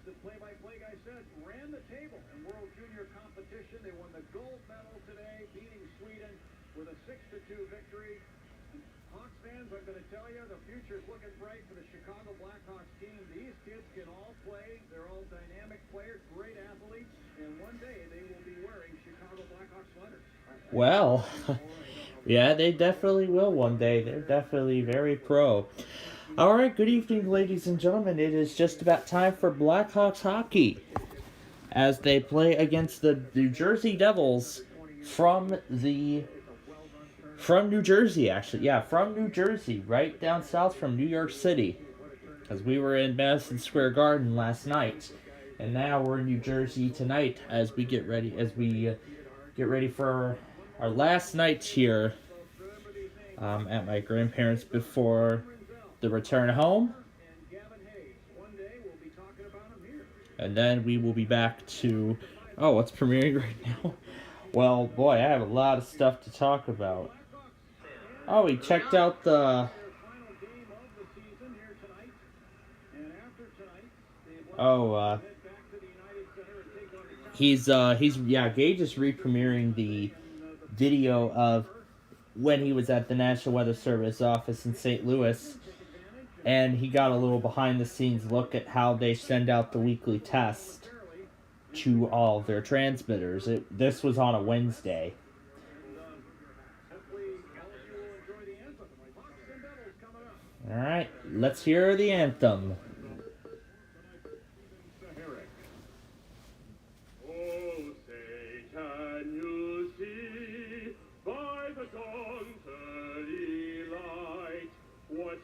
the play-by-play guy said, ran the table in World Junior competition. They won the gold medal today, beating Sweden with a 6-2 victory. And Hawks fans, I'm going to tell you, the future's looking bright for the Chicago Blackhawks team. These kids can all play. They're all dynamic players, great athletes, and one day they will be wearing Chicago Blackhawks sweaters. Well, yeah, they definitely will one day. They're definitely very pro. All right, good evening, ladies and gentlemen. It is just about time for Blackhawks hockey as they play against the New Jersey Devils from New Jersey, actually. Yeah, from New Jersey, right down south from New York City. Because we were in Madison Square Garden last night, and now we're in New Jersey tonight as we get ready for our last night here at my grandparents' before the return home. And then we will be back to... Oh, what's premiering right now? Well, boy, I have a lot of stuff to talk about. Oh, we checked out the... Oh, Gage is re-premiering the video of when he was at the National Weather Service office in St. Louis, and he got a little behind-the-scenes look at how they send out the weekly test to all of their transmitters. This was on a Wednesday. All right, let's hear the anthem.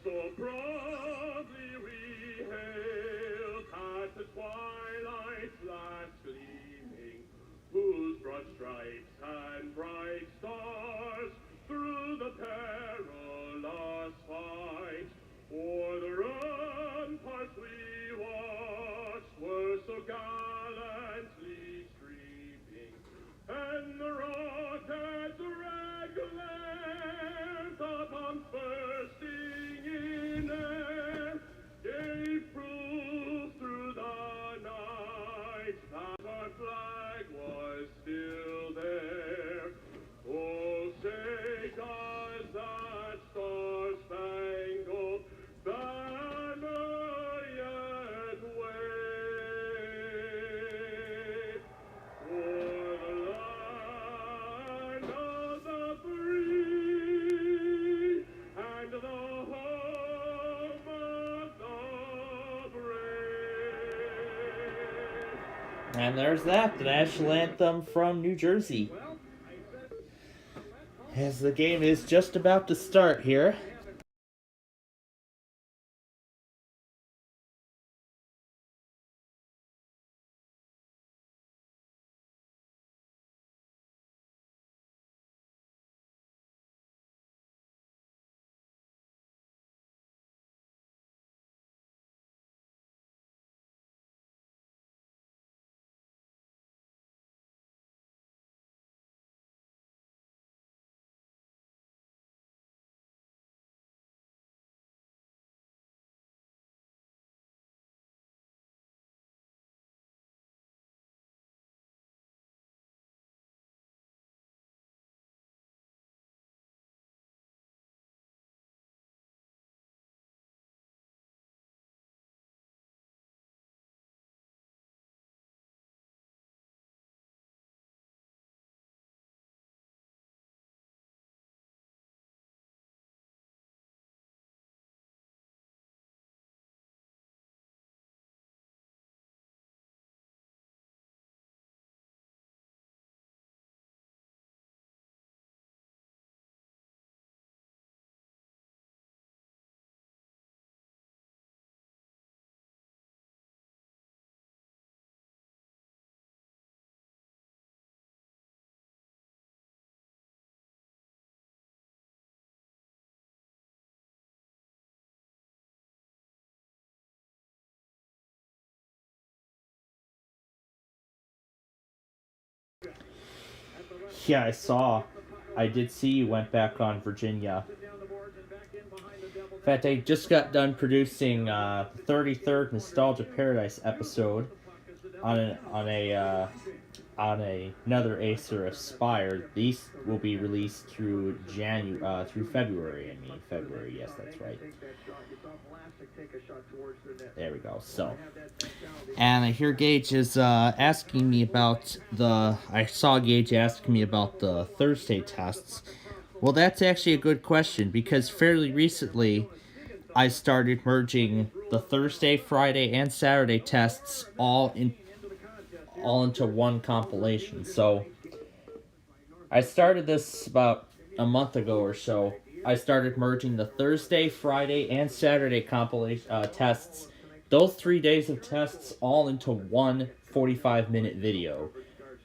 So proudly we hailed at the twilight's last gleaming, whose broad stripes and bright stars through the perilous fight o'er the ramparts we watched were so gallantly streaming, and the rocket's red glare upon bursting in air gave proof through the night that our flag was still there. Oh, say does that star-spangled banner yet wave o'er the land of the free and the home of the brave? And there's that, the national anthem from New Jersey. As the game is just about to start here. Yeah, I did see you went back on Virginia. fact, I just got done producing the 33rd Nostalgia Paradise episode on another Acer Aspire. These will be released through through February. I mean February. Yes, that's right. There we go. So, and I hear Gage is asking me about I saw Gage asking me about the Thursday tests. Well, that's actually a good question, because fairly recently I started merging the Thursday, Friday, and Saturday tests all into one compilation. So I started this about a month ago or so. I started merging the Thursday, Friday, and Saturday compilation tests. Those 3 days of tests all into one 45-minute video.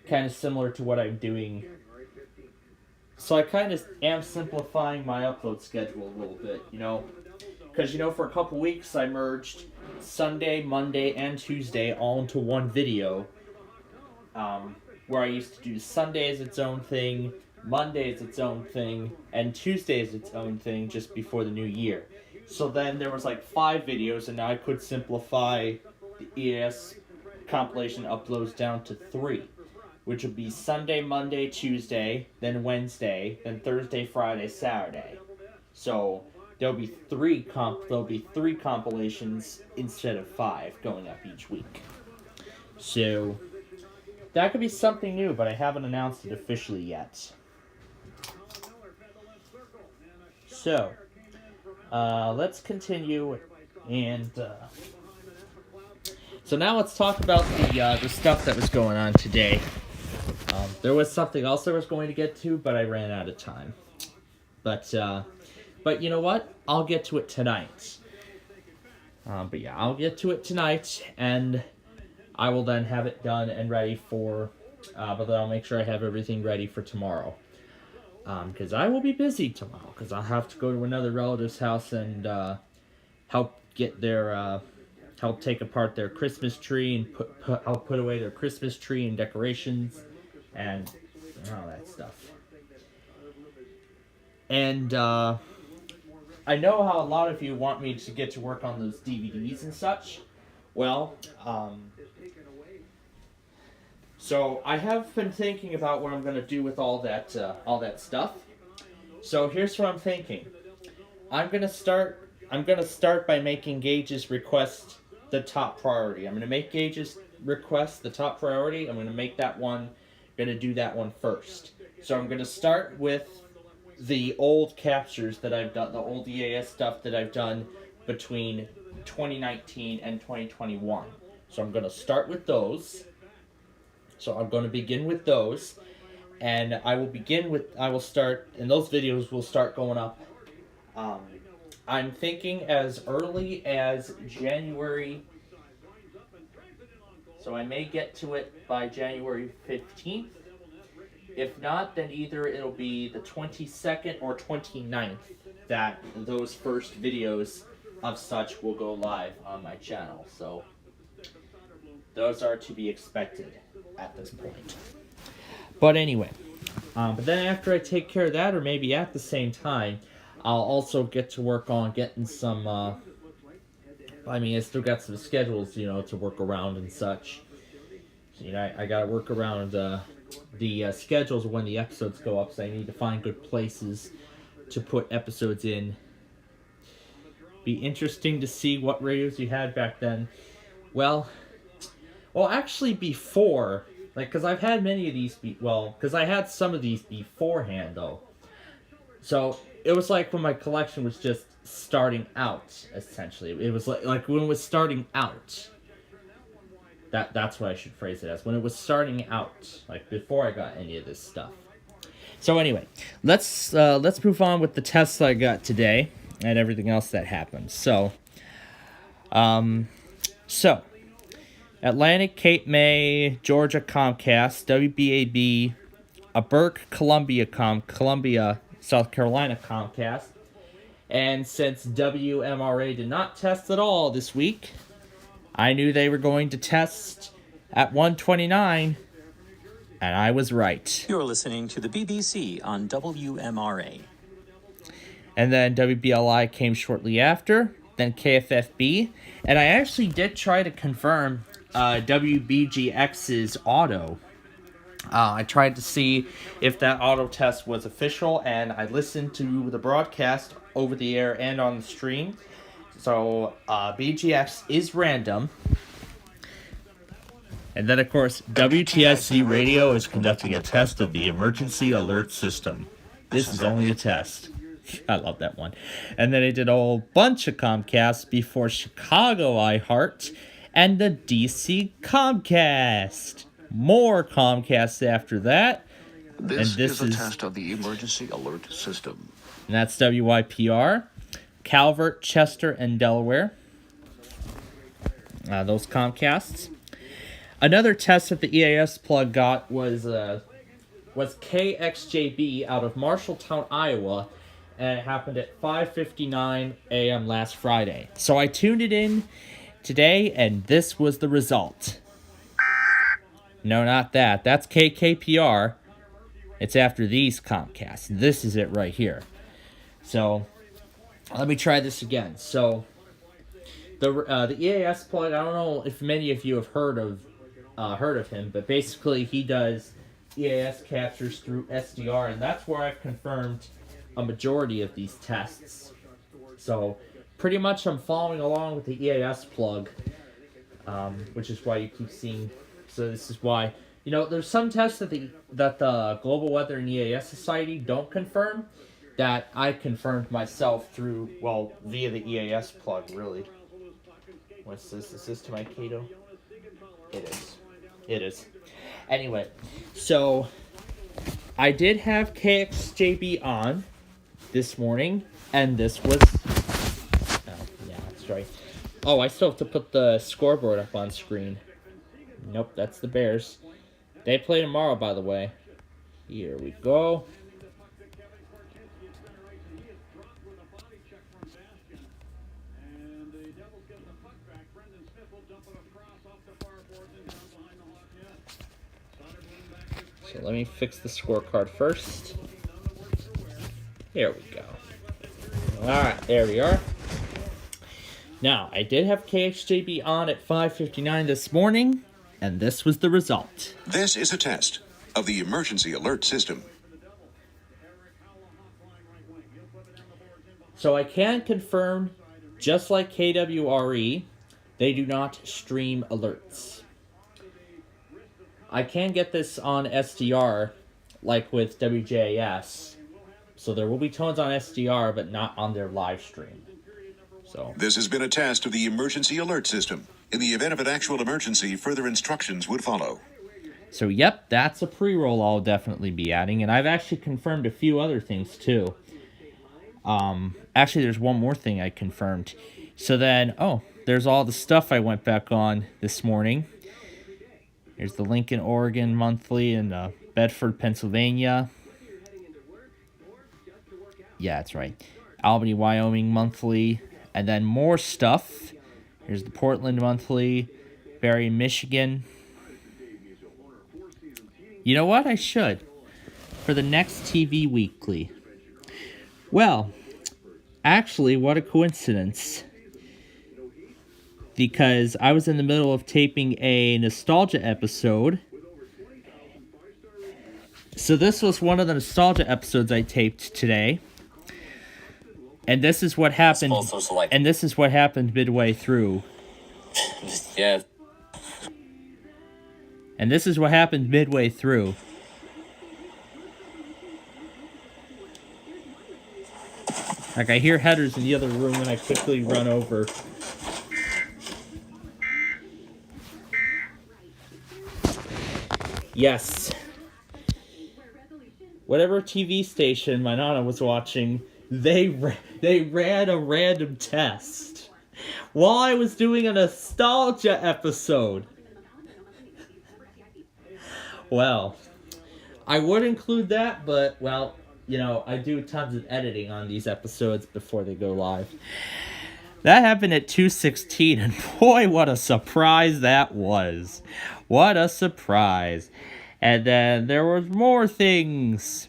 Kind of similar to what I'm doing. So I kind of am simplifying my upload schedule a little bit, Because, for a couple weeks I merged Sunday, Monday, and Tuesday all into one video. Where I used to do Sunday as its own thing, Monday as its own thing, and Tuesday as its own thing just before the new year. So then there was like 5 videos, and now I could simplify the EAS compilation uploads down to 3, which would be Sunday, Monday, Tuesday, then Wednesday, then Thursday, Friday, Saturday. So there'll be 3 compilations instead of 5 going up each week. So that could be something new, but I haven't announced it officially yet. So, let's continue, and so now let's talk about the stuff that was going on today. There was something else I was going to get to, but I ran out of time. But you know what? I'll get to it tonight. I'll get to it tonight, and I will then have it done and ready for, but then I'll make sure I have everything ready for tomorrow. Because I will be busy tomorrow, because I'll have to go to another relative's house and help take apart their Christmas tree and help put away their Christmas tree and decorations and all that stuff. And I know how a lot of you want me to get to work on those DVDs and such. Well, so I have been thinking about what I'm going to do with all that stuff. So here's what I'm thinking. I'm going to start by making Gage's request the top priority. I'm going to make Gage's request the top priority. I'm going to make that one, going to do that one first. So I'm going to start with the old captures that I've done, the old EAS stuff that I've done between 2019 and 2021. So I'm going to start with those. So I'm going to begin with those, and I will start, and those videos will start going up. I'm thinking as early as January, so I may get to it by January 15th. If not, then either it'll be the 22nd or 29th that those first videos of such will go live on my channel. So those are to be expected at this point. But anyway, but then after I take care of that, or maybe at the same time, I'll also get to work on getting some, I still got some schedules, to work around and such. So, I gotta work around, the schedules when the episodes go up, so I need to find good places to put episodes in. Be interesting to see what radios you had back then. Well, actually before, because I've had many of these, because I had some of these beforehand, though. So, it was like when my collection was just starting out, essentially. It was like when it was starting out. That's what I should phrase it as. When it was starting out, like before I got any of this stuff. So anyway, let's move on with the tests I got today and everything else that happened. So, Atlantic, Cape May, Georgia Comcast, WBAB, a Burke, Columbia, South Carolina Comcast, and since WMRA did not test at all this week, I knew they were going to test at 129, and I was right. You're listening to the BBC on WMRA. And then WBLI came shortly after, then KFFB. And I actually did try to confirm WBGX's auto. I tried to see if that auto test was official, and I listened to the broadcast over the air and on the stream. So BGX is random. And then, of course, WTSC Radio is conducting a test of the emergency alert system. This is only a test. I love that one. And then they did a whole bunch of Comcasts before Chicago iHeart and the DC Comcast. More Comcasts after that. This is a test of the emergency alert system. And that's WYPR, Calvert, Chester, and Delaware. Those Comcasts. Another test that the EAS plug got was KXJB out of Marshalltown, Iowa, and it happened at 5:59 a.m. last Friday. So I tuned it in today, and this was the result. No, not that. That's KKPR. It's after these Comcasts. This is it right here. So let me try this again. So the EAS plug, I don't know if many of you have heard of him, but basically he does EAS captures through SDR, and that's where I've confirmed a majority of these tests. So pretty much I'm following along with the EAS plug, which is why you keep seeing. So this is why, there's some tests that the Global Weather and EAS Society don't confirm that I confirmed myself via the EAS plug, really. What's this? Is this to my Cato? It is. Anyway, so I did have KXJB on this morning, and this was... Oh, yeah, that's right. Oh, I still have to put the scoreboard up on screen. Nope, that's the Bears. They play tomorrow, by the way. Here we go. So let me fix the scorecard first. Here we go. Alright, there we are. Now, I did have KXJB on at 5:59 this morning, and this was the result. This is a test of the emergency alert system. So I can confirm, just like KWRE, they do not stream alerts. I can get this on SDR, like with WJS. So there will be tones on SDR, but not on their live stream. So this has been a test of the emergency alert system. In the event of an actual emergency, further instructions would follow. So yep, that's a pre-roll I'll definitely be adding. And I've actually confirmed a few other things too. Actually, there's one more thing I confirmed. So then, there's all the stuff I went back on this morning. Here's the Lincoln, Oregon monthly and Bedford, Pennsylvania. Yeah, that's right. Albany, Wyoming monthly. And then more stuff. Here's the Portland monthly. Barrie, Michigan. You know what? I should. For the next TV weekly. Well, actually, what a coincidence. Because I was in the middle of taping a nostalgia episode. So this was one of the nostalgia episodes I taped today. And this is what happened. And this is what happened midway through. Yeah. And this is what happened midway through. Like, I hear headers in the other room and I quickly run over. Yes. Whatever TV station my nana was watching, they ran a random test while I was doing a nostalgia episode. Well, I would include that, but, well, I do tons of editing on these episodes before they go live. That happened at 2:16, and boy, what a surprise that was. What a surprise. And then there was more things.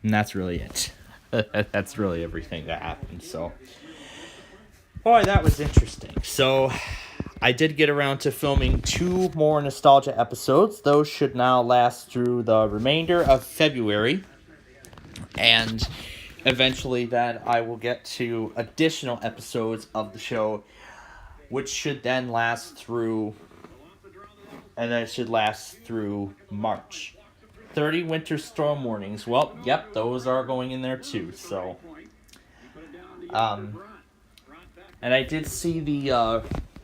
And that's really it. That's really everything that happened. So, boy, that was interesting. So, I did get around to filming 2 more nostalgia episodes. Those should now last through the remainder of February. And eventually then I will get to additional episodes of the show, which should then last through, and then it should last through March. 30 winter storm warnings. Well, yep, those are going in there too. So, and I did see the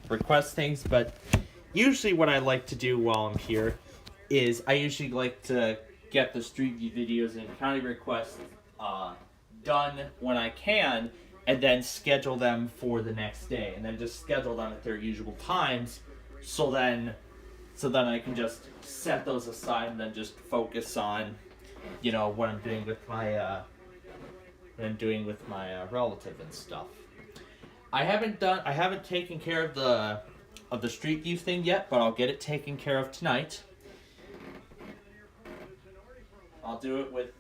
request things, but usually what I like to do while I'm here is I usually like to get the Street View videos and county requests done when I can, and then schedule them for the next day, and then just schedule them at their usual times, so then I can just set those aside and then just focus on, what I'm doing with my relative and stuff. I haven't taken care of the Street View thing yet, but I'll get it taken care of tonight. I'll do it with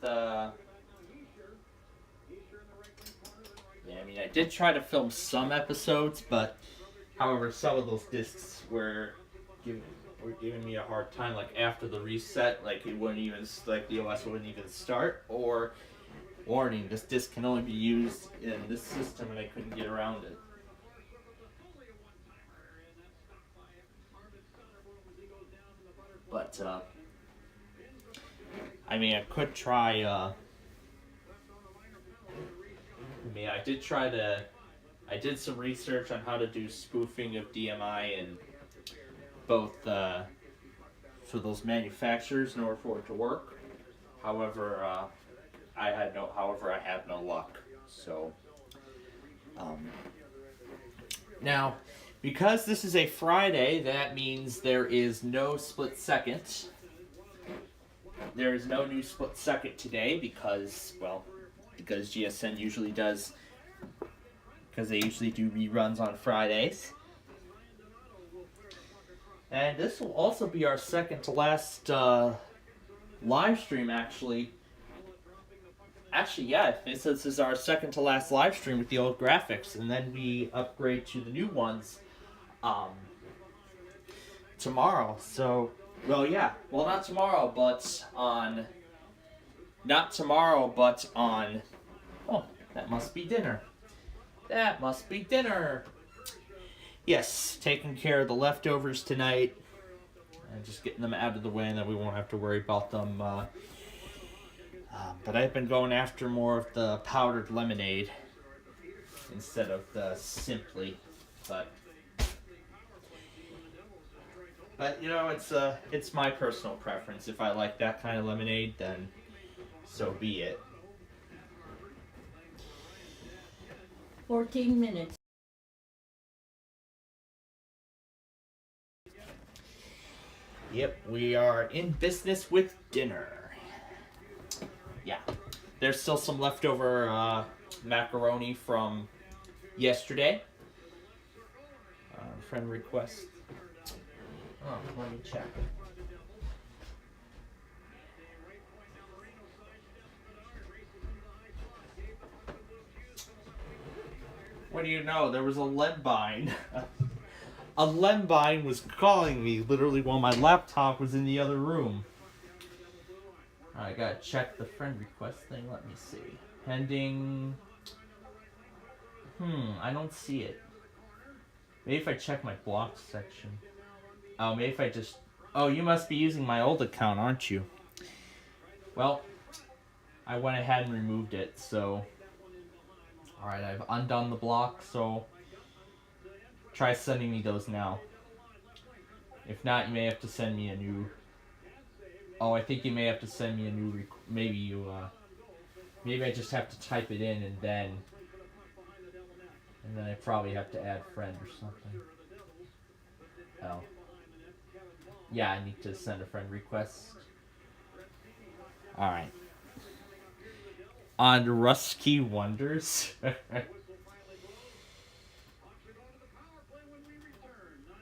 I did try to film some episodes, but however, some of those discs were giving me a hard time. Like after the reset, the OS wouldn't even start, or warning, this disc can only be used in this system, and I couldn't get around it. But I could try. I did some research on how to do spoofing of DMI and both for those manufacturers in order for it to work. However, I had no luck. So, now, because this is a Friday, that means there is no split second. There is no new split second today because GSN usually does, because they usually do reruns on Fridays. And this will also be our second to last live stream, actually. Yeah, this is our second to last live stream with the old graphics, and then we upgrade to the new ones tomorrow. So, not tomorrow, but on... Not tomorrow, but on... Oh, that must be dinner. Yes, taking care of the leftovers tonight. And just getting them out of the way, and then we won't have to worry about them. But I've been going after more of the powdered lemonade instead of the Simply. But it's my personal preference. If I like that kind of lemonade, then so be it. 14 minutes. Yep, we are in business with dinner. Yeah, there's still some leftover macaroni from yesterday. Friend request. Oh, let me check. What do you know? There was a Lembine. A Lembine was calling me literally while my laptop was in the other room. I gotta check the friend request thing. Let me see. Pending. I don't see it. Maybe if I check my blocked section. Oh, maybe if I just... Oh, you must be using my old account, aren't you? Well, I went ahead and removed it, so... Alright, I've undone the block, so... Try sending me those now. If not, you may have to send me a new... Oh, I think you may have to send me a new... Maybe I just have to type it in and then I probably have to add friend or something. Oh. Yeah, I need to send a friend request. Alright. On Rusky Wonders.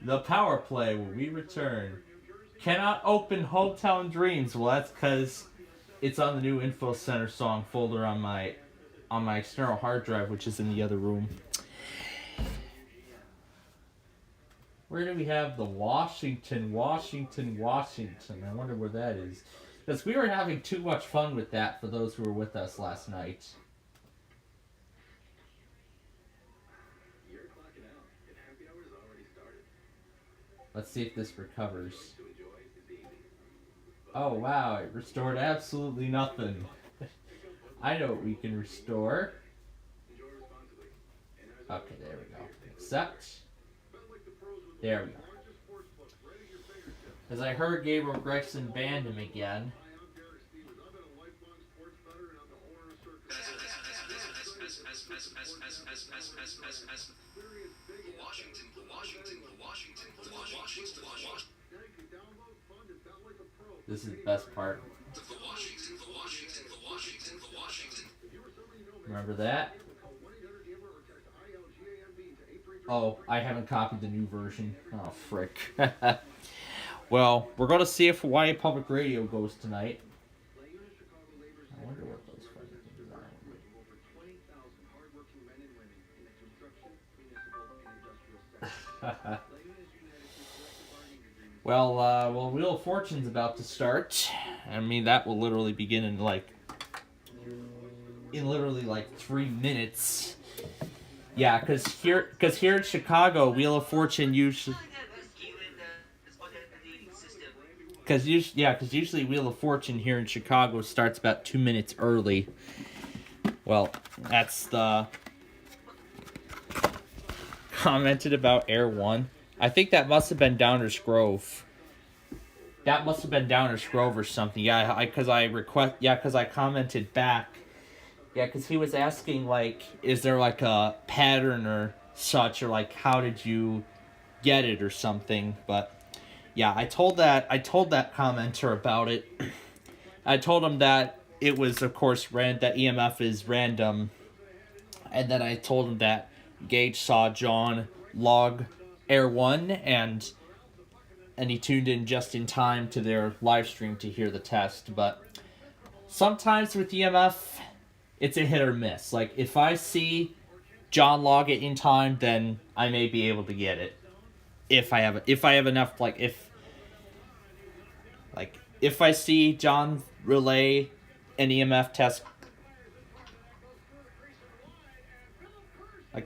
The power play when we return. Cannot open Hometown Dreams. Well, that's because it's on the new Info Center song folder on my on my external hard drive, which is in the other room. Where do we have the Washington? I wonder where that is. Because we were having too much fun with that for those who were with us last night. Let's see if this recovers. Oh wow, it restored absolutely nothing. I know what we can restore. Okay, there we go. Accept. There we go. As I heard Gabriel Gregson banned him again. This is the best part. Remember that? Oh, I haven't copied the new version. Oh, frick. Well, we're going to see if Hawaii Public Radio goes tonight. I wonder what those funny things are. Well, Wheel of Fortune's about to start. I mean, that will literally begin in literally 3 minutes. Yeah, because here in Chicago, Wheel of Fortune usually... Because usually Wheel of Fortune here in Chicago starts about 2 minutes early. Well, that's the... Commented about Air 1. I think that must have been Downers Grove. That must have been Downers Grove or something. Yeah, because I commented back. Yeah, because he was asking, is there, a pattern or such, or, how did you get it or something, but, yeah, I told that commenter about it. I told him that it was, of course, that EMF is random, and then I told him that Gage saw John log Air 1, and he tuned in just in time to their live stream to hear the test, but sometimes with EMF... it's a hit or miss. If I see John log it in time, then I may be able to get it. If I have enough, if I see John relay an EMF test,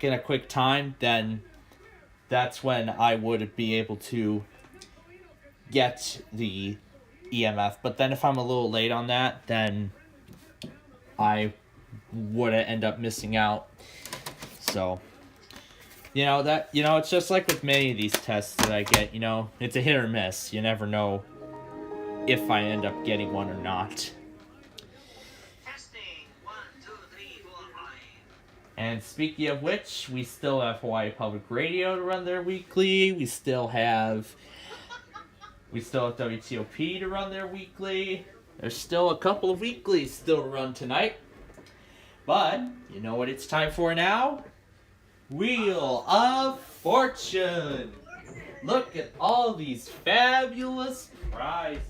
in a quick time, then that's when I would be able to get the EMF. But then if I'm a little late on that, then I would end up missing out. So, it's just like with many of these tests that I get, it's a hit or miss. You never know if I end up getting one or not. Testing 1, 2, 3, 4, 5. And speaking of which, we still have Hawaii Public Radio to run their weekly. We still have WTOP to run their weekly. There's still a couple of weeklies still to run tonight. But, you know what it's time for now? Wheel of Fortune! Look at all these fabulous prizes.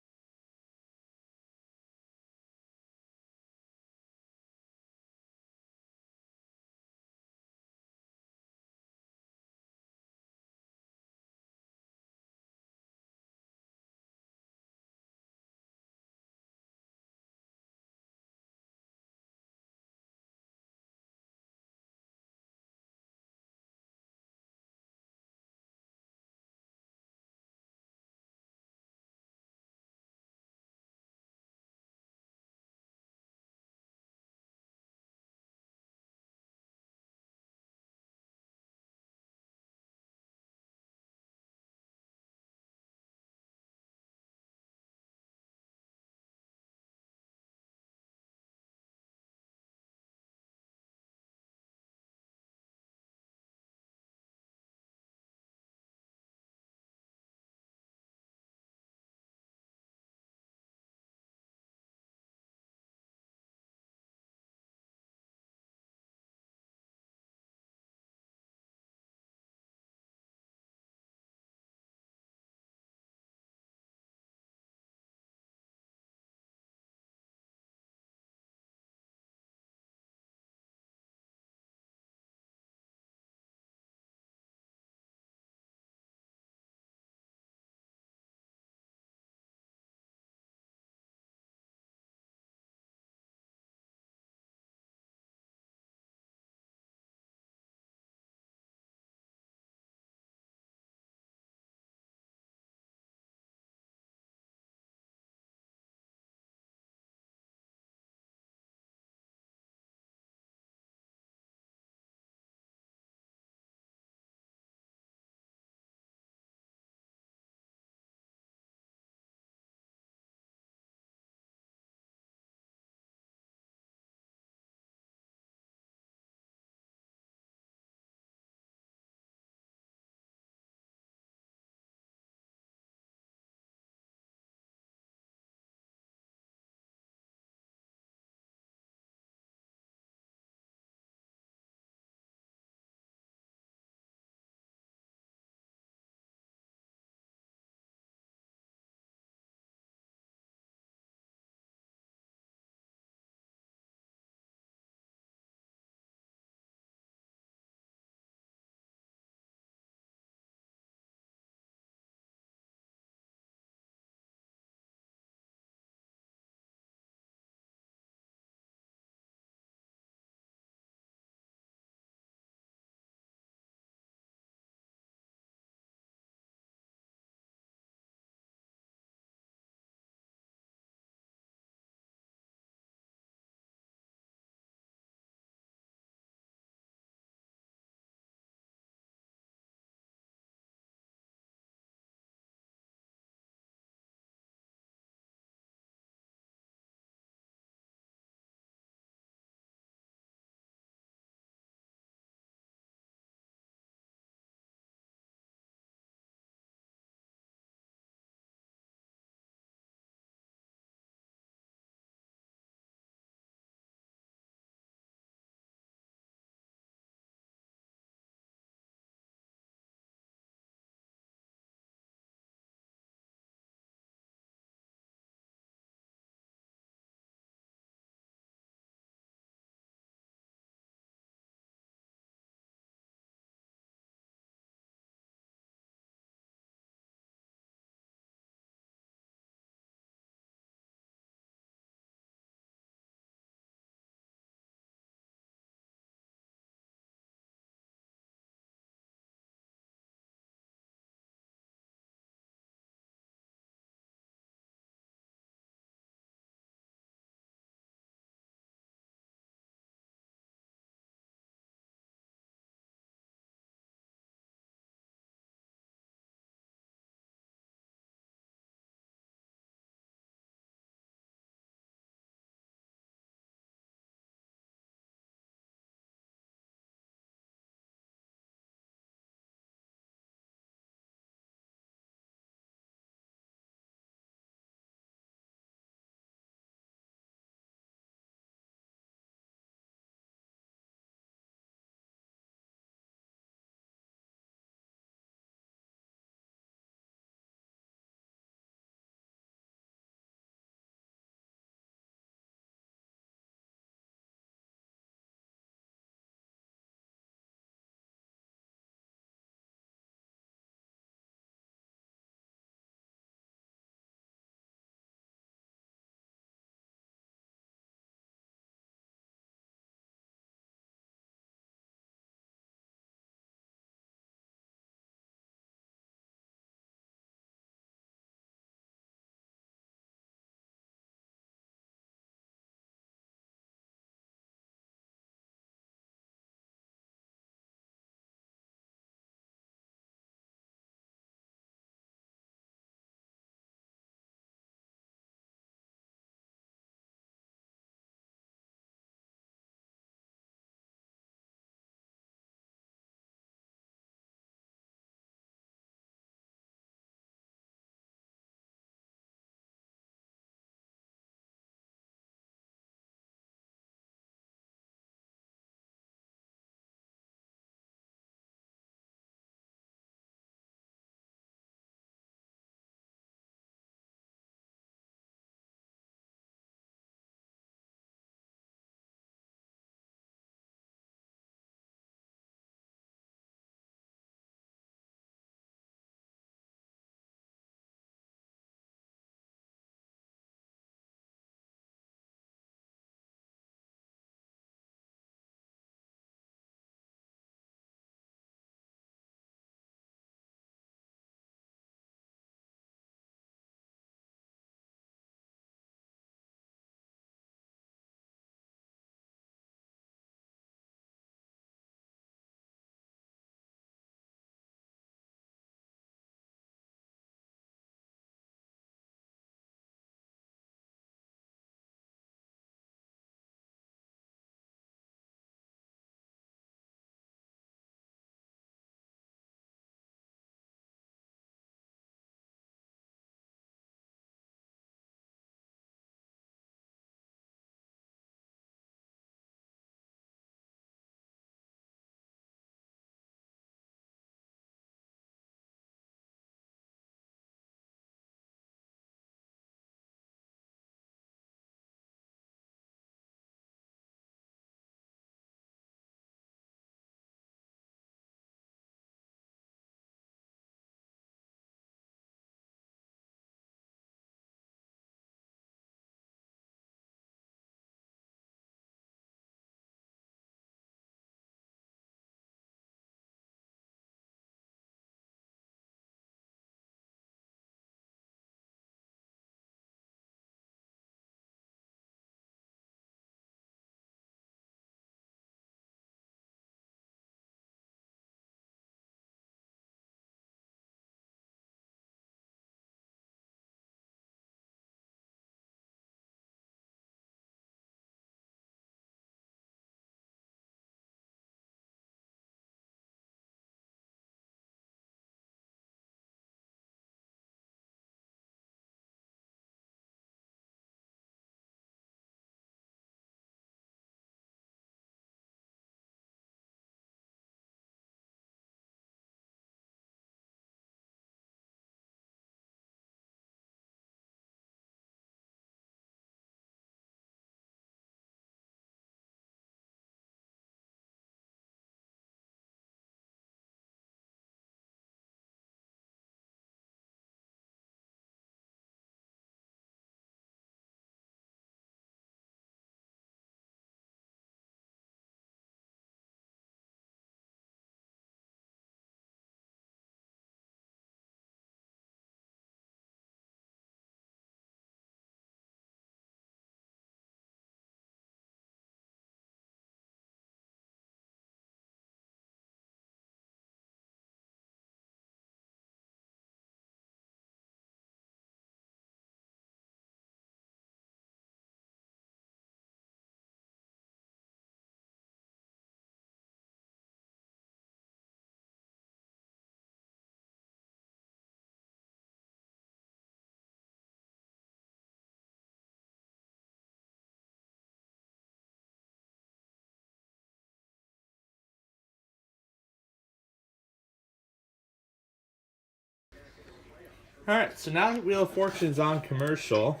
Alright, so now that Wheel of Fortune's on commercial,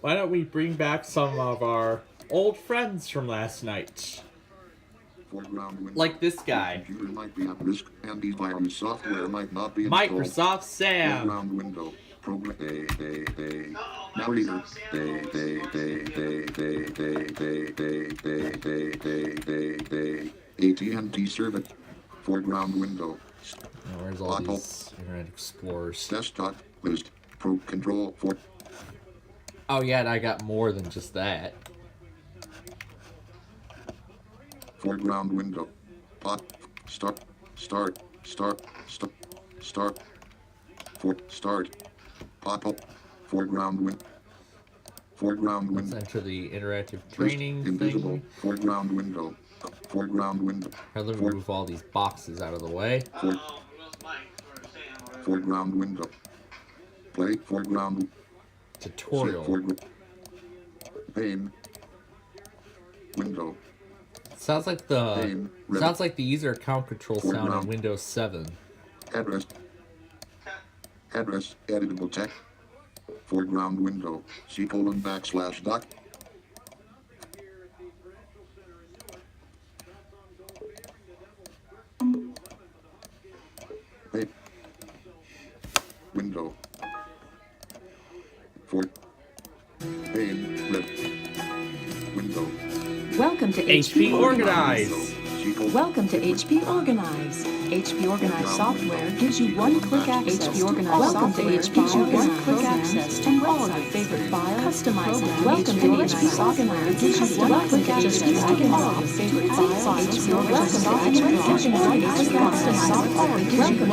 why don't we bring back some of our old friends from last night? Like this guy. Computer might be at risk, antivirus software might not be installed. Microsoft Sam. Foreground window. Program. Narrator. AT&T service. Foreground window. Oh, where's all these Internet Explorers? Desktop list. Pro control for. Oh yeah, and I got more than just that. Foreground window. Pot. Start. For start. Pop up. Foreground window. Foreground Let's window. enter the interactive training Invisible. thing. Foreground window. Foreground window. I'll move all these boxes out of the way. Foreground window. Play foreground. Tutorial. Pane. Window. Sounds like the user account control sound in Windows 7. Address. Editable text. Foreground window. C:\\doc. Pane. Window. Pane. Red. Window. Welcome to HP Organize. Welcome to HP Organize. HP Organize software gives you one-click access. HP Organize software gives you one-click access to all your favorite files. Customize them. Welcome to HP software gives you one-click access to all your favorite files. HP Organize software gives you one-click access to all your favorite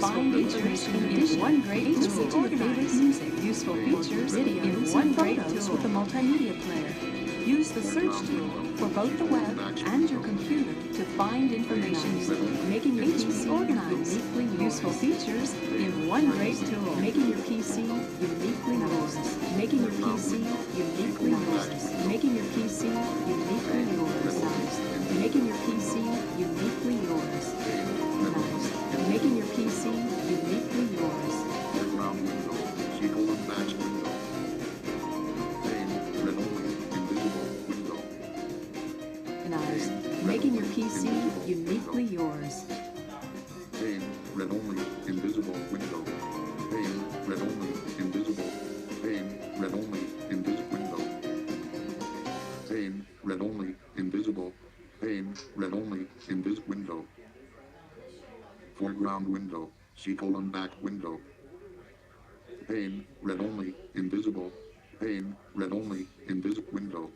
Find information in one great tool to favorite music, useful features, video, one great tool with a multimedia player. Use the search tool for both the web and your computer to find information you need, making your PC organized. Useful features in one great tool, making your PC uniquely yours. Making your PC uniquely yours. Making your PC uniquely yours. Making your PC uniquely yours. Making your PC uniquely yours. Foreground window. C:\back window. Pane. Red only. Invisible window. Nice. Making your PC uniquely yours. Pane. Red only. Invisible window. Pane. Red only. Invisible. Pane. Red only. Invisible window. Pane. Red only. Invisible. Pane. Red only. Invisible window. Foreground window. C:\back window. Pane. Red only. Invisible. Pane. Red only. Invisible window.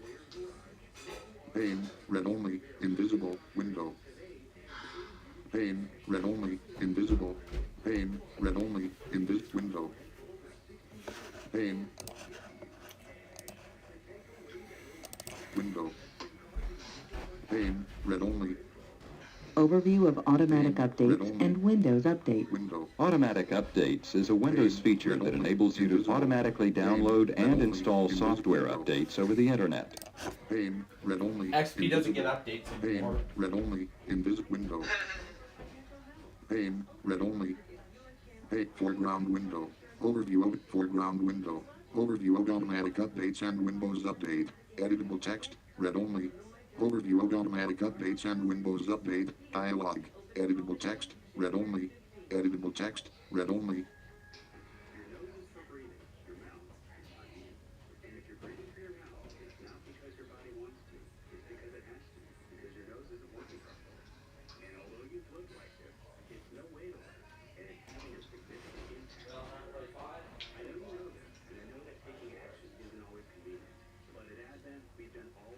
Pane. Red only. Invisible window. Pane. Red only. Invisible. Pane. Red only. Invisible window. Pane. Window. Pane. Red only. Overview of automatic updates and Windows Update. Window. Automatic Updates is a Windows feature that enables you to automatically download and install software updates over the internet. Pane. Red only. XP doesn't get updates Pane. anymore. Red only. Invisible window. Pane. Red only. Pane. Foreground window. Overview of foreground window. Overview of automatic updates and Windows Update. Editable text. Red only. Overview of automatic updates and Windows Update. Dialog. Editable text. Red only. Editable text. Red only. We've done all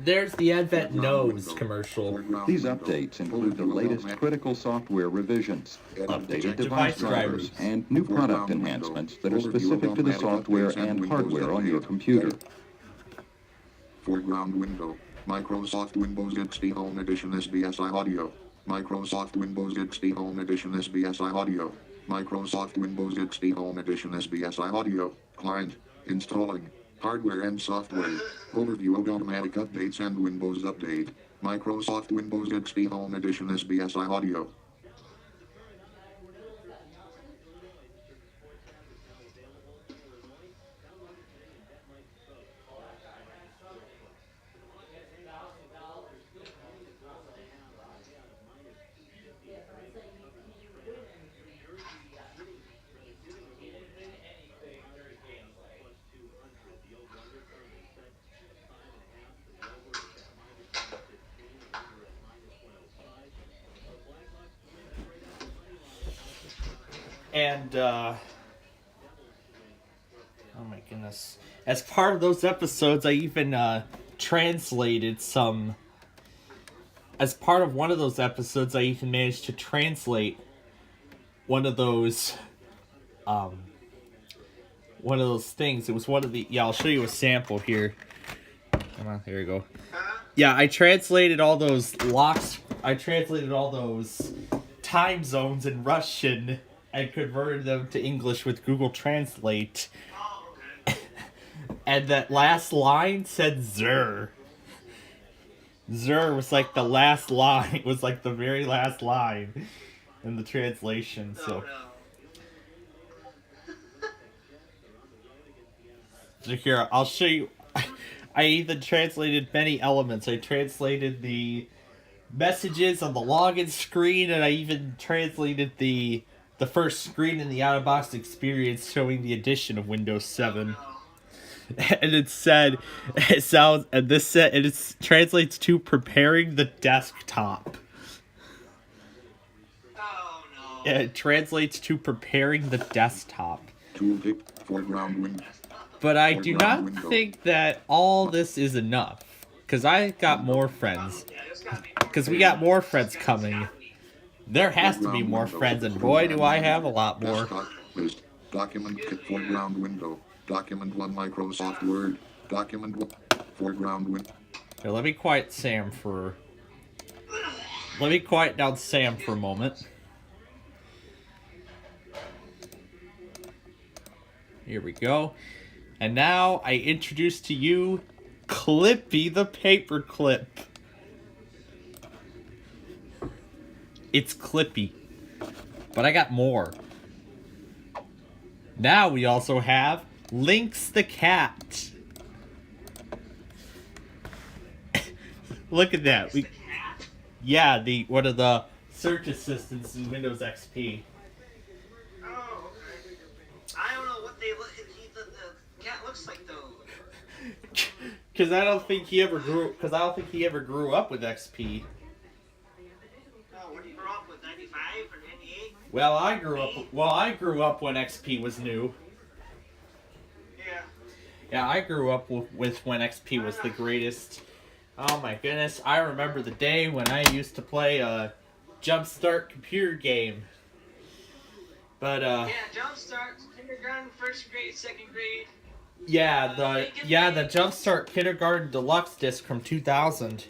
there's the Advent Nose commercial. These updates include the latest critical software revisions, updated device drivers, and new product enhancements that are specific to the software and hardware on your computer. Foreground window. Microsoft Windows XP Home Edition SBSI Audio. Microsoft Windows XP Home Edition SBSI Audio. Microsoft Windows XP Home Edition SBSI Audio. Client. Installing. Hardware and software. Overview of automatic updates and Windows Update. Microsoft Windows XP Home Edition SBSI Audio. And, oh my goodness. As part of those episodes, I even, translated some... As part of one of those episodes, I even managed to translate one of those things. It was one of the... Yeah, I'll show you a sample here. Come on, here we go. Yeah, I translated all those locks... I translated all those time zones in Russian and converted them to English with Google Translate. And that last line said Zer. Zer was like the last line. It was like the very last line in the translation. So, so here, I'll show you. I even translated many elements. I translated the messages on the login screen, and I even translated the first screen in the out-of-box experience showing the addition of Windows 7. And it said, it translates to preparing the desktop. Oh no. Yeah, it translates to preparing the desktop. But I do not think that all this is enough. Because I got more friends. Because we got more friends coming. There has to be more friends, and boy, do I have a lot more. Document foreground window. Document 1 Microsoft Word. Document 1 foreground window. Here, let me quiet Sam for... Let me quiet down Sam for a moment. Here we go. And now I introduce to you Clippy the Paperclip. It's Clippy. But I got more. Now we also have Lynx the Cat. Look at that. Yeah, one of the search assistants in Windows XP. Oh, okay. I don't know what the cat looks like though. Because I don't think he ever grew up with XP. With 95 or 98? Well, I grew up when XP was new. Yeah. Yeah, I grew up with when XP was the greatest. Oh my goodness, I remember the day when I used to play a Jumpstart computer game. But yeah, Jumpstart, kindergarten, first grade, second grade. Yeah, the Jumpstart Kindergarten Deluxe disc from 2000.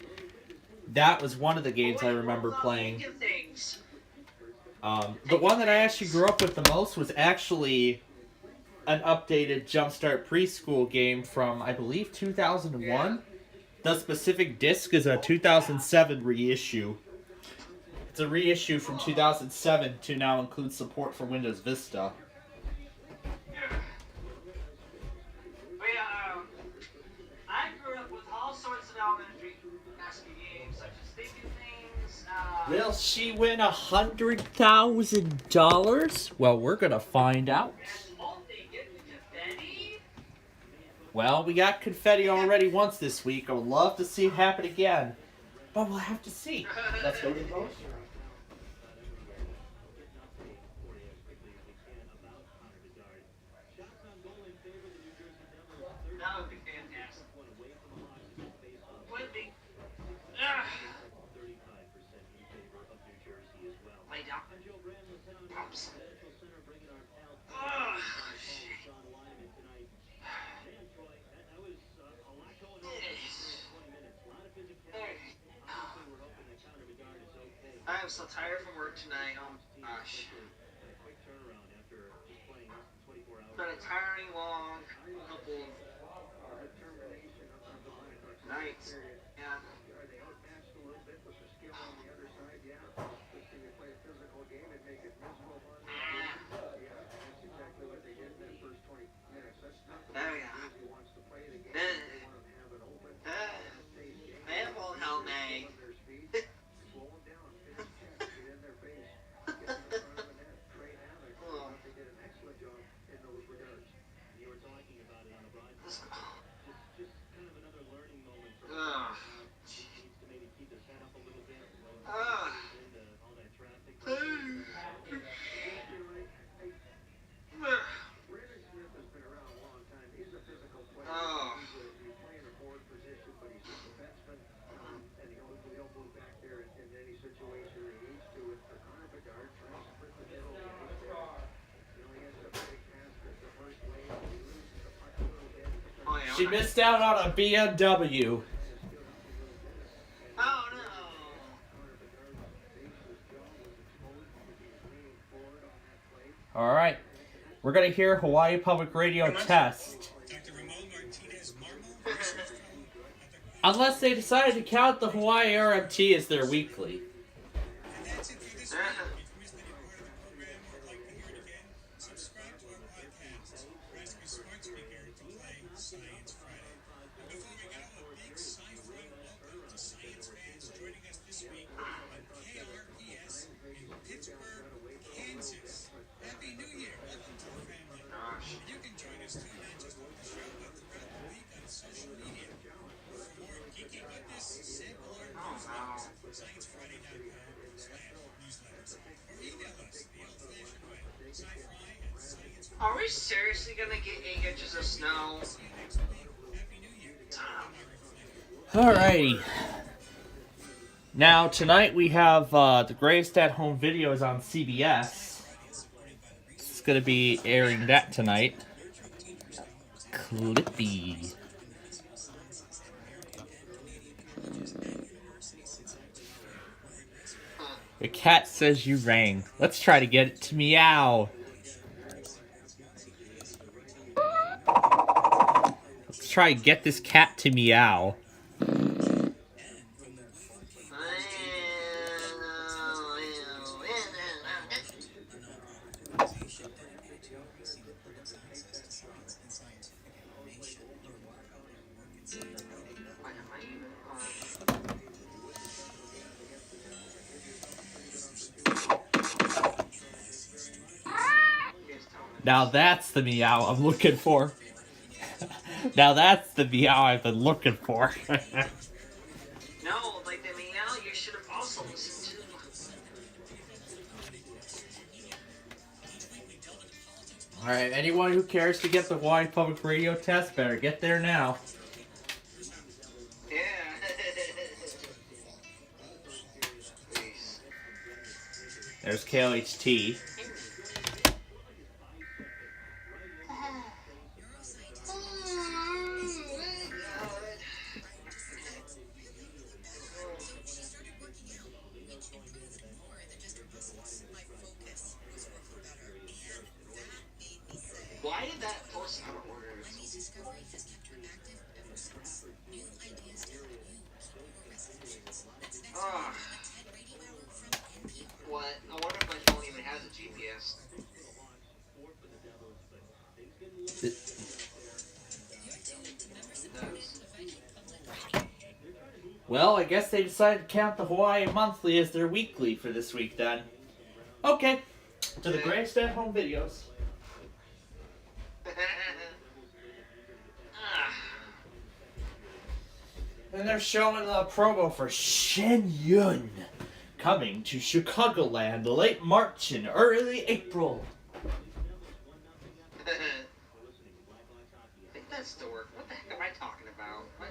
That was one of the games I remember playing. The one that I actually grew up with the most was actually an updated Jumpstart Preschool game from, I believe, 2001. Yeah. The specific disc is a 2007 reissue. It's a reissue from 2007 to now include support for Windows Vista. I grew up with all sorts of elementary games, such as Thinking Things. Will she win $100,000? Well, we're gonna find out. Well, we got confetti already once this week. I would love to see it happen again, but we'll have to see. Let's go to the poster. That would be fantastic. Would be. jobs. Ugh, shit. I am so tired from work tonight. Oh my gosh. It's been a tiring, long couple nights. Yeah. Oh yeah. Man won't help me. She missed out on a BMW. Oh no. Alright. We're gonna hear Hawaii Public Radio test. Unless they decided to count the Hawaii RMT as their weekly. Are we seriously gonna get 8 inches of snow? Alrighty. Now, tonight we have the Greatest at Home videos on CBS. It's going to be airing that tonight. Clippy. The cat says you rang. Let's try to get it to meow. Let's try and get this cat to meow. Now that's the meow I'm looking for. Now that's the meow I've been looking for. No, like the meow you should have also listened to. Alright, anyone who cares to get the Hawaii Public Radio test better get there now. Yeah. There's KLHT. Why did that post out of order? Ugh. What? I wonder if my phone even has a GPS. Well, I guess they decided to count the Hawaii Monthly as their weekly for this week then. Okay, to the Greatest at Home videos. And they're showing the promo for Shen Yun coming to Chicagoland late March and early April. I think that's the word. What the heck am I talking about? What?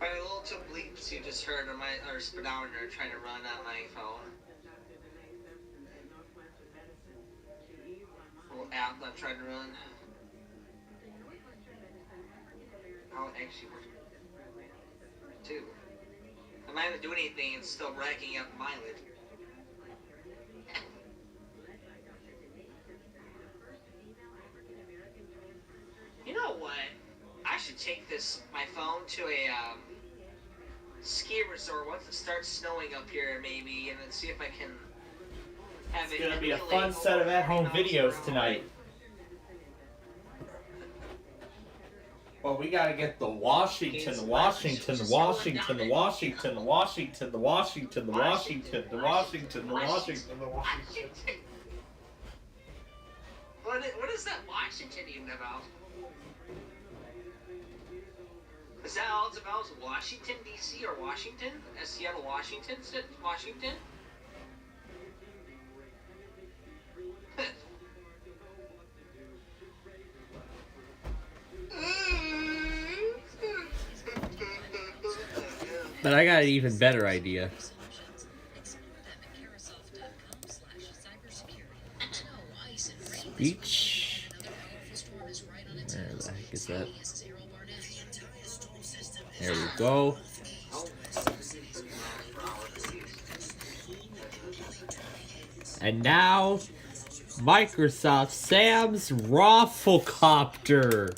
My little multiple bleeps you just heard on my speedometer trying to run on my phone. Little app I'm trying to run. How it actually works too. I'm not even doing anything, it's still racking up mileage. You know what? I should take my phone to a ski resort once it starts snowing up here, maybe, and then see if I can have It's gonna be a fun set of at-home videos tonight. Well, we gotta get the Washington. What is that Washington even about? Is that all it's about? Is Washington, D.C. or Washington? Seattle, Washington? Washington? But I got an even better idea. Speech. Where the heck is that? There we go. And now, Microsoft Sam's Rafflecopter.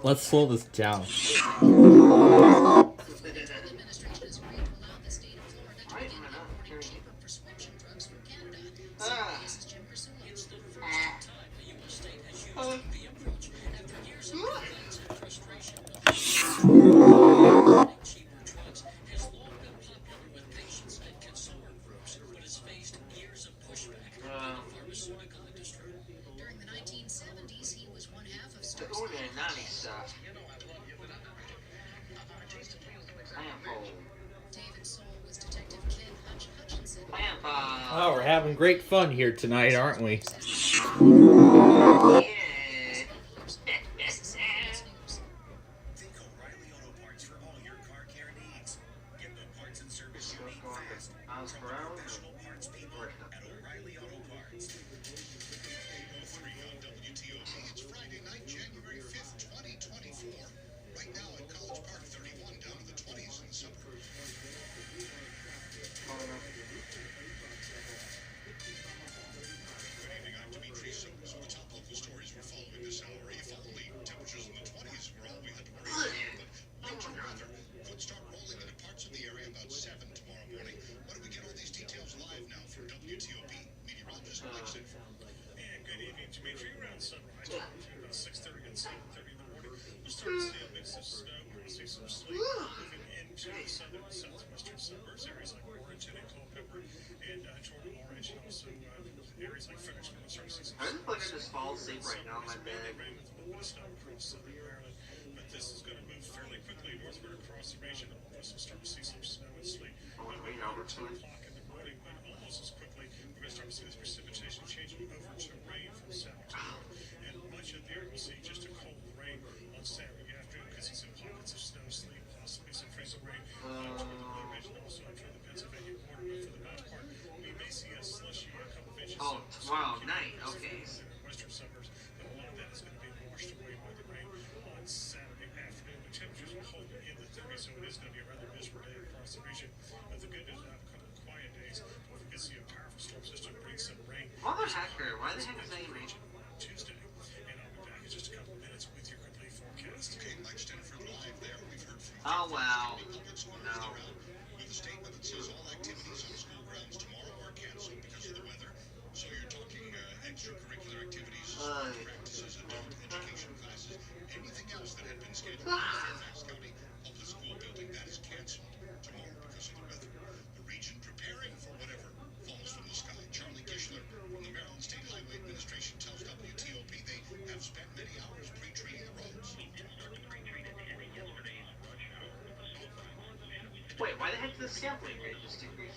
Let's slow this down. Oh, we're having great fun here tonight, aren't we? Oh, tomorrow night, okay. Motherfucker, why the heck is that even rain? Oh, wow. No. With a statement that says all activities on school grounds tomorrow are canceled because of the weather. So you're talking extracurricular activities, practices, adult education classes, anything else that had been scheduled in the Fairfax County Public School building, that is canceled tomorrow because of the weather. The region preparing for whatever falls from the sky. Charlie Kishler Why the heck did the sampling rate just decrease?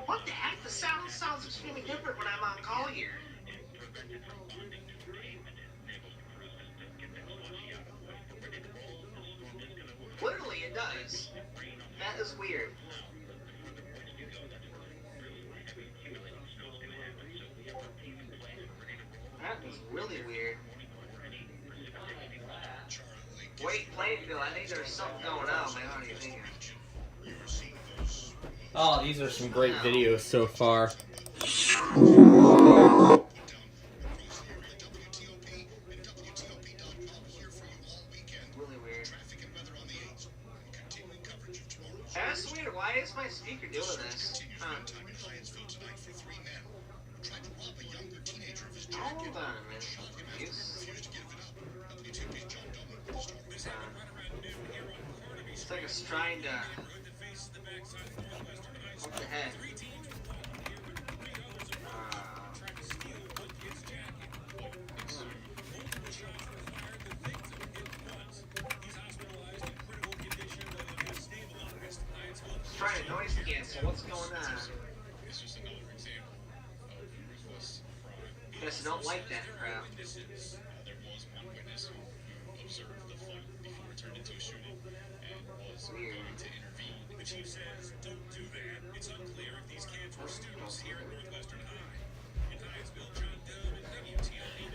What the heck? The sound sounds extremely different when I'm on call here. Literally, it does. That is weird. That is really weird. Wait, Plainfield, I think there's something going on. Man, what are you thinking? Oh, these are some great videos so far. Really weird. That's weird. Why is my speaker doing this? Huh. Hold on a minute. It's like it's trying to... What the heck? It's trying to noise cancel. What's going on? Guess I don't like that crap. Weird.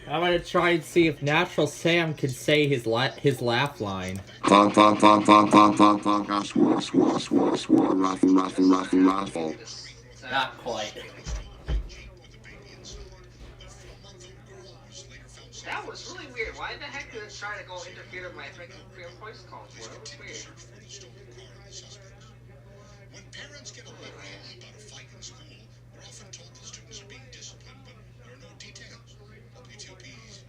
I'm gonna try and see if Natural Sam can say his laugh line. Raffle, raffle. Not quite. That was really weird. Why the heck did it try to go interfere with my freaking voice calls? Well, it was weird. When parents get a letter about a fight in school, we're often told the students are being disciplined, but there are no details. WTOP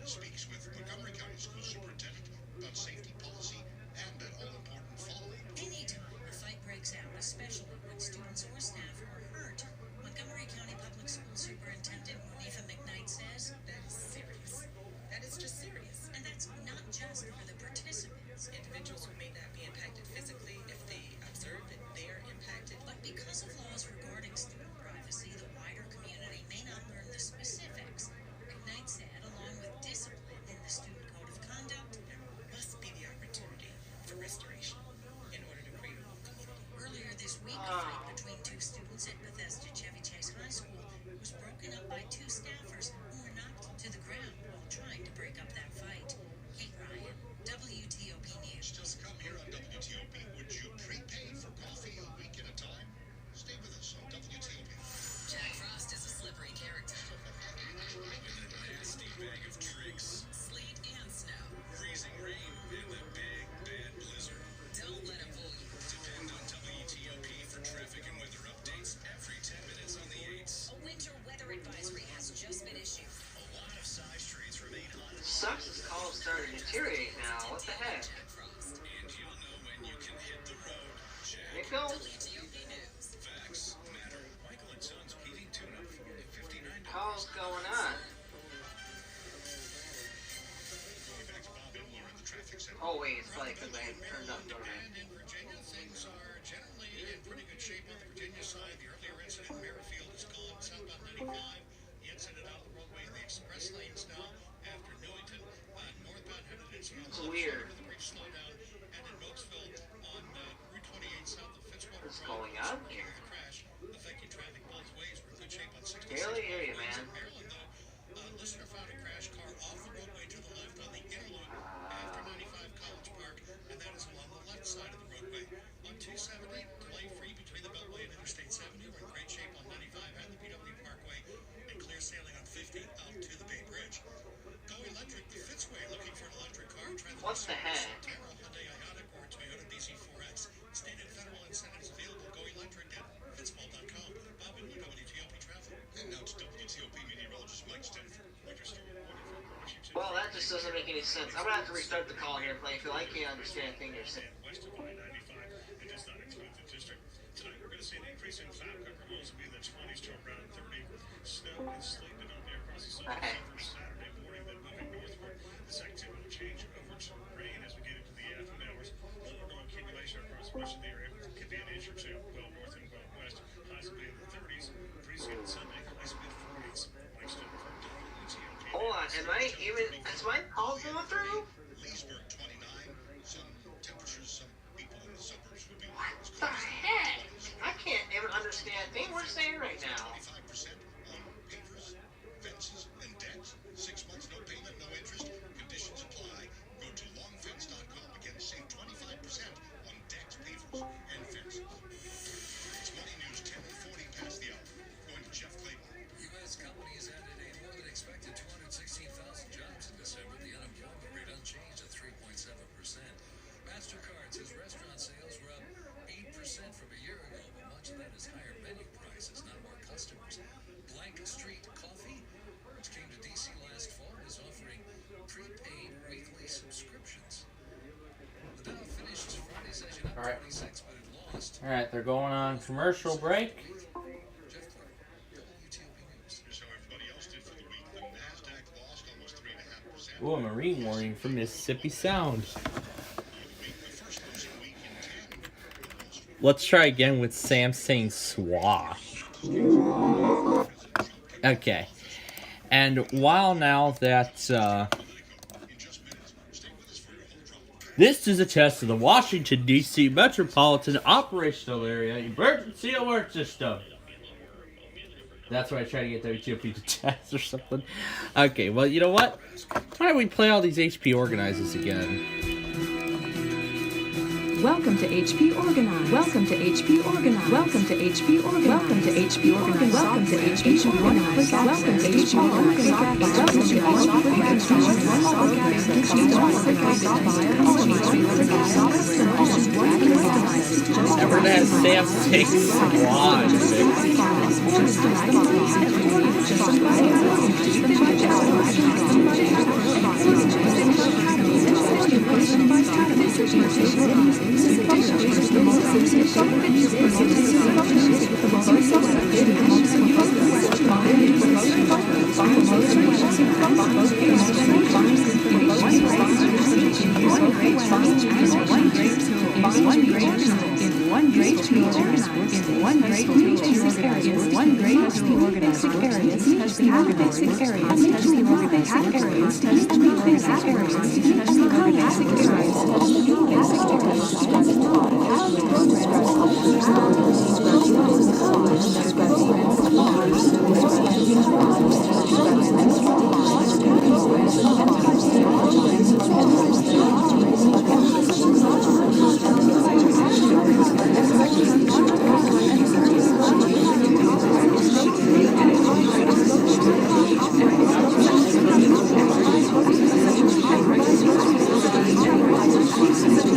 speaks with Montgomery County School Superintendent about safety policy and that all-important following. Anytime a fight breaks out, especially when students or staff are hurt, Montgomery County Public School Superintendent Monifa McKnight says that is serious. That is just serious. And that's not just for the participants, individuals who may not be impacted physically if they observe that they are impacted. But because of laws regarding student privacy, the wider community may not learn the specifics. McKnight said, along with discipline in the student code of conduct, there must be the opportunity for restoration in order to create a whole community. Earlier this week, a fight between two students at Bethesda Chevy Chase High School was broken up by two staffers who were knocked to the ground while trying to break up that fight. Kate Ryan, WTOP News. Just come here on WTOP. Would you prepay for coffee a week at a time? Stay with us on WTOP. Jack Frost is a slippery character. Nasty bag of tricks. Sleet and snow. Freezing rain and a big bad blizzard. Don't let him fool you. Depend on WTOP for traffic and weather updates every 10 minutes on the 8s. A winter weather advisory has just been issued. A lot of side streets remain hot. Sucks this call started to deteriorate now. What the heck? Jack Frost. And you'll know when you can hit the road. Jack. Nico? WTOP News. Facts matter. Michael and Son's heating tune-up for only $59. How's going on? Oh wait, it's probably because I had turned up, don't I? And in Virginia, things are generally in pretty good shape on the Virginia side. The earlier incident in Merrifield is gone. Southbound 95. The incident out of the roadway in the express lanes now after Newington. Northbound had an incident on It's the left weird. side with a brief slowdown. And in Milksville on Route 28 south of Fitzwater What's Road. going on here? The crash affecting traffic both ways. We're in good shape on 66. Barely hear you, man. In Maryland, though, listener found a crash car off the roadway to the left on the inner loop after 95 College Park, and that is along the left side of the roadway. On 270, delay free between the Beltway and Interstate 70. We're in great shape on 95 and the PW Parkway, and clear sailing on 50 out to the Bay Bridge. Go electric, the Fitzway, looking for an electric car. Try the What the heck? Santana, Hyundai Ioniq, or Toyota BZ4X. State and federal incentives available. Go electric at fitzmall.com. Bob and WTOP Travel. And now to WTOP meteorologist Mike Stanford. Well, that just doesn't make any sense. I'm gonna have to restart the call here, Plainfield. I can't understand a thing you're saying. West of I-95, it does not include the district. Tonight we're going to see an increase in cloud cover. Lows will be in the 20s to around 30. Snow and sleet predominantly across the southern Saturday morning, then moving northward. This activity will change over to rain as we get into the afternoon hours. Lower accumulation across much of the area. Could be an inch or two. Well north and well west. Highs will be in the 30s. Breezy on Sunday. Highs mid 40s. Mike's still for WTOP. Hold on, is my call going through? Leesburg 29. Some temperatures, some people in the suburbs will be What the heck? I can't even understand a thing we're saying right now. 25% on pavers, fences, and decks. 6 months, no payment, no interest. Conditions apply. Go to longfence.com. Again, save 25% on decks, pavers, and fences. It's Money News 10:40 past the hour. Going to Jeff Claiborne. U.S. companies added a more than expected 216,000 jobs in December. The unemployment rate unchanged at 3.7%. MasterCard says restaurant sales were up 8% from a year ago, but much of that is higher menu prices, not more customers. Blank Street Coffee, which came to D.C. last fall, is offering prepaid weekly subscriptions. The Dow finished Friday session up 26, but it lost. All right, they're going on commercial break. Jeff Clark, WTOP News. Here's how everybody else did for the week. The NASDAQ lost almost 3.5%. Ooh, a marine warning from Mississippi Sound. Let's try again with Sam saying swa. Okay. And while now that this is a test of the Washington, D.C. Metropolitan Operational Area Emergency Alert System. That's why I try to get WTOP to test or something. Okay, well, you know what? Why don't we play all these HP organizers again? Welcome to HP Organize. Welcome to HP Organize. Welcome to HP Organize. Welcome to HP Organize. Welcome to HP Organize. Welcome to HP Organize. Welcome to HP Never had Sam take squad. One great Thank you.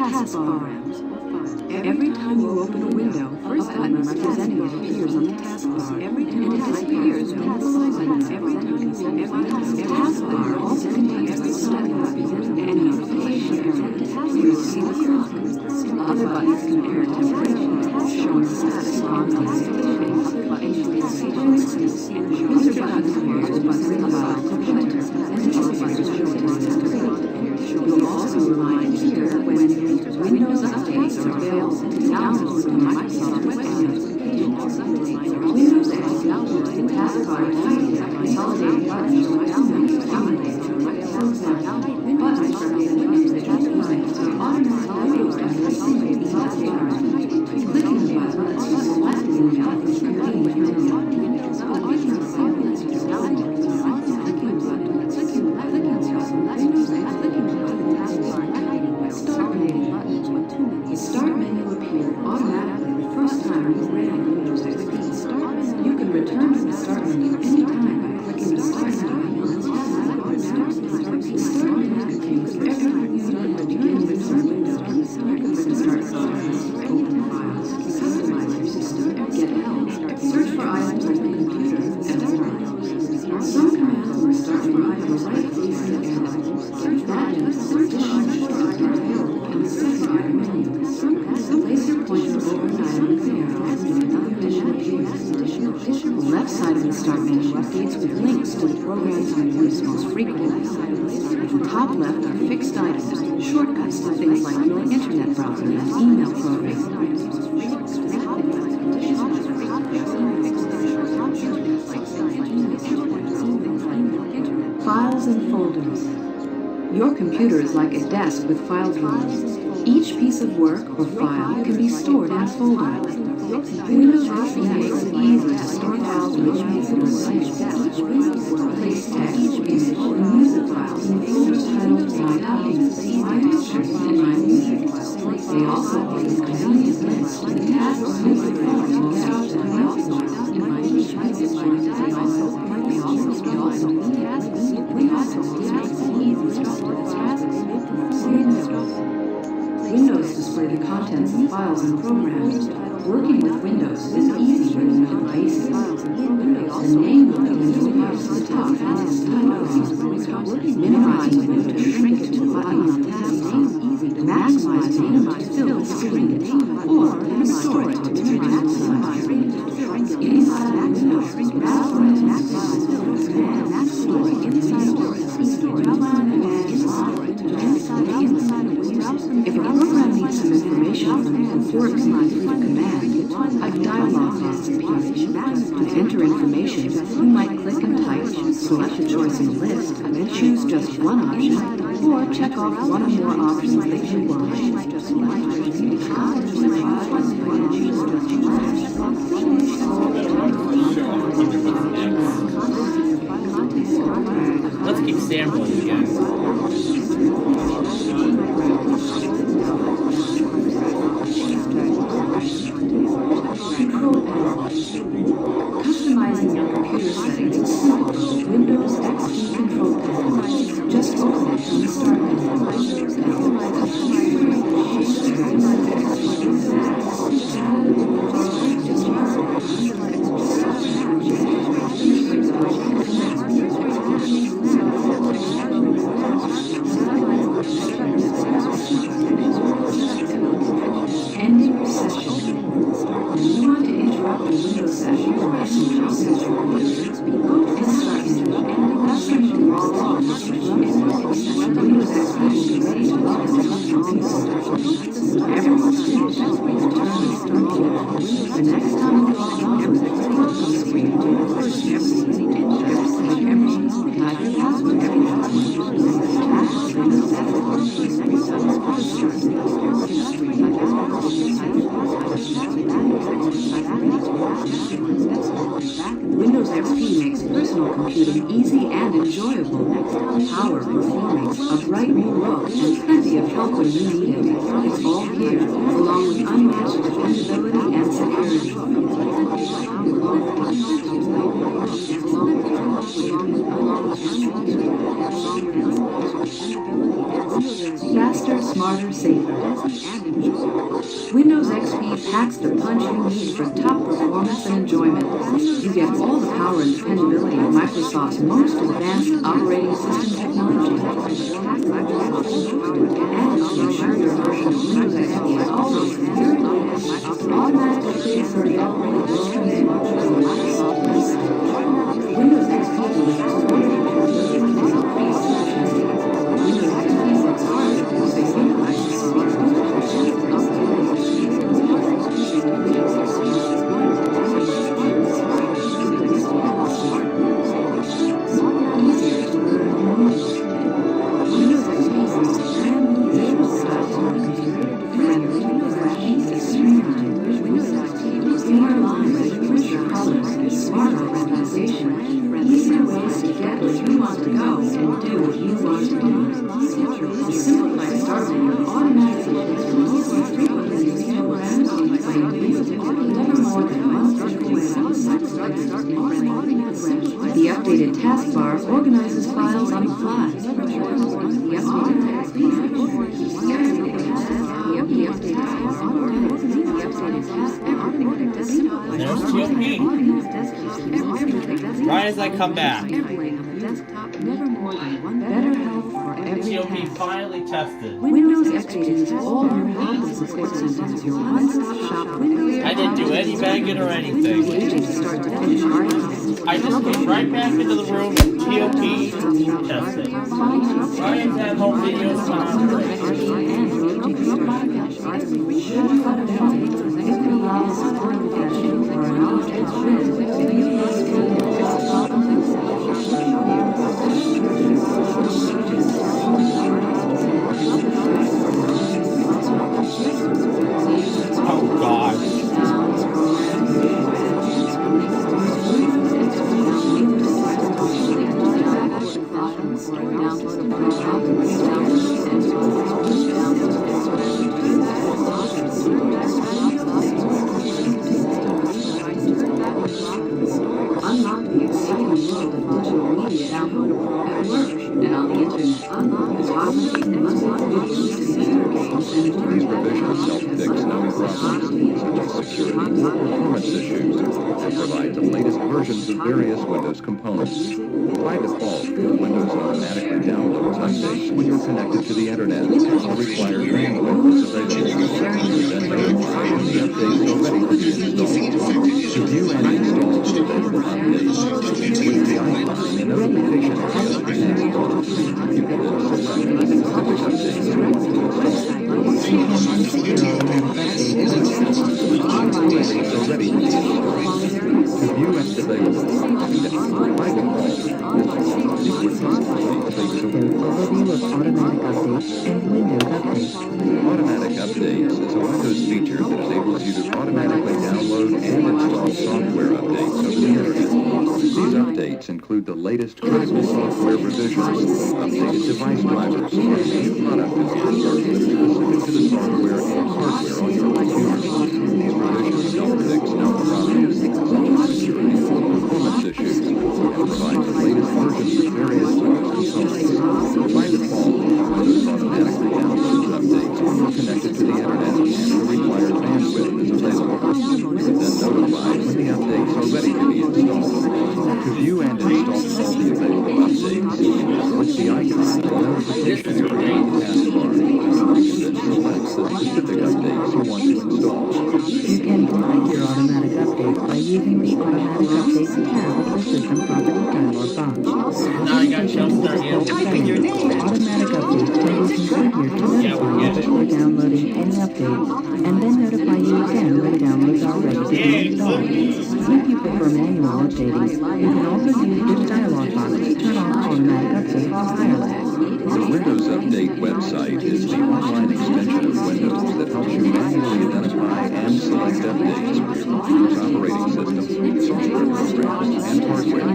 Taskbar. Every time you open a window, first time a representative appears on the taskbar. Every time it appears when it's open. Every taskbar also contains the study and notification area. You see the clock. Other buttons compare temperature, showing status on the other buttons User buttons compare the buttons about the printer, and other buttons show You'll also remind here when Windows updates are available to download from Microsoft Web applications. Windows X downloads the taskbar to consolidate buttons to download from Microsoft Web. Buttons are Windows that are automatically consolidate the taskbar. Clicking the button lets you select the convenient menu. The Start menu appeared automatically the first time you ran Windows XP. You can return to the Start menu anytime by clicking the Start menu. The Start menu contains everything you need to begin with Windows. You can start files, open files, customize your system, get help, search for items on the computer, and more. Some commands will start for items like these search badges, search for items, and the search item menu. Place your pointer over an item The left side of the Start menu updates with links to the programs you use most frequently. At the top left are fixed items, shortcuts to things like your internet browser and email programs. Files and folders. Your computer is like a desk with file drawers. Each piece of work or file can be stored in a folder. Windows XP makes it easy to store files which makes it place text, image, and music files in folders titled My Documents, My Pictures, and My Music. They also place convenient links to the tasks music files most often. They also Windows display the contents of files and programs. Working with Windows is easy when you know the basics. The name of the window appears at the top as title. Minimize the window to shrink it to the button on the taskbar. Maximize the window to fill the screen, or store it to different size. Inside the window, if a program needs some information from you before it can complete a command, a dialog box appears. To enter information, you might click and type, select a choice in the list, and choose just one option, or check off one or more options that you want. Let's keep sampling again. Customizing your computer settings is simple with Windows XP Control Panel. Just open it from the Start Ending session. When you want to interrupt a Windows session or any process your computer, go to the Start menu and that session will stop. Windows XP will be ready to log into your computer. Everyone's finished as we return to Start menu. The next time you log on, everything will be on the screen to the first everything type your password Windows XP makes personal computing easy and enjoyable. Power, performance, a bright new look, and plenty of help when you need it. It's all here, along with unmatched dependability and security. Faster, smarter, safer. Windows XP packs the punch you need for top performance and enjoyment. You get all the power and dependability of Microsoft's most advanced operating system technology. And to ensure your version of Windows XP is always secure, automatic updates are the operating system launches on Microsoft website. Windows XP delivers Windows XP works hard to stay easier ways to get where you want to go and do what you want to do. The simplified start menu automatically updates the most frequently used programs by never more than once per The updated taskbar organizes files on the fly. The There's TOP. Right as I come back. TOP finally tested. Windows updated all your help and support systems. Your one-stop shop. I didn't do any banging or anything. I just came right back into the room and TOP tested. Ryan's at home videos sound oh God. Unlock the exciting world of digital media downloadable at work and on the internet. Unlock the topics and unlock videos to video games and These revisions help fix known problems such as security or performance issues and provide the latest versions of various Windows components. By default, Windows automatically downloads updates when you're connected to the internet or require bandwidth is available. Then notify when the update is ready to be installed. To view and install available updates, click the icon in the notification area of the taskbar. You can then select the specific updates you want to install. Updates are ready to be installed. To view and available updates, by default, Overview of automatic updates and Windows updates. Automatic updates is a Windows feature that enables you to automatically download and install software updates over the internet. These updates include the latest critical software revisions, updated device drivers, and new product enhancements that are specific to the software and hardware on your computer. These revisions help fix known problems such as security or performance issues and provide the latest versions of various Windows components. By default, Windows automatically downloads updates when you're connected to the internet and the required bandwidth is available. Then notify when the updates are ready to be installed. To view and install all the available updates, click the icon in the notification area on the taskbar. You can then select the specific updates you want to install. You can find your automatic updates by using the Automatic Updates tab of the System Property dialog box. Now I got jumpstart you. Automatic updates can be configured to notify you before downloading any updates, and then notify you again when downloads are ready to be installed. If you prefer manual updating, you can also use this dialog box to turn off automatic updates entirely. The Windows Update website is the online extension of Windows that helps you manually identify and select updates for your computer's operating system, software programs, and hardware.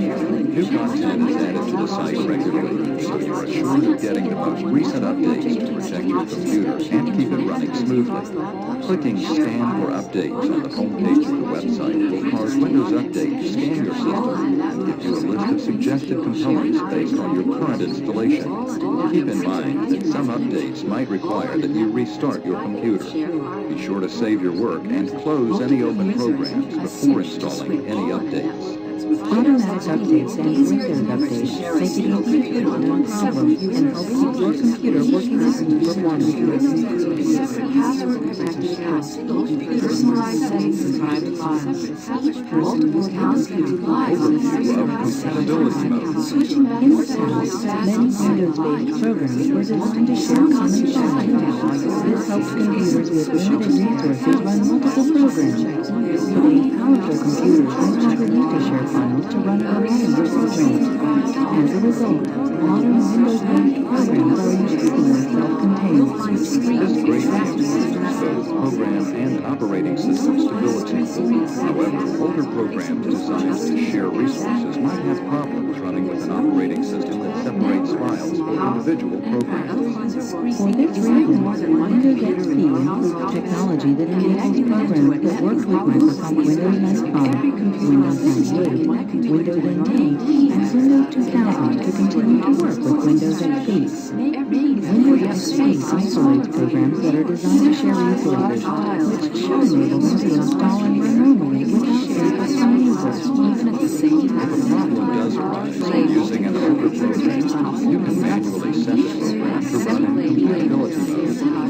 New content is added to the site regularly, so you're assured of getting the most recent updates to protect check your computer and keep it running smoothly. Clicking Scan for Updates on the home page of the website will cause Windows Update to scan your system and give you a list of suggested components based on your current installation. Keep in mind that some updates might require that you restart your computer. Be sure to save your work and close any open programs before installing any updates. Automatic updates and Windows updates make it easy to fix no problem and help keep your computer working as you performance. Password-protected accounts, personalized settings and private files. Multiple accounts can be live on Compatibility mode. switching back In and the forth. past, many Windows-based programs were designed to share common files. This helps computers with limited resources run multiple programs. Today's powerful computers no longer need to share files to run a variety of programs. As a result, modern Windows-based programs are increasingly self-contained. This greatly improves both program and operating system stability. However, older programs designed to share resources might have problems running with an operating system that separates files for individual programs. For this reason, Windows XP includes technology that enables programs that worked with Microsoft Windows 95, Windows 98, Windows NT, and Windows 2000 to continue to work with Windows XP. Windows XP isolates programs that are designed to share resources, which should enable them to install and run normally without input from users. Even at the same time. If a problem does arise when using an older program, you can manually set the program to run in compatibility mode.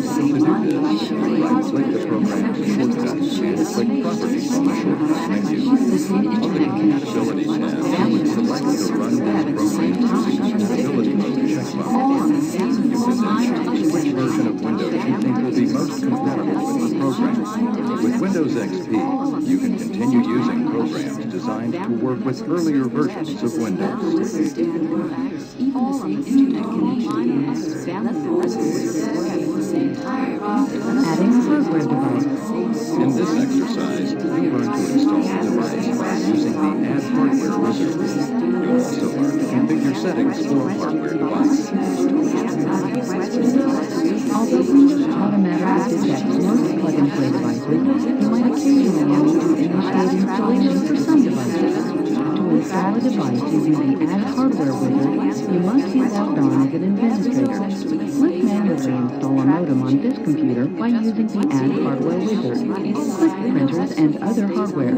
To do this, right-click the program's shortcut and click Properties on the shortcut menu. On the Compatibility tab, select the Run This Program using Compatibility Mode checkbox. You can then choose which version of Windows you think will be most compatible with the program. With Windows XP, you can continue using programs designed to work with earlier versions of Windows. Even the same internet connection, Adding a hardware device. In this exercise, you'll learn to install the device by using the Add Hardware wizard. You'll also learn to configure settings for a hardware device. Although Windows automatically detects most plug-and-play devices, you might occasionally need to initiate installation for some devices. To install a device using the Add Hardware wizard, you must be logged on as an administrator. Let's manually install a modem on this computer by using the Add Hardware wizard. Click Printers and other hardware.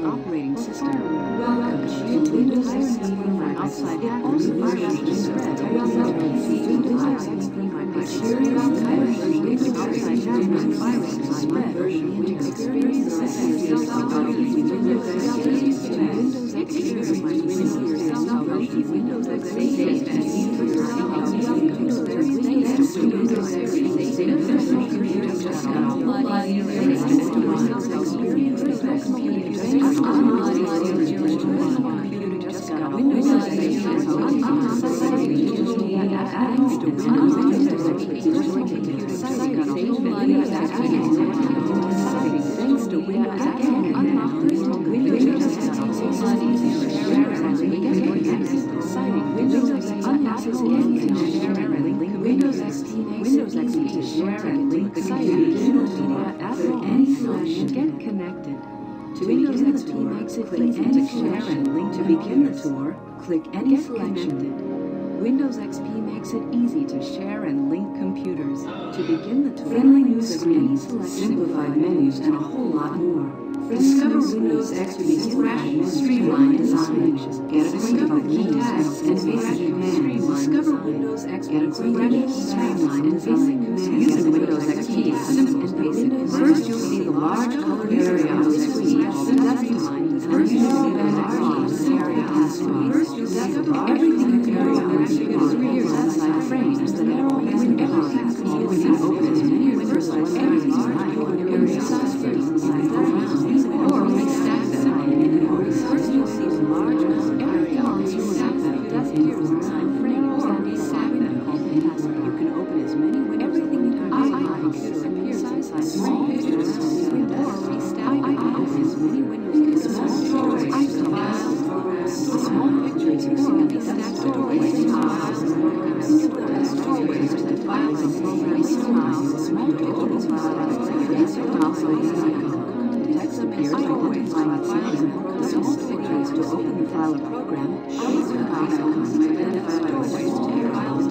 Operating system. Welcome to Windows XP from outside hackers versions to spread. Windows XP outside hackers virus to spread. Windows experience Windows XP share and link exciting digital media after any flash. Get connected. To Windows XP makes it easy to share and link. To begin the tour, click any selection. Windows XP makes it easy to share and link computers. To begin the tour, friendly new screens, simplified menus, and a whole lot more. Discover Windows XP's fresh, streamlined design. Get acquainted with key tasks and basic commands. Discover Windows XP's fresh, streamlined and basic commands. Using Windows XP is simple and basic. First, you'll see the large colored area on the screen. First, you'll see the large area on the screen. First, you'll see everything you can do on the screen. Outside frames that are all Windows XP. When you open Text appears by opening file. The default filter is to open the file program. Shows the icons to identify files to your files.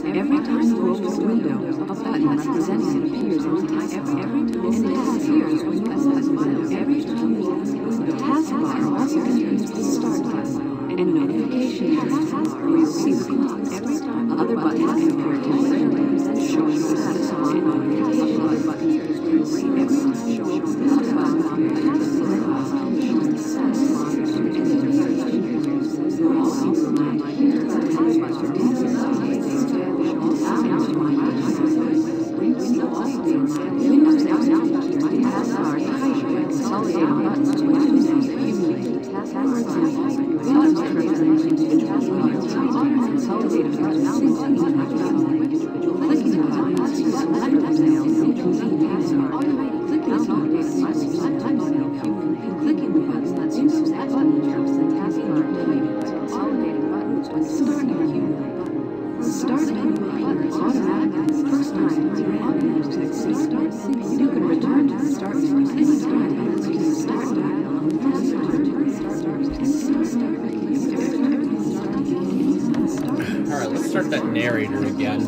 Every time you open the window, a button representing it appears on the taskbar. When you press the button, every time you open the window, the taskbar also contains the start button and notification taskbar where you see the clock. Every time other buttons can appear temporarily, showing the status of on notification. Other buttons appear every time showing the status of on taskbar, showing the status of on notification. You also might hear the taskbar. Windows now keep the taskbar tight, consolidating buttons to accumulate taskbar time. Buttons represent individual buttons, consolidated buttons accumulate individual clicking the buttons to select the nails and complete taskbar. Clicking the buttons sometimes accumulate. Clicking the buttons lets you know that button keeps the taskbar tight, consolidating buttons when starting to accumulate. Start menu appears automatically the first time you want to succeed. You can return to the start menu anytime to the start dialog. Alright, let's start that narrator again.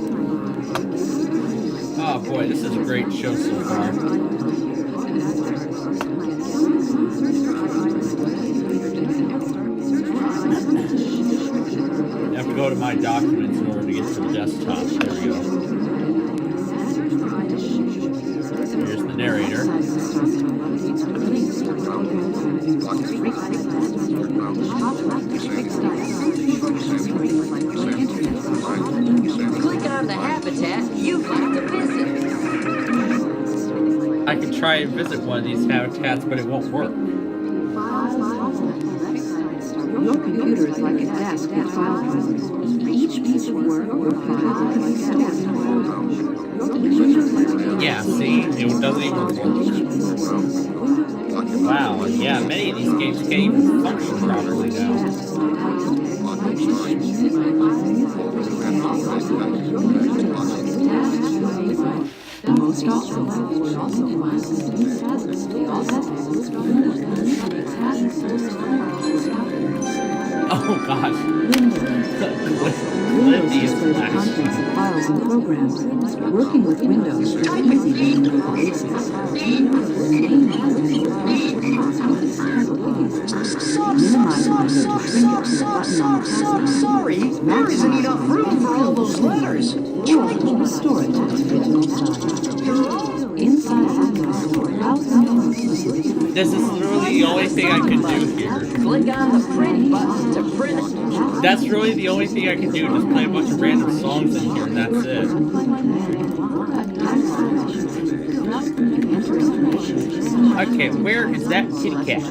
Oh boy, this is a great show so far. I have to go to my documents in order to get to the desktop. There we go. Here's the narrator. Click on the habitat you'd like to visit. I can try and visit one of these habitats, but it won't work. Your computer is like a desk with file folders. Each piece of work or file can be stored in a folder. Yeah, see? It doesn't even work. Wow, yeah, many of these games can't even function properly now. Most often, oh gosh. Windows displays the contents of files and programs. Working with Windows is easy on the basics. Sorry, there isn't enough room for all those letters. Or restore it to its original size. Inside This is literally the only thing I can do here. Click on the print button to print it. That's really the only thing I can do, just play a bunch of random songs in here, and that's it. Okay, where is that kitty cat?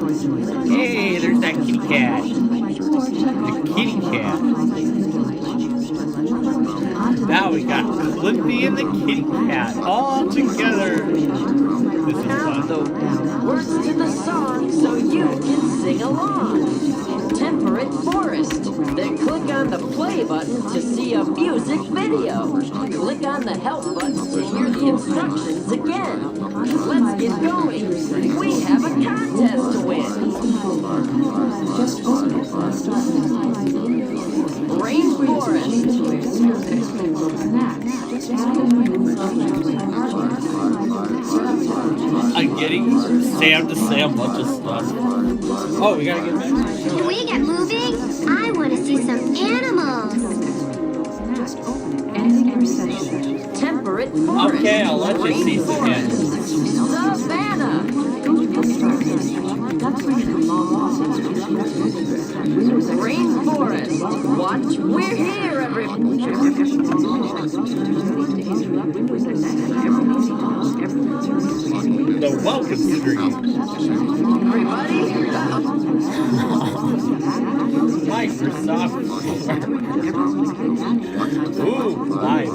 Hey, there's that kitty cat. The kitty cat. Now we got Clippy and the kitty cat all together. This is fun. The words to the song so you can sing along. Temperate forest. Then click on the play button to see a music video. Click on the help button to hear the instructions again. Let's get going. We have a contest to win. Just open it and start Rainforest. I'm getting Sam to say a bunch of stuff. Oh, we gotta get back. Can we get moving? I want to see some animals. Ending your session. Temperate forest. Okay, I'll let you see some animals. Savannah. Rainforest. Watch, we're here, everybody. The welcome screen. Microsoft. Ooh, live.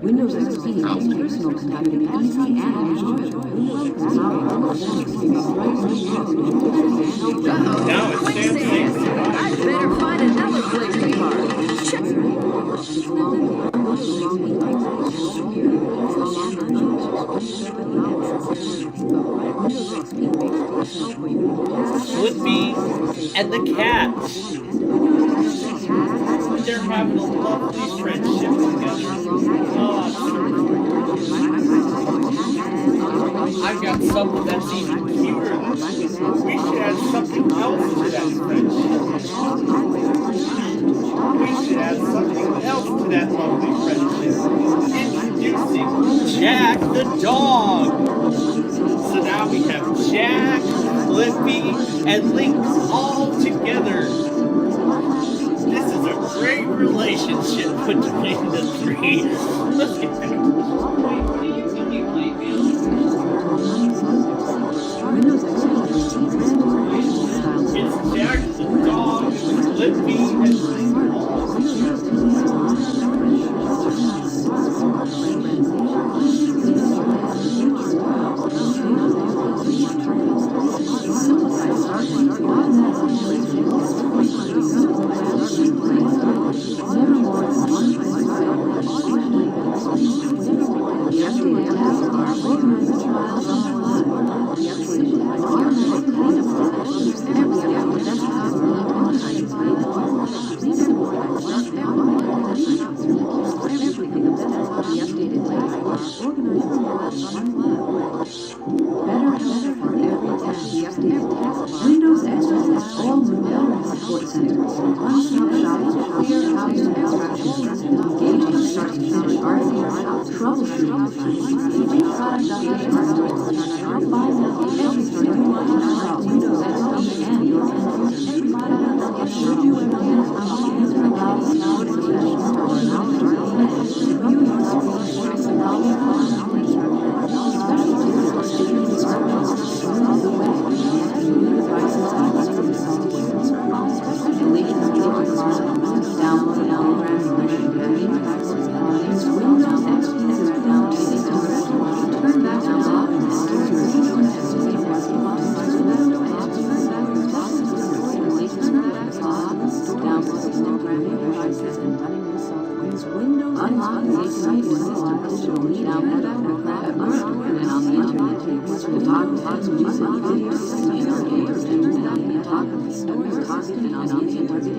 Windows XP makes personal computing easy and enjoyable. Now it's Sam. I better find another place to park. Flippy and the cat. They're having a lovely friendship together. Oh, I've got something that's even cuter. We should add something else to that friendship. We should add something else to that lovely friendship. Introducing Jack the dog. So now we have Jack, Flippy, and Lynx all together. This is a great relationship between the three. Let's get back. It's Jack the dog, Flippy, and Lynx. Windows XP all new support center. One-stop shop for clear house instructions, engaging start to finish articles, troubleshooting devices, product updates, and find out everything you want to know about Windows XP and your computer. Should you ever get about support professional or an outdoor event, view your screen for some special tips for student instructions on the web. Devices and software. Deleting the programs, downloading programs, Windows XP is downloaded. Turn back to log and downloading programming devices and running new software. Unlock the site digital media and on the internet. Photography, music, videos, games, photography, stories, and on the internet.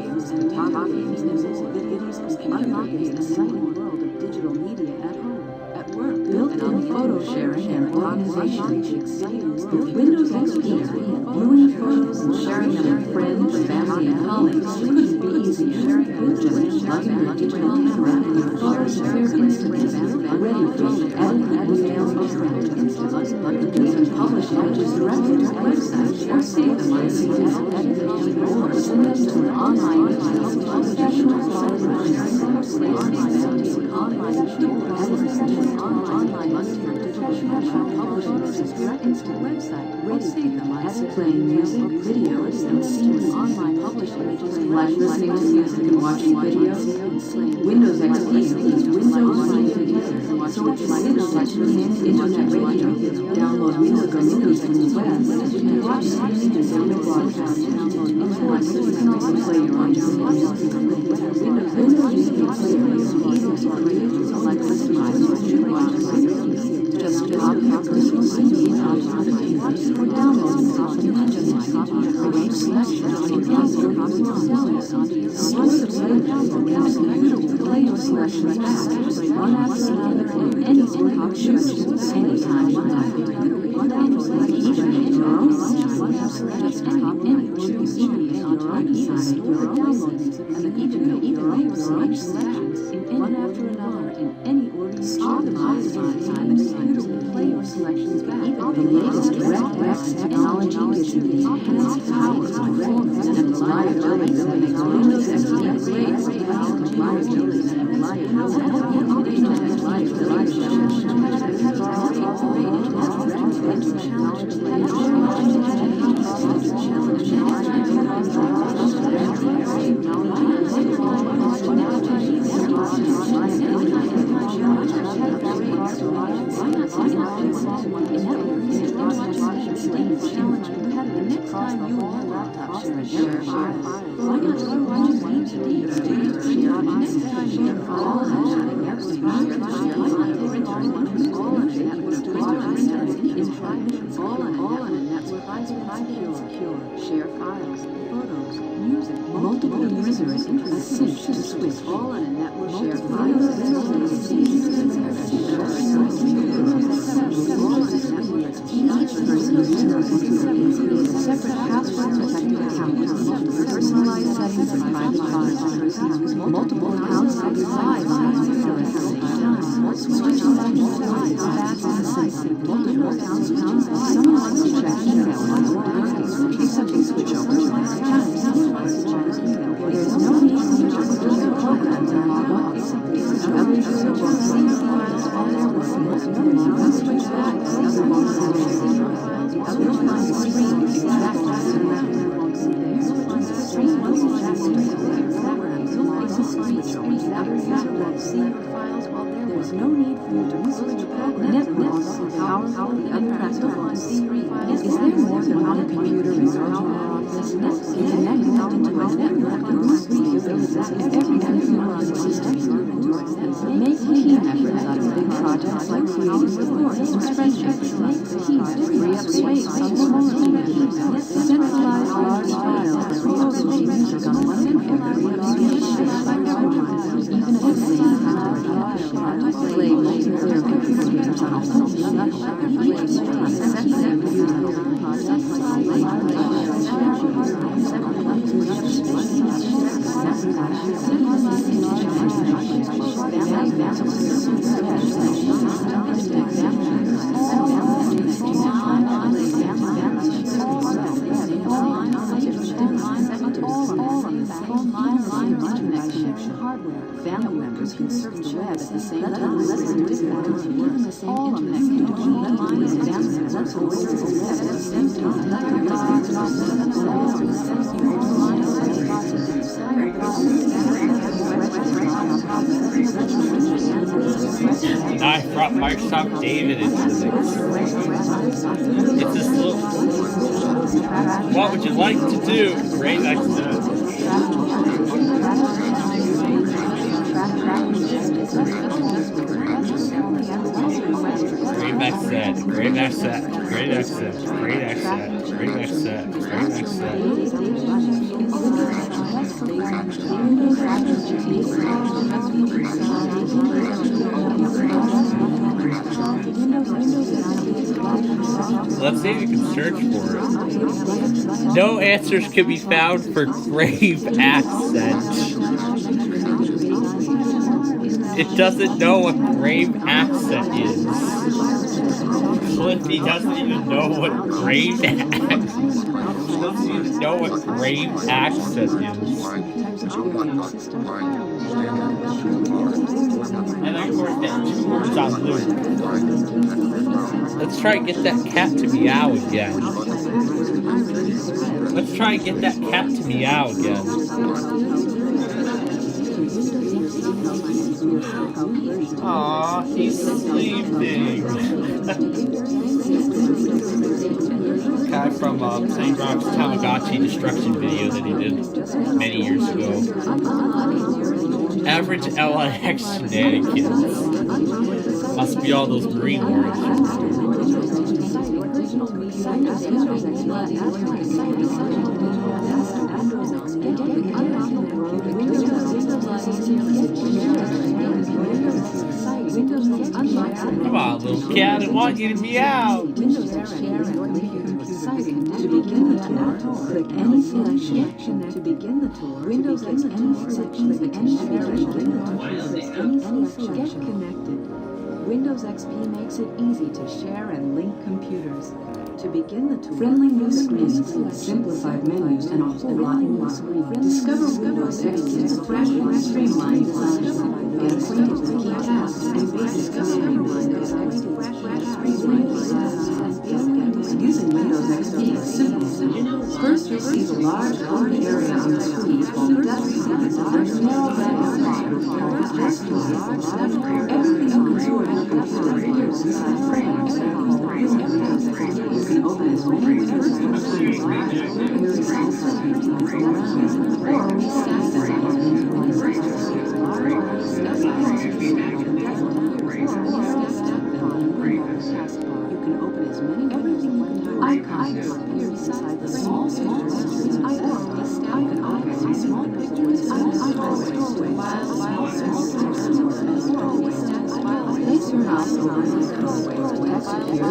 Unlocking the exciting world of digital media at home, at work, built-in photo sharing and organization. Windows XP, viewing photos and sharing them with friends, family, and colleagues couldn't be easier. Just plug in your digital camera and your photos appear instantly, ready for you. Edit and email your friends instantly. You can publish images directly to the website or save them on CDs, or send them to an online professional playing music, videos, and scenes, online publishing, like listening to music and watching videos. Windows XP includes Windows Media, so it's Windows XP Internet Radio. Download Windows movies from the web and watch CDs and broadcast. Influence and play your own Windows Media Player is easy to create, like customize or watch. Just copy your personal CD onto the device or download it from the internet. Arrange selections in any store the computer will play your selections back, one after another, anything you choose, anytime you like. Even in your own lifetime, just copy any choose in your own device or download it, and even make your own selections one after another in any order. Optimize time and computer will play your selections back. Even The latest DirectX technology gives you the enhanced power, performance, and reliability that makes Windows XP great for reliability and next time you and your laptop share a shared file, why not do what you want to do? Next time you and all of that all on a network secure, share files, photos, music, multiple users, a switch to switch, all on a network, share files, each person uses a separate password-protected account with personalized settings and private files. Multiple accounts can be live on the user at the same time. Switching back and forth fast and simple. Multiple accounts can be live. Someone wants to check email while you're working. Accepting switchover. There's no need for you to close your programs and log off. The other user will see your files while they're working. Switch back to the other one. The other will find the screen exactly as you want. The screen once you check the programs will find the screen. The other user will see your files while they're working. There's no need for you to close your program. Networks powerful the other user will see your files. Is there more than one computer in your office? You connect into a network and screen every computer on the system. Make team efforts out of big projects like creating reports or spreadsheets. Free up space on smaller computers. Centralize large files and photos and music on one computer. Even at the same time, play multiplayer computers on a whole family members can surf the web at the same time. All on the same I brought Microsoft David into the mix. It's this little. What would you like to do? Great idea. Great accent, great accent, great accent, great accent, great accent, great accent. Let's see if you can search for it. No answers can be found for grave accent. It doesn't know what grave accent is. Cliffy doesn't even know what grave accent is. He doesn't even know what grave accent is. And of course that tour's on loop. Let's try and get that cat to meow again. Let's try and get that cat to meow again. Aw, he's sleeping. Guy from St. Rock's Tamagotchi destruction video that he did many years ago. Average LIX shenanigans. Must be all those Marine words. Come on, little cat, I want you to meow. To begin the tour, click any selection to begin the tour. Windows click any selection, click any selection, click any selection. Get connected. Windows XP makes it easy to share and link computers. To begin the tour, friendly new screens, simplified menus, and a whole lot more. Discover Windows XP's fresh and streamlined design. Get acquainted with key tasks and basic streamlined design. Using Windows XP is simple. First, receive a large open area on the screen called desktop. There's a narrow band of called desktop. Everything on your computer appears inside frames that are called windows. You can open as many windows as you want, or resize them into one You can open as many icons appear inside the small pictures. Place your mouse over the doorway to execute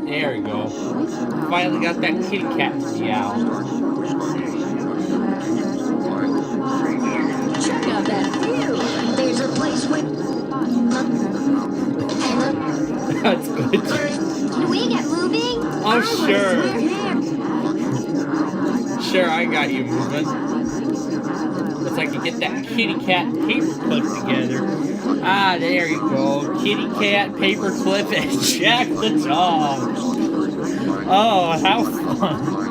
There we go. Finally got that kitty cat meow. Check out that view. There's a place where... That's good. Can we get moving? Oh, sure. Sure, I got you moving. Looks like you get that kitty cat paperclip together. Ah, there you go. Kitty cat paperclip and Jack the dog. Oh, how fun.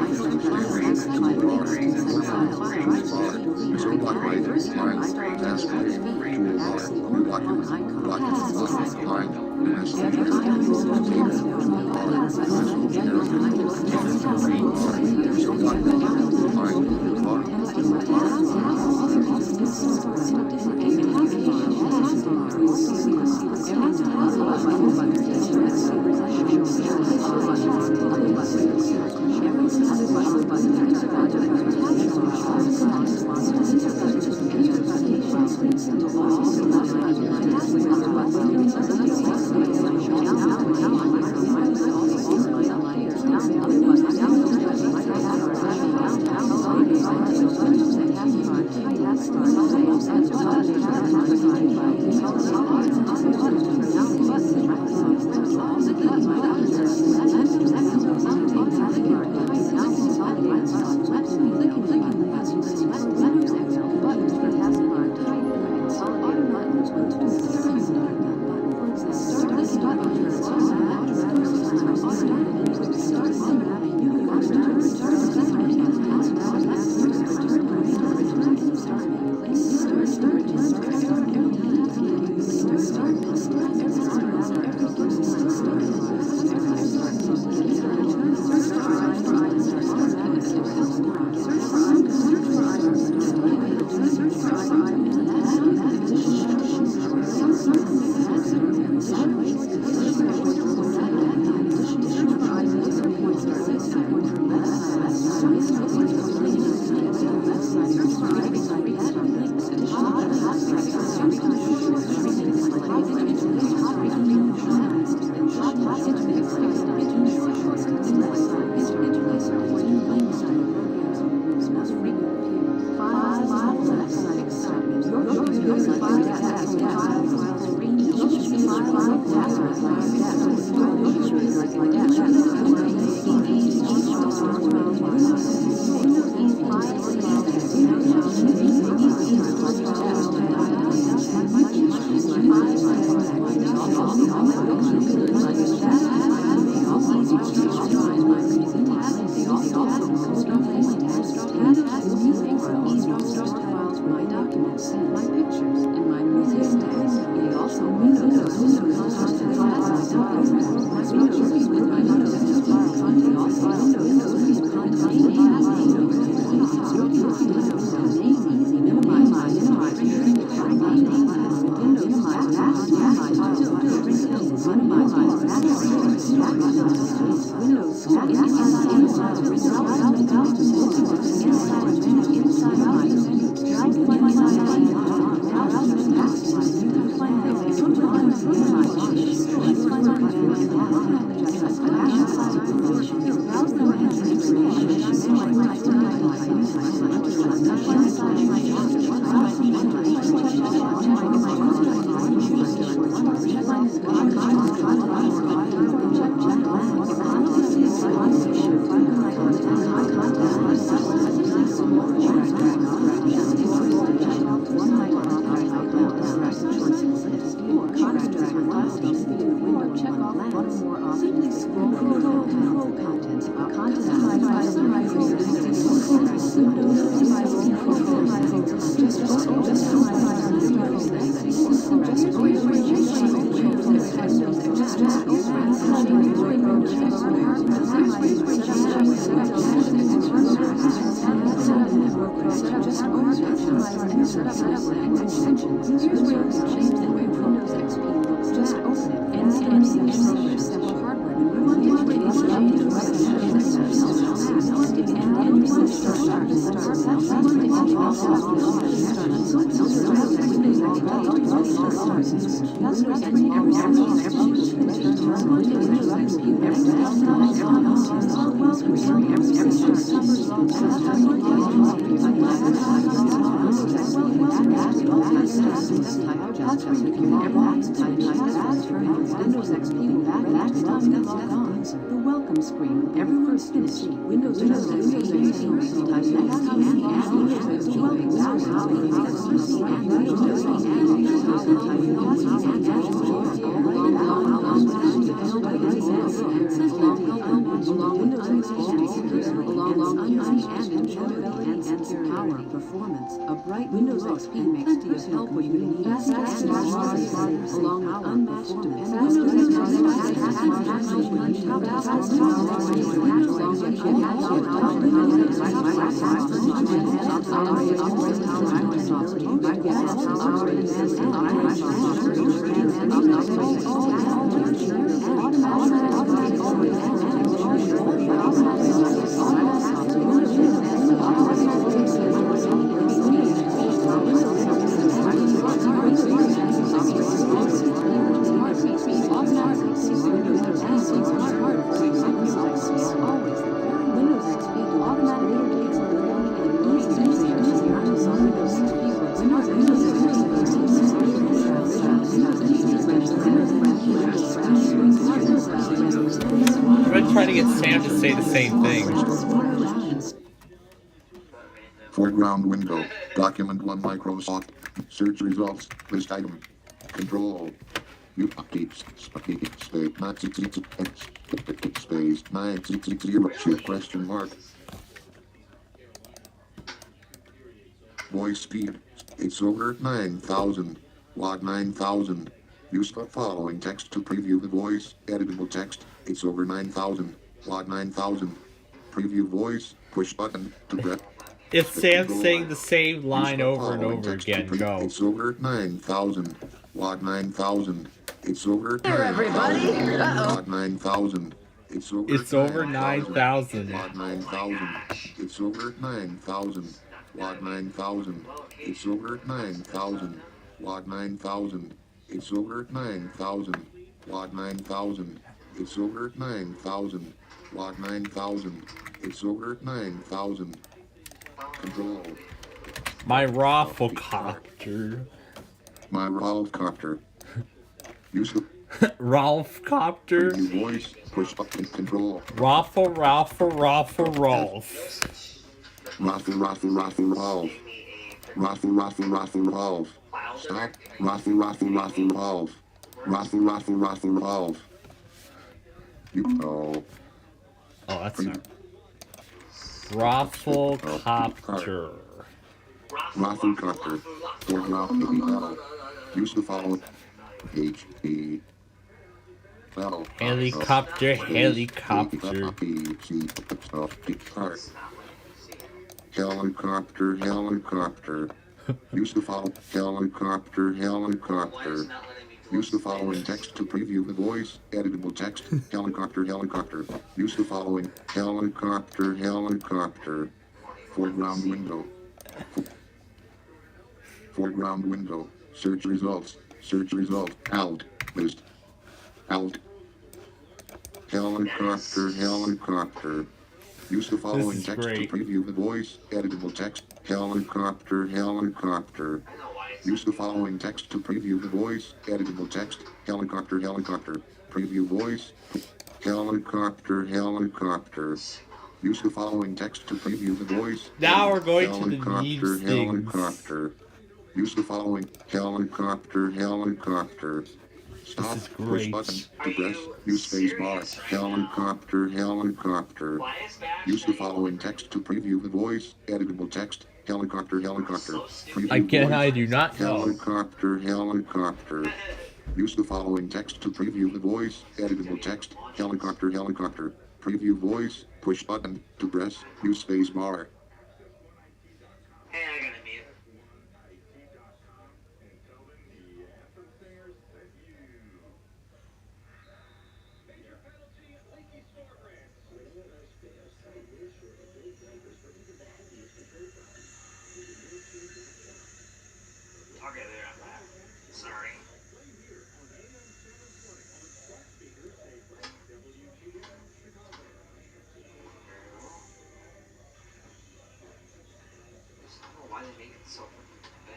Browse the The welcome screen. Everyone's finished. Windows power performance. A bright Windows XP makes to help when you need along with unmatched I'm trying to get Sam to say the same thing. Foreground window. Document 1 Microsoft. Search results. List item. Control. You updates. Space. 960. Question mark. Voice speed. It's over 9,000. Log 9,000. Use the following text to preview the voice. Editable text. It's over 9,000. Log 9,000. Preview voice. Push button to get. If Sam's saying the same line over and over again, go. It's over 9,000. Log 9,000. It's over 9,000. Log 9,000. It's over 9,000. Log 9,000. It's over 9,000. Log 9,000. It's over 9,000. Log 9,000. It's over 9,000. Log 9,000. It's over 9,000. Log 9,000. It's over 9,000. Control. My Rafflecopter. My Rafflecopter. Use the Ralph-copter. voice. Push button. Control. Raffle, Rolf. Raffle, Rolf. Raffle, Rolf. Stop. Raffle, Rolf. Raffle, Rolf. You know. Oh, that's not. Rafflecopter. Rafflecopter. Foreground battle. Use the following. H-E. Battle. Helicopter. Helicopter. Use the following. Helicopter. Use the following text to preview the voice. Editable text. Helicopter. Use the following. Helicopter. Foreground window. Foreground window. Search results. Out. List. Out. Helicopter. Use the following text to preview the voice. Editable text. Helicopter. Use the following text to preview the voice. Editable text. Helicopter. Preview voice. Helicopter. Use the following text to preview the voice. Now we're going to the needs things. Helicopter. Use the following. Helicopter. Stop. This is Push great. button to press. Use space bar. Helicopter. Use the following text to preview the voice. Editable text. Helicopter. Preview Again, voice. I do not know. Helicopter. Use the following text to preview the voice. Editable text. Helicopter. Preview voice. Push button to press. Use space bar. Hey, I gotta mute. Okay, there, I'm back. Sorry. So, bang.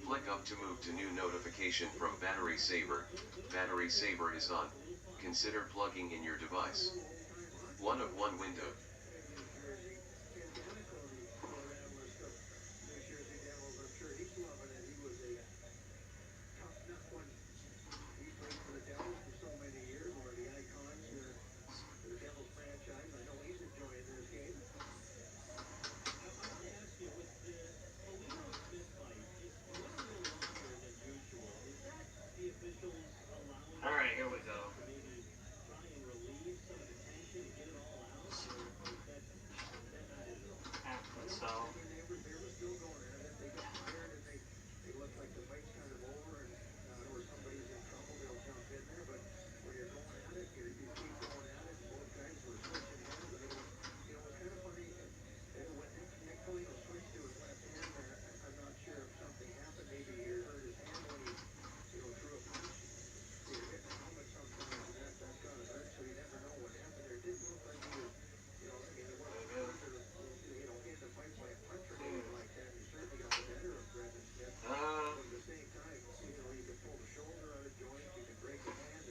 Flick up to move to new notification from Battery Saver. Battery Saver is on. Consider plugging in your device. 1 of 1 window. Alright, here we go. So.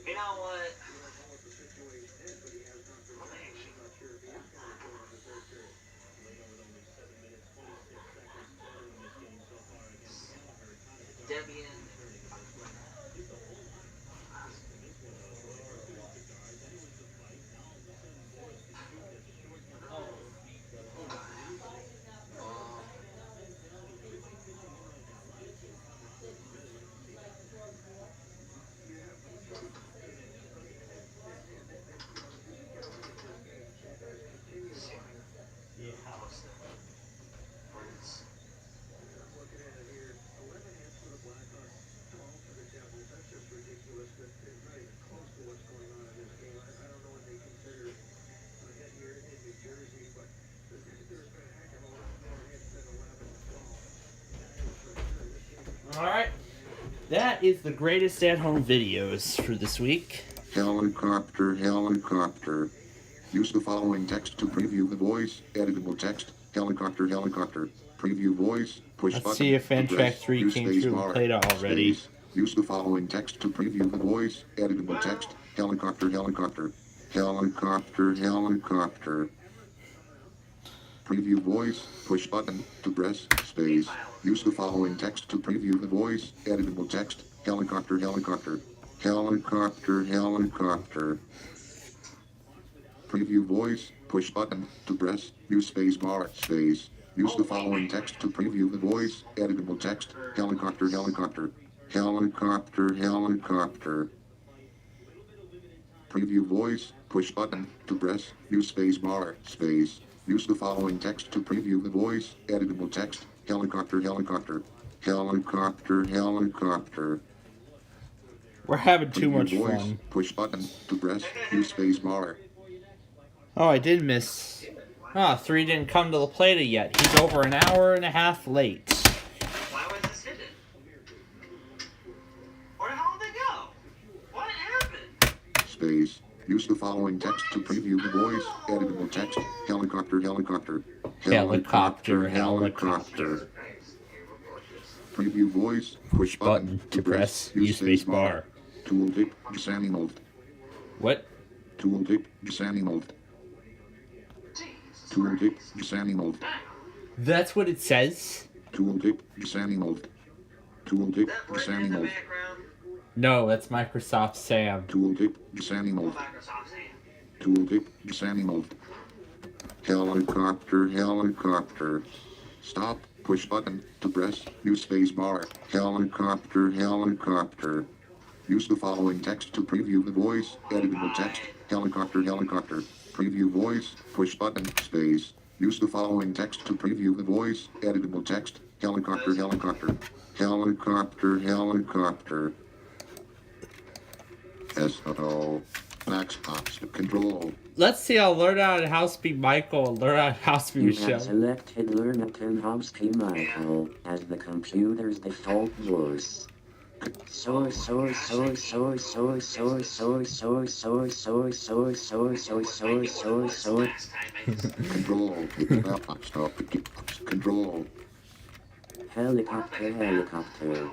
You know what? Debian. Alright. That is the greatest at-home videos for this week. Helicopter, helicopter. Use the following text to preview the voice. Editable text. Helicopter, helicopter. Preview voice. Push Let's button. see if to N-Track press. 3 Use came space through bar. and played it already. Space. Use the following text to preview the voice. Editable text. Helicopter, helicopter. Helicopter, helicopter. Preview voice. Push button. To press. Space. Use the following text to preview the voice. Editable text. Helicopter, helicopter. Helicopter, helicopter. Preview voice. Push button. To press. Use space bar. Space. Use the following text to preview the voice. Editable text. Helicopter, helicopter. Helicopter, helicopter. Preview voice. Push button. To press. Use space bar. Space. Use the following text to preview the voice. Editable text. Helicopter, helicopter. Helicopter, helicopter. We're having too Preview much voice. fun. Push button. To press. Use space bar. Oh, I did miss. 3 didn't come to the plate yet. He's over an hour and a half late. Why was this hidden? Where the hell did they go? What happened? Space. Use the following text to preview the voice. Editable text. Helicopter, helicopter. Helicopter, helicopter. Preview voice. Push button. To press. Use space bar. Tooltip. Disanimate. What? Tooltip. Disanimate. Tooltip. Disanimate. That's what it says? Tooltip. Disanimate. Tooltip. Disanimate. No, that's Microsoft Sam. Tooltip. Disanimate. Tooltip. Disanimate. Helicopter, helicopter. Stop. Push button. To press. Use space bar. Helicopter, helicopter. Use the following text to preview the voice. Editable text. Helicopter, helicopter. Preview voice. Push button. Space. Use the following text to preview the voice. Editable text. Helicopter, helicopter. Helicopter, helicopter. S-O. Xbox control. Let's see. I'll learn out how to speak Michael and learn out how to speak You Michelle. have selected Learn how to speak Michael as the computer's default voice. Source. Control. Control. Helicopter.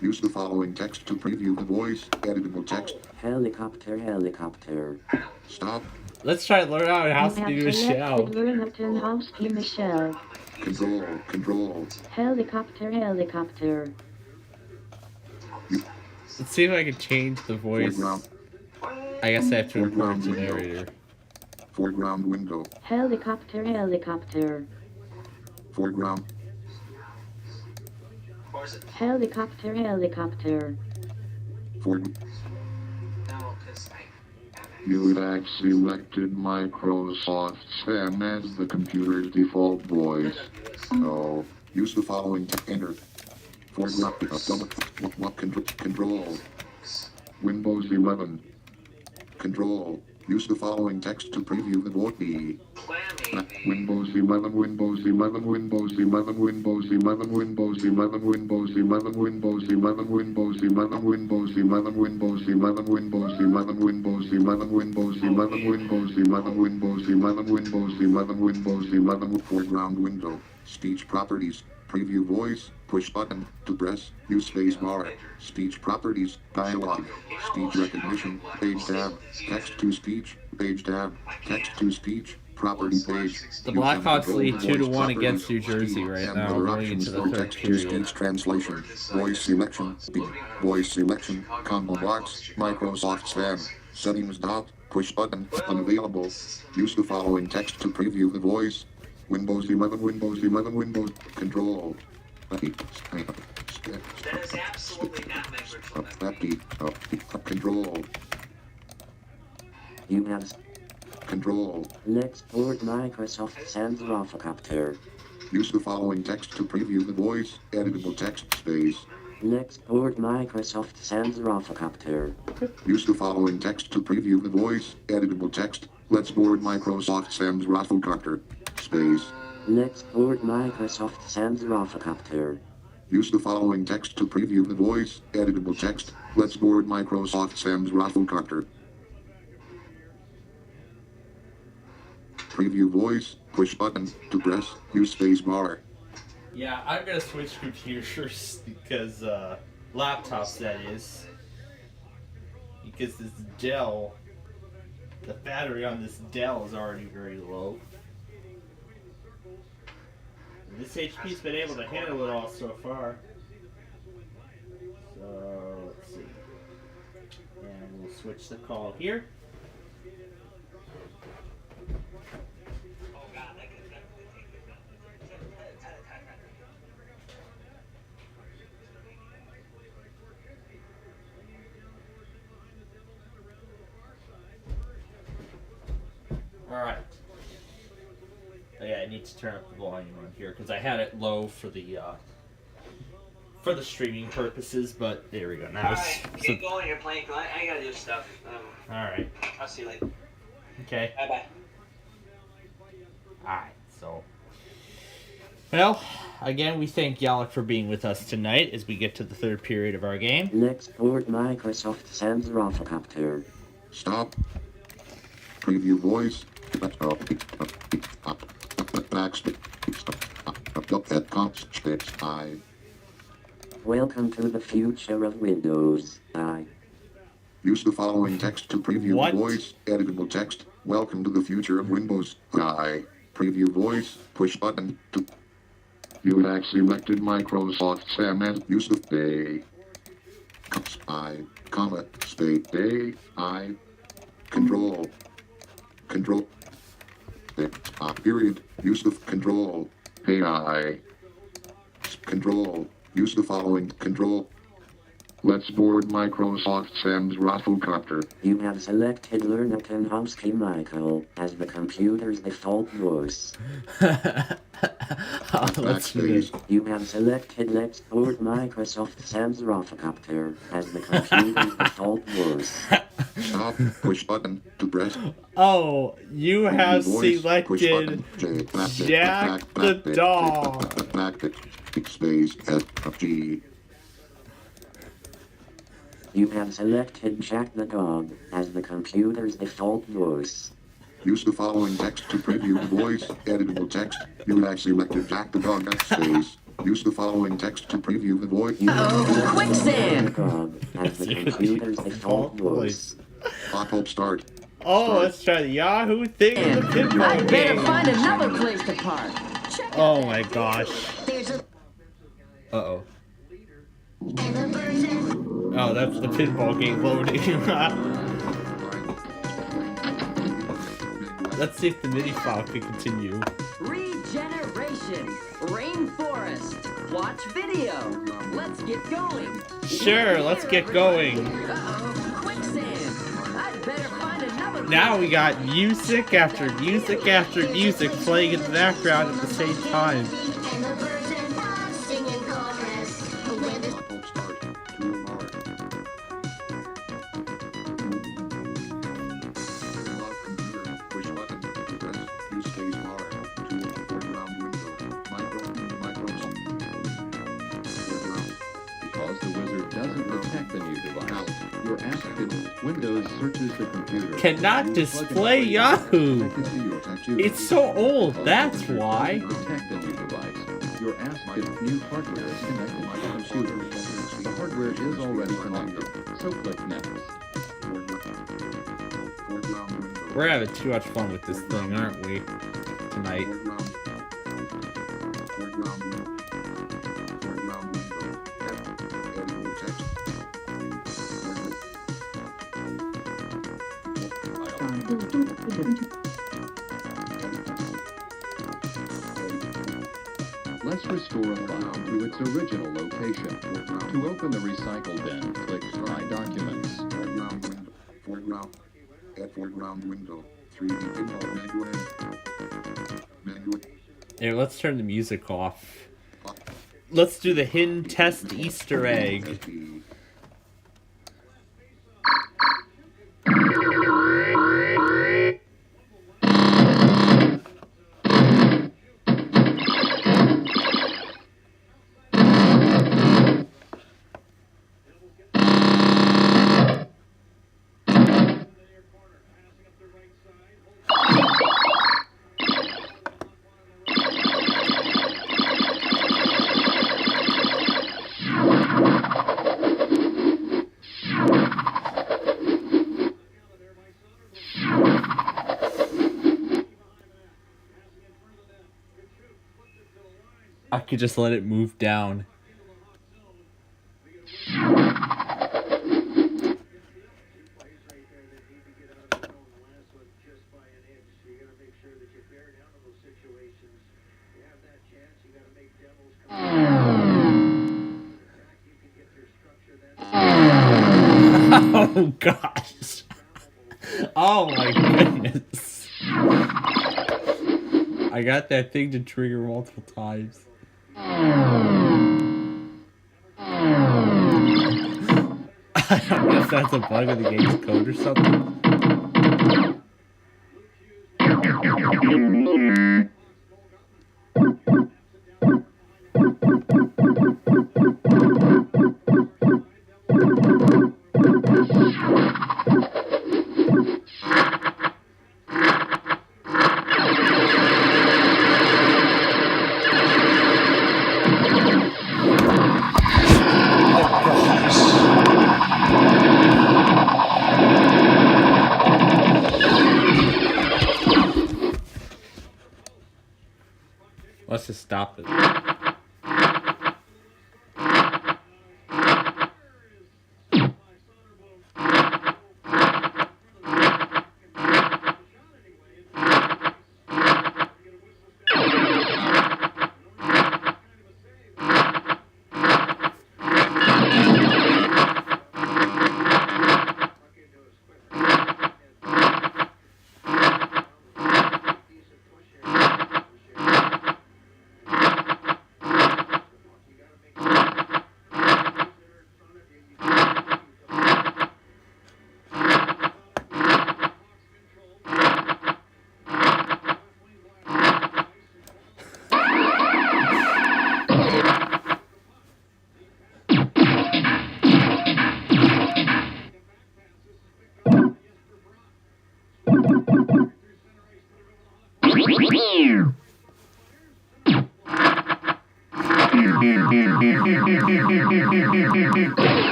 Use the following text to preview the voice. Editable text. Helicopter. Stop. Let's try to learn out how to speak Michelle. Learn how to speak Michelle. Control. Helicopter. Let's see if I can change the voice. Foreground. I guess I have to import the narrator. Foreground window. Helicopter. Foreground. Or is it? Helicopter. For No, because you have selected Microsoft Sam as the computer's default voice. So use the following to enter. Foreground. Control. Windows 11. Control. Use the following text to preview the voice. Windows 11. Foreground window. Speech properties. Preview voice. Push button to press. Use space bar. Speech properties. Dialogue. Speech recognition. Page tab. Text to speech. Page tab. Text to speech. Property page. The Blackhawks lead 2-1 against New Jersey right now, going into the third period. Speech translation. Voice selection. Voice selection. Combo box. Microsoft Sam. Settings dot. Push button. Unavailable. Use the following text to preview the voice. Windows 11. Control. that is absolutely not measured from Control. You have Control. Let's board Microsoft Sam's Helicopter. Use the following text to preview the voice. Editable text space. Let's board Microsoft Sam's Helicopter. Use the following text to preview the voice. Editable text. Let's board Microsoft Sam's Rafflecopter. Space. Let's board Microsoft Sam's Helicopter. Use the following text to preview the voice. Editable text. Let's board Microsoft Sam's Rafflecopter. Preview voice. Push button to press. Use space bar. Yeah, I'm gonna switch computers because laptops, that is. Because this Dell, the battery on this Dell is already very low. And this HP's been able to handle it all so far. So let's see. And we'll switch the call here. Alright. Oh, yeah, I need to turn up the volume on here because I had it low for the streaming purposes, but there we go. Now Alright, keep going, you're playing. I gotta do stuff. Alright. I'll see you later. Okay. Bye-bye. Alright, so. Well, again, we thank Yalek for being with us tonight as we get to the third period of our game. Let's board Microsoft Sam's Helicopter. Stop. Preview voice. Welcome to the future of Windows. Use the following text to preview What? the voice. Editable text. Welcome to the future of Windows. Preview voice. Push button to. You have selected Microsoft Sam as use the day. Comma, space, day, Control. Period. Use of control. Control. Use the following. Control. Let's board Microsoft Sam's Rafflecopter. You have selected Learn how to speak Michael as the computer's default voice. Let's do this. You have selected Export Microsoft Sans Rofacopter as the computer's default voice. Stop. Push button to press. Oh, you have Voice, push selected button, J, Jack the dog. Space S G. You have selected Jack the dog as the computer's default voice. Use the following text to preview the voice. Editable text. You have selected Jack the dog space. Use the following text to preview the voice. Oh, quicksand! Dog as the computer's default voice. Pop-up start. Oh, let's try the Yahoo thing in the pinball I better game. find another place to park. Oh my gosh. Uh-oh. Oh, that's the pinball game loading. Let's see if the MIDI file can continue. Regeneration. Rainforest. Watch video. Let's get going. Sure, let's get going. Uh-oh, quicksand. I'd better find another. Now we got music after music after music playing in the background at the same time. Cannot display Yahoo. It's so old, that's why. Protect the new device. You're asked if new hardware is connected to the computer. The hardware is already connected, so click next. We're having too much fun with this thing, aren't we? Tonight. Let's restore a file to its original location. To open the recycle bin, click My Documents. Foreground. Add foreground window. 3D pinball menu. Here, let's turn the music off. Let's do the hidden test Easter egg. I could just let it move down. Oh gosh. Oh my goodness. I got that thing to trigger multiple times. I guess that's a bug in the game's code or something. Let's just stop it.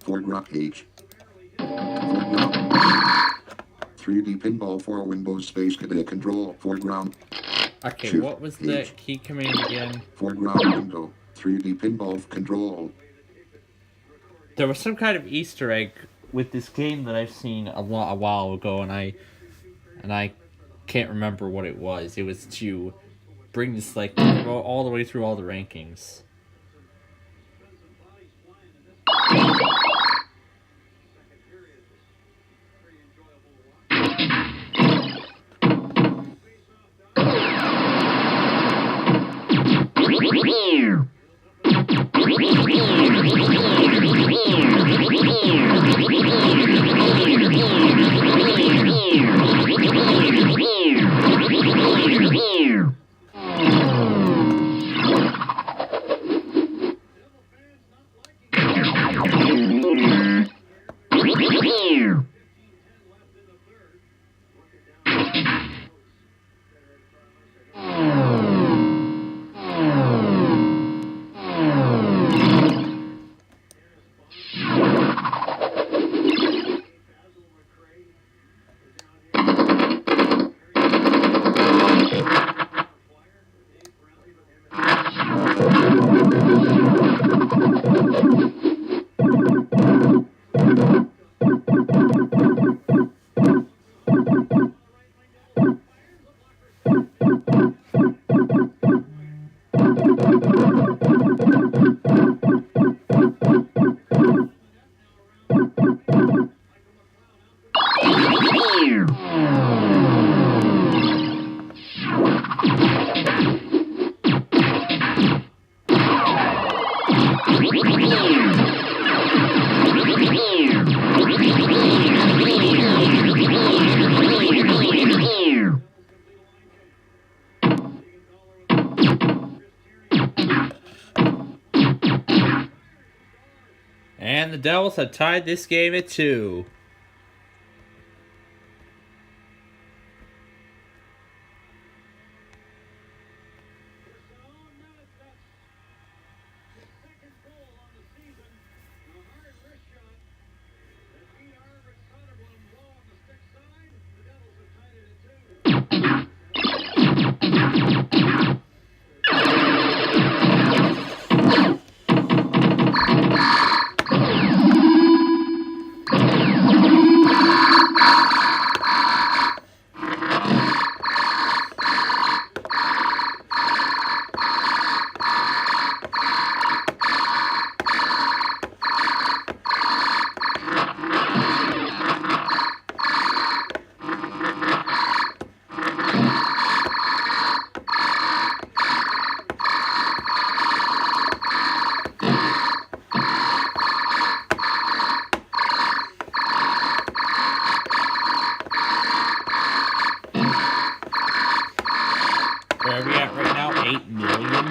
Foreground H. Foreground. 3D pinball for Windows Space Cadet Control. Foreground. Okay, Shift what was the H. key command again? Foreground window. 3D pinball control. There was some kind of Easter egg with this game that I've seen a while ago, and I can't remember what it was. It was to bring this like go all the way through all the rankings. And the Devils have tied this game at 2. Where are we at right now? 8 million?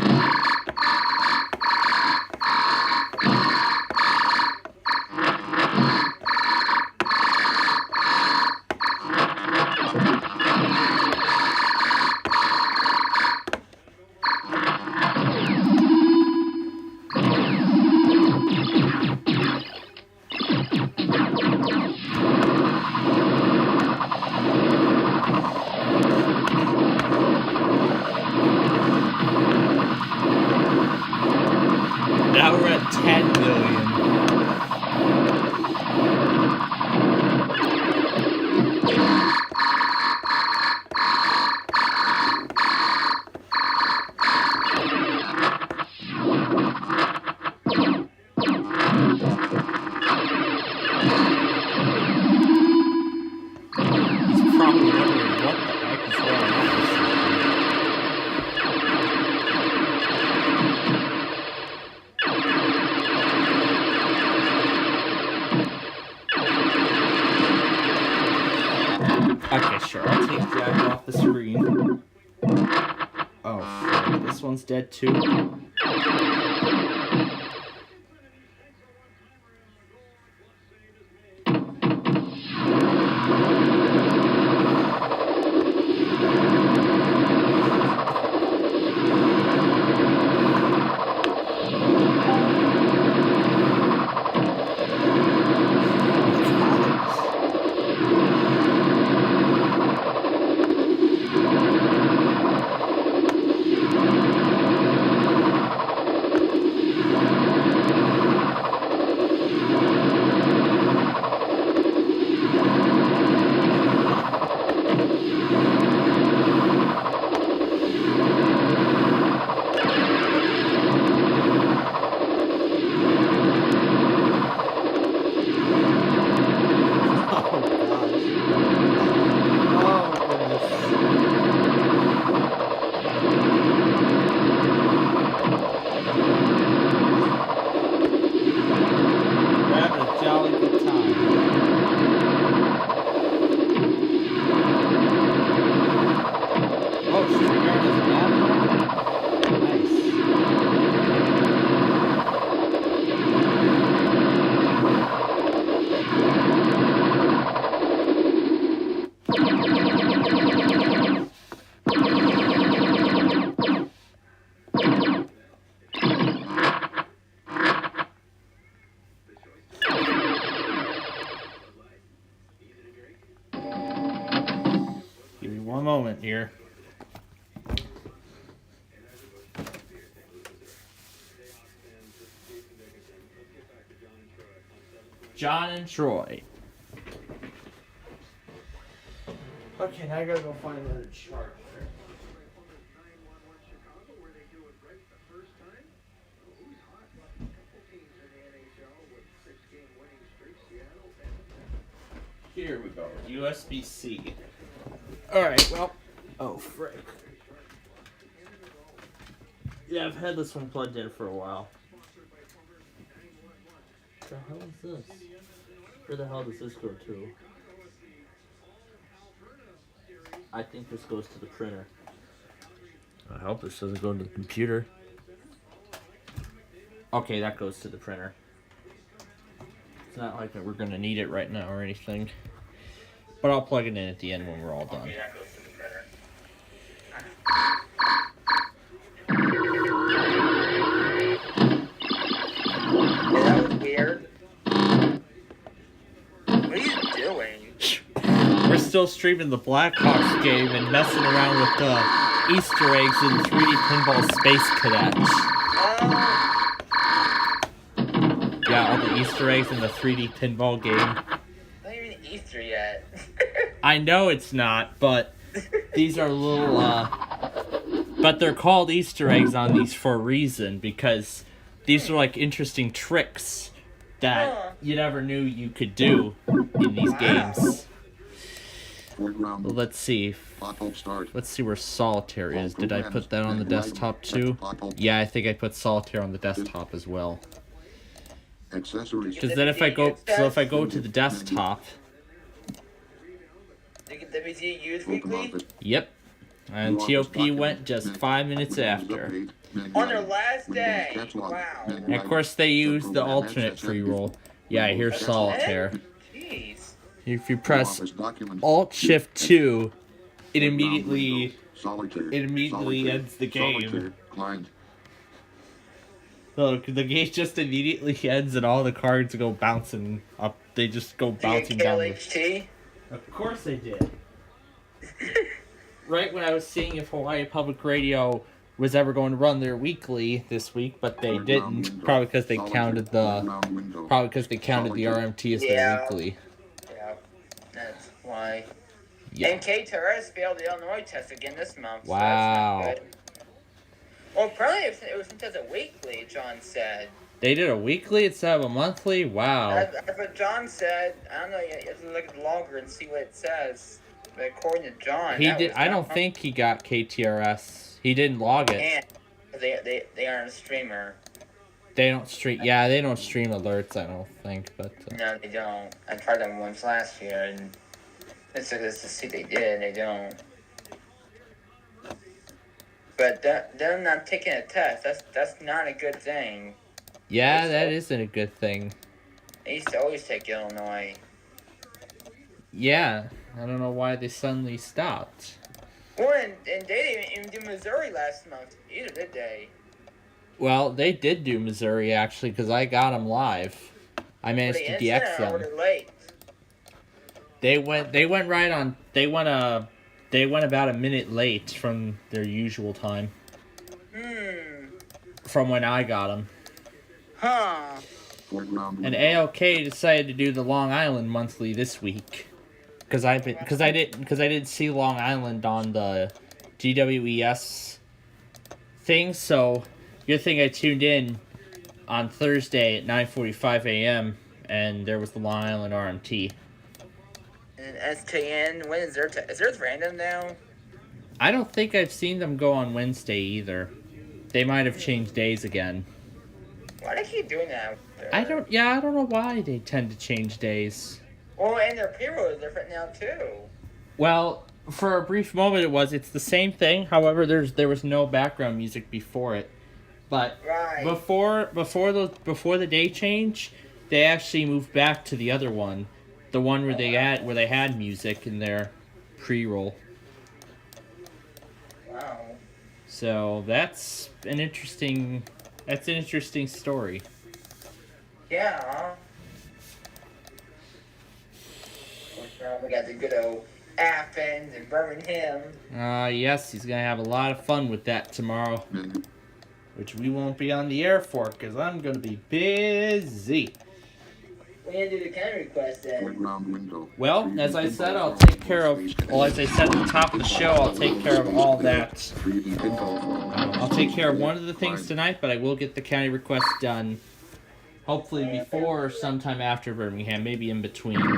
Now we're at 10 million. He's probably wondering what the heck is going on. Okay, sure, I'll take Jack off the screen. Oh, fuck, this one's dead too. moment here. John and Troy. Okay, now I gotta go find another chart. Here we go. USB-C. Alright, well. Oh, frick. Yeah, I've had this one plugged in for a while. What the hell is this? Where the hell does this go to? I think this goes to the printer. I hope this doesn't go to the computer. Okay, that goes to the printer. It's not like we're going to need it right now or anything. But I'll plug it in at the end when we're all done. Okay, that goes to the printer. Yeah, that was weird. What are you doing? We're still streaming the Blackhawks game and messing around with the Easter eggs in 3D Pinball Space Cadet. Yeah, all the Easter eggs in the 3D Pinball game. Not even Easter yet. I know it's not, but these are little, but they're called Easter eggs on these for a reason, because these are like interesting tricks that you never knew you could do in these games. Well, let's see. Let's see where Solitaire is. Did I put that on the desktop too? Yeah, I think I put Solitaire on the desktop as well. Because then if I go to the desktop. You get WZ used weekly? Yep. And TOP went just 5 minutes after. On their last day. Wow. And of course they used the alternate free roll. Yeah, here's Solitaire. Jeez. If you press Alt Shift 2, it immediately ends the game. So the game just immediately ends and all the cards go bouncing up. They just go bouncing down. Of course they did. Right when I was seeing if Hawaii Public Radio was ever going to run their weekly this week, but they didn't. Probably because they counted the RMT as their weekly. Yeah, that's why. Yeah. And KTRS failed the Illinois test again this month. So wow. that's not good. Well, apparently it was sent as a weekly, John said. They did a weekly instead of a monthly? Wow. That's what John said. I don't know, you have to look at the logger and see what it says. But according to John, I don't think he got KTRS. He didn't log it. And they aren't a streamer. They don't stream. Yeah, they don't stream alerts. I don't think, but no, they don't. I tried them once last year, and it's to see they did. They don't. But them not taking a test. That's not a good thing. Yeah, that isn't a good thing. They used to always take Illinois. Yeah, I don't know why they suddenly stopped. Well, and they didn't even do Missouri last month either, did they? Well, they did do Missouri actually, because I got them live. I managed to DX them. Or late? They went right on. They went about a minute late from their usual time. From when I got them. Huh. And ALK decided to do the Long Island monthly this week. Because I didn't see Long Island on the GWES thing, so good thing I tuned in on Thursday at 9:45 a.m. and there was the Long Island RMT. And SKN, when is theirs random now? I don't think I've seen them go on Wednesday either. They might have changed days again. Why do they keep doing that? I don't know why they tend to change days. Well, and their payroll is different now too. Well, for a brief moment it's the same thing. However, there was no background music before it. But before the day change, they actually moved back to the other one. The one where they had music in their pre-roll. Wow. So that's an interesting story. Yeah. We got the good old Athens and Birmingham. Yes, he's going to have a lot of fun with that tomorrow. Which we won't be on the air for, because I'm going to be busy. We need to do the counter request then. Well, as I said, I'll take care of, well, as I said at the top of the show, I'll take care of all that. I'll take care of one of the things tonight, but I will get the county request done. Hopefully before or sometime after Birmingham, maybe in between. Did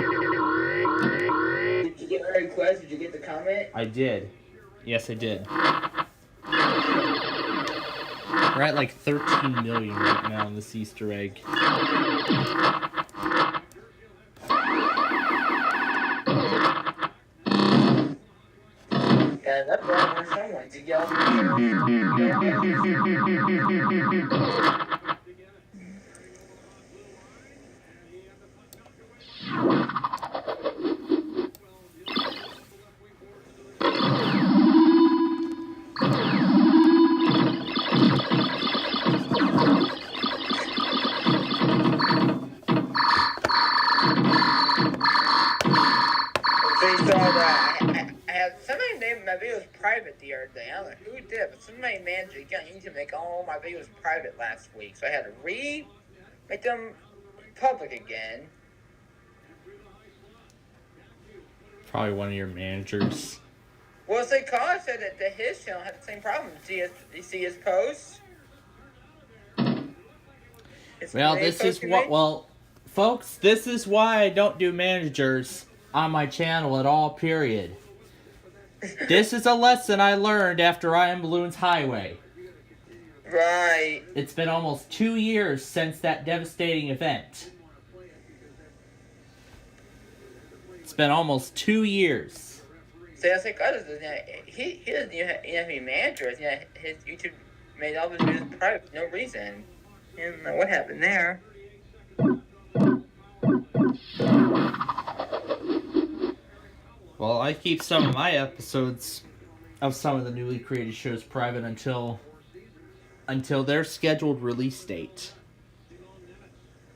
you get my request? Did you get the comment? I did. Yes, I did. We're at like 13 million right now on this Easter egg. Yeah, that's right. Where's someone to yell? Somebody named my videos private the other day. I don't know who did, but somebody managed again. You need to make all my videos private last week, so I had to make them public again. Probably one of your managers. Well, it's like Colin said that his channel had the same problem. You see his posts? Well, this is what, well, folks, this is why I don't do managers on my channel at all, period. This is a lesson I learned after I Am Balloons Highway. Right. It's been almost 2 years since that devastating event. It's been almost 2 years. So that's like others. He doesn't even have any managers. His YouTube made all the videos private for no reason. I don't know what happened there. Well, I keep some of my episodes of some of the newly created shows private until their scheduled release date.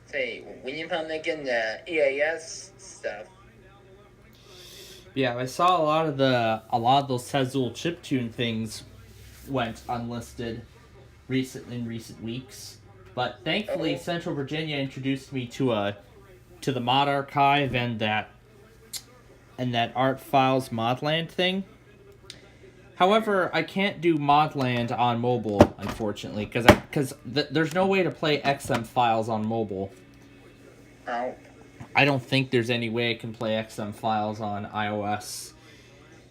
Say, when you found making the EAS stuff. Yeah, I saw a lot of those Sezul chiptune things went unlisted in recent weeks. But thankfully, Central Virginia introduced me to the mod archive and that Art Files Modland thing. However, I can't do Modland on mobile, unfortunately, because there's no way to play XM files on mobile. Oh. I don't think there's any way I can play XM files on iOS.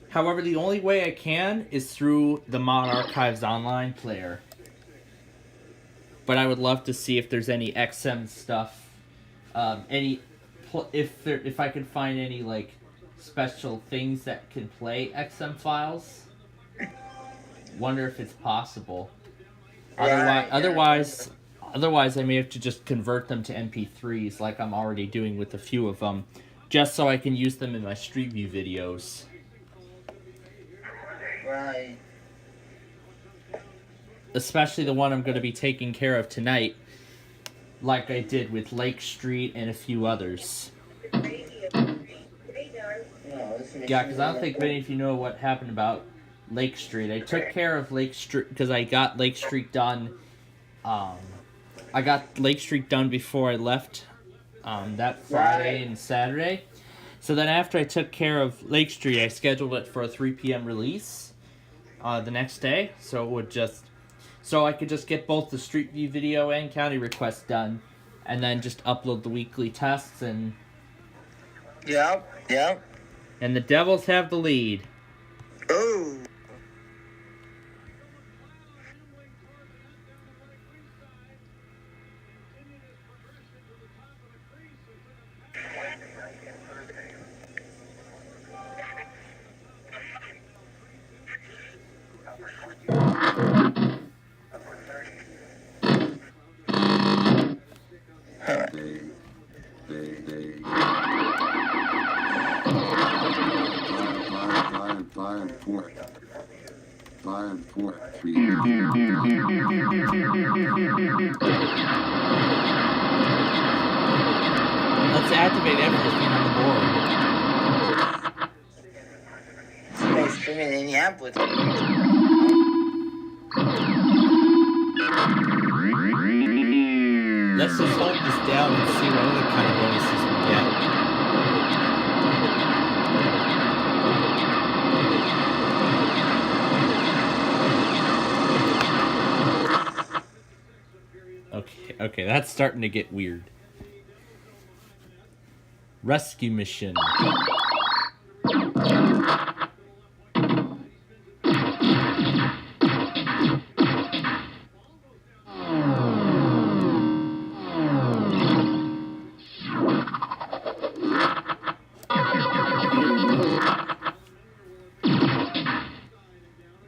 However, the only way I can is through the Mod Archives online player. But I would love to see if there's any XM stuff, if I could find any like special things that can play XM files. Wonder if it's possible. Otherwise, I may have to just convert them to MP3s, like I'm already doing with a few of them, just so I can use them in my Street View videos. Right. Especially the one I'm going to be taking care of tonight, like I did with Lake Street and a few others. Yeah, because I don't think many of you know what happened about Lake Street. I took care of Lake Street because I got Lake Street done. I got Lake Street done before I left that Friday and Saturday. So then after I took care of Lake Street, I scheduled it for a 3 p.m. release the next day. So I could just get both the Street View video and county request done, and then just upload the weekly tests and. Yep. And the Devils have the lead. Oh. Let's activate everything on the board. streaming in Indianapolis. Let's just hold this down and see what other kind of bonuses we get. Okay, that's starting to get weird. Rescue mission.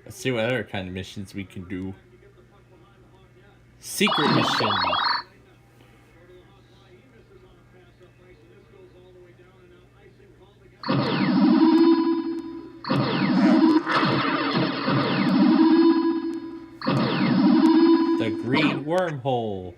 Let's see what other kind of missions we can do. Secret mission. The green wormhole.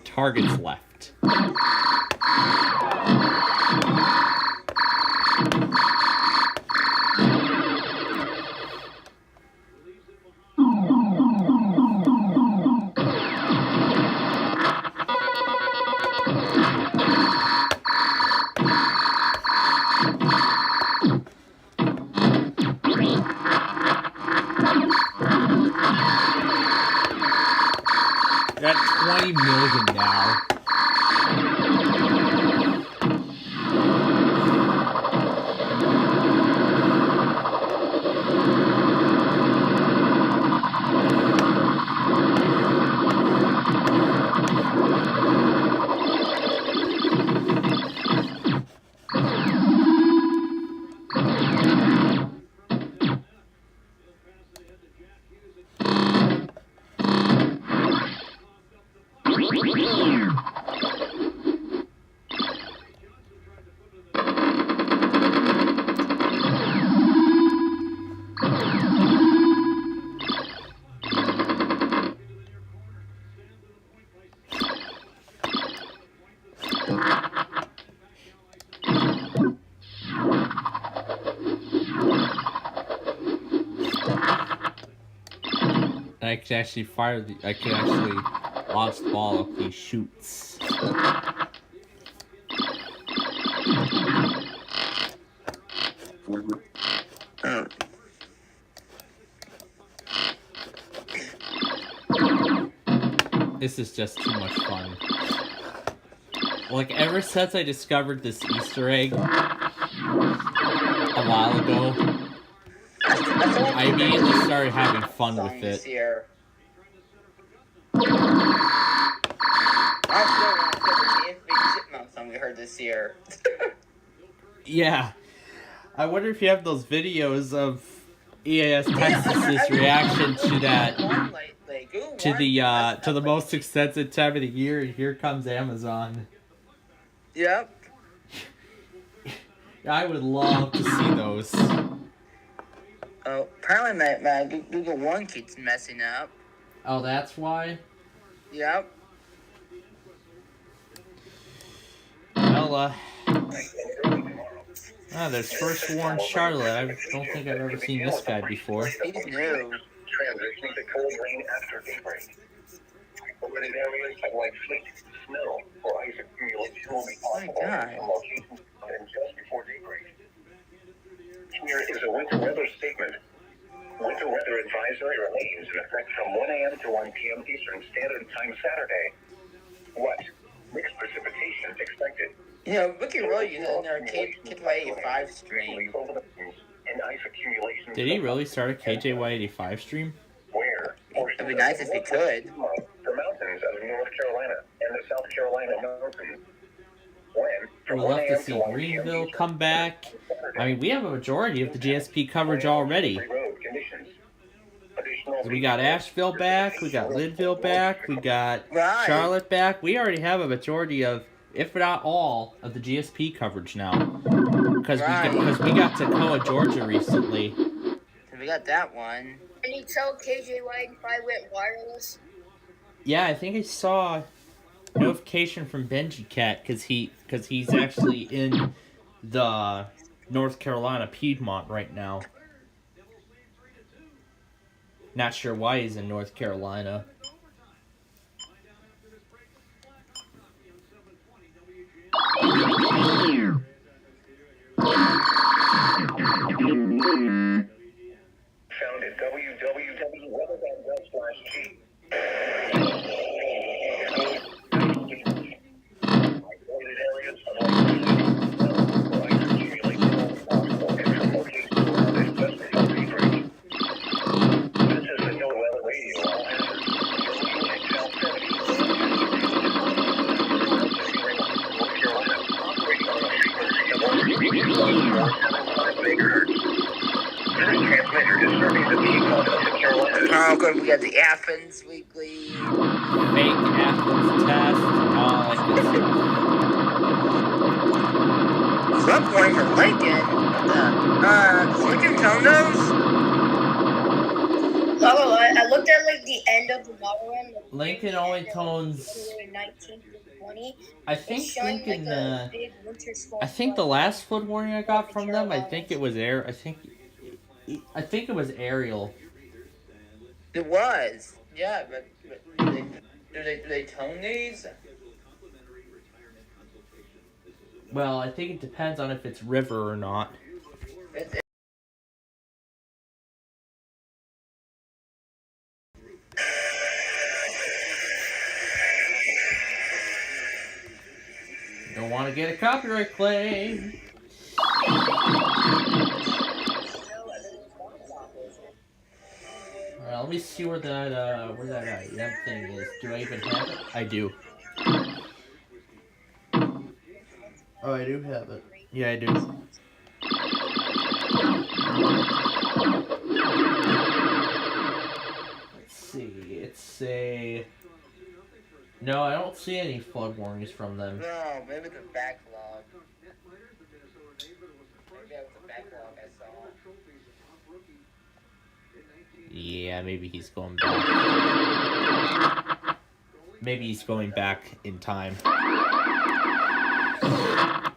Targets left. They're at 20 million now. I can actually fire the. I can actually launch the ball if he shoots. This is just too much fun. Like, ever since I discovered this Easter egg a while ago, I immediately started having fun with it. Song we heard this year. Yeah. I wonder if you have those videos of EAS Texas's reaction to that, to the most extensive time of the year, and here comes Amazon. Yep. I would love to see those. Oh, apparently my Google One keeps messing up. Oh, that's why? Yep. Well, there's First Warn Charlotte. I don't think I've ever seen this guy before. He's new. Transitioning to cold rain after daybreak. But in areas like sleet, snow, or ice accumulation will be possible in some locations and just before daybreak. Here is a winter weather statement. Winter weather advisory remains in effect from 1 a.m. to 1 p.m. Eastern Standard Time Saturday. What? Mixed precipitation expected. You know, we could really use it in our KJY85 stream. And ice accumulation. Did he really start a KJY85 stream? Where? It'd be nice if he could. The mountains of North Carolina and the South Carolina mountains. When? We'll have to see Greenville come back. I mean, we have a majority of the GSP coverage already. We got Asheville back, we got Linville back, we got Charlotte back. We already have a majority of, if not all, of the GSP coverage now. Because we got Tacoma, Georgia recently. So we got that one. Can you tell KJY85 went wireless? Yeah, I think I saw a notification from Benji Cat because he's actually in the North Carolina Piedmont right now. Not sure why he's in North Carolina. Found at www.weather.gov/G. Oh, good. We got the Athens Weekly. Fake Athens test and all that good stuff. Some point for Lincoln. Does Lincoln tone those? Oh, I looked at like the end of the model run. Lincoln only tones. 19 to 20. I think Lincoln. Like big winter storm. I think the last foot warning I got from them, I think it was I think it was Ariel. It was. Yeah, but do they tone these? Well, I think it depends on if it's river or not. Don't want to get a copyright claim. Alright, let me see where that thing is. Do I even have it? I do. Oh, I do have it. Yeah, I do. Let's see. It's a... No, I don't see any flood warnings from them. No, maybe the backlog. Maybe that was the backlog I saw. Yeah, maybe he's going back. Maybe he's going back in time.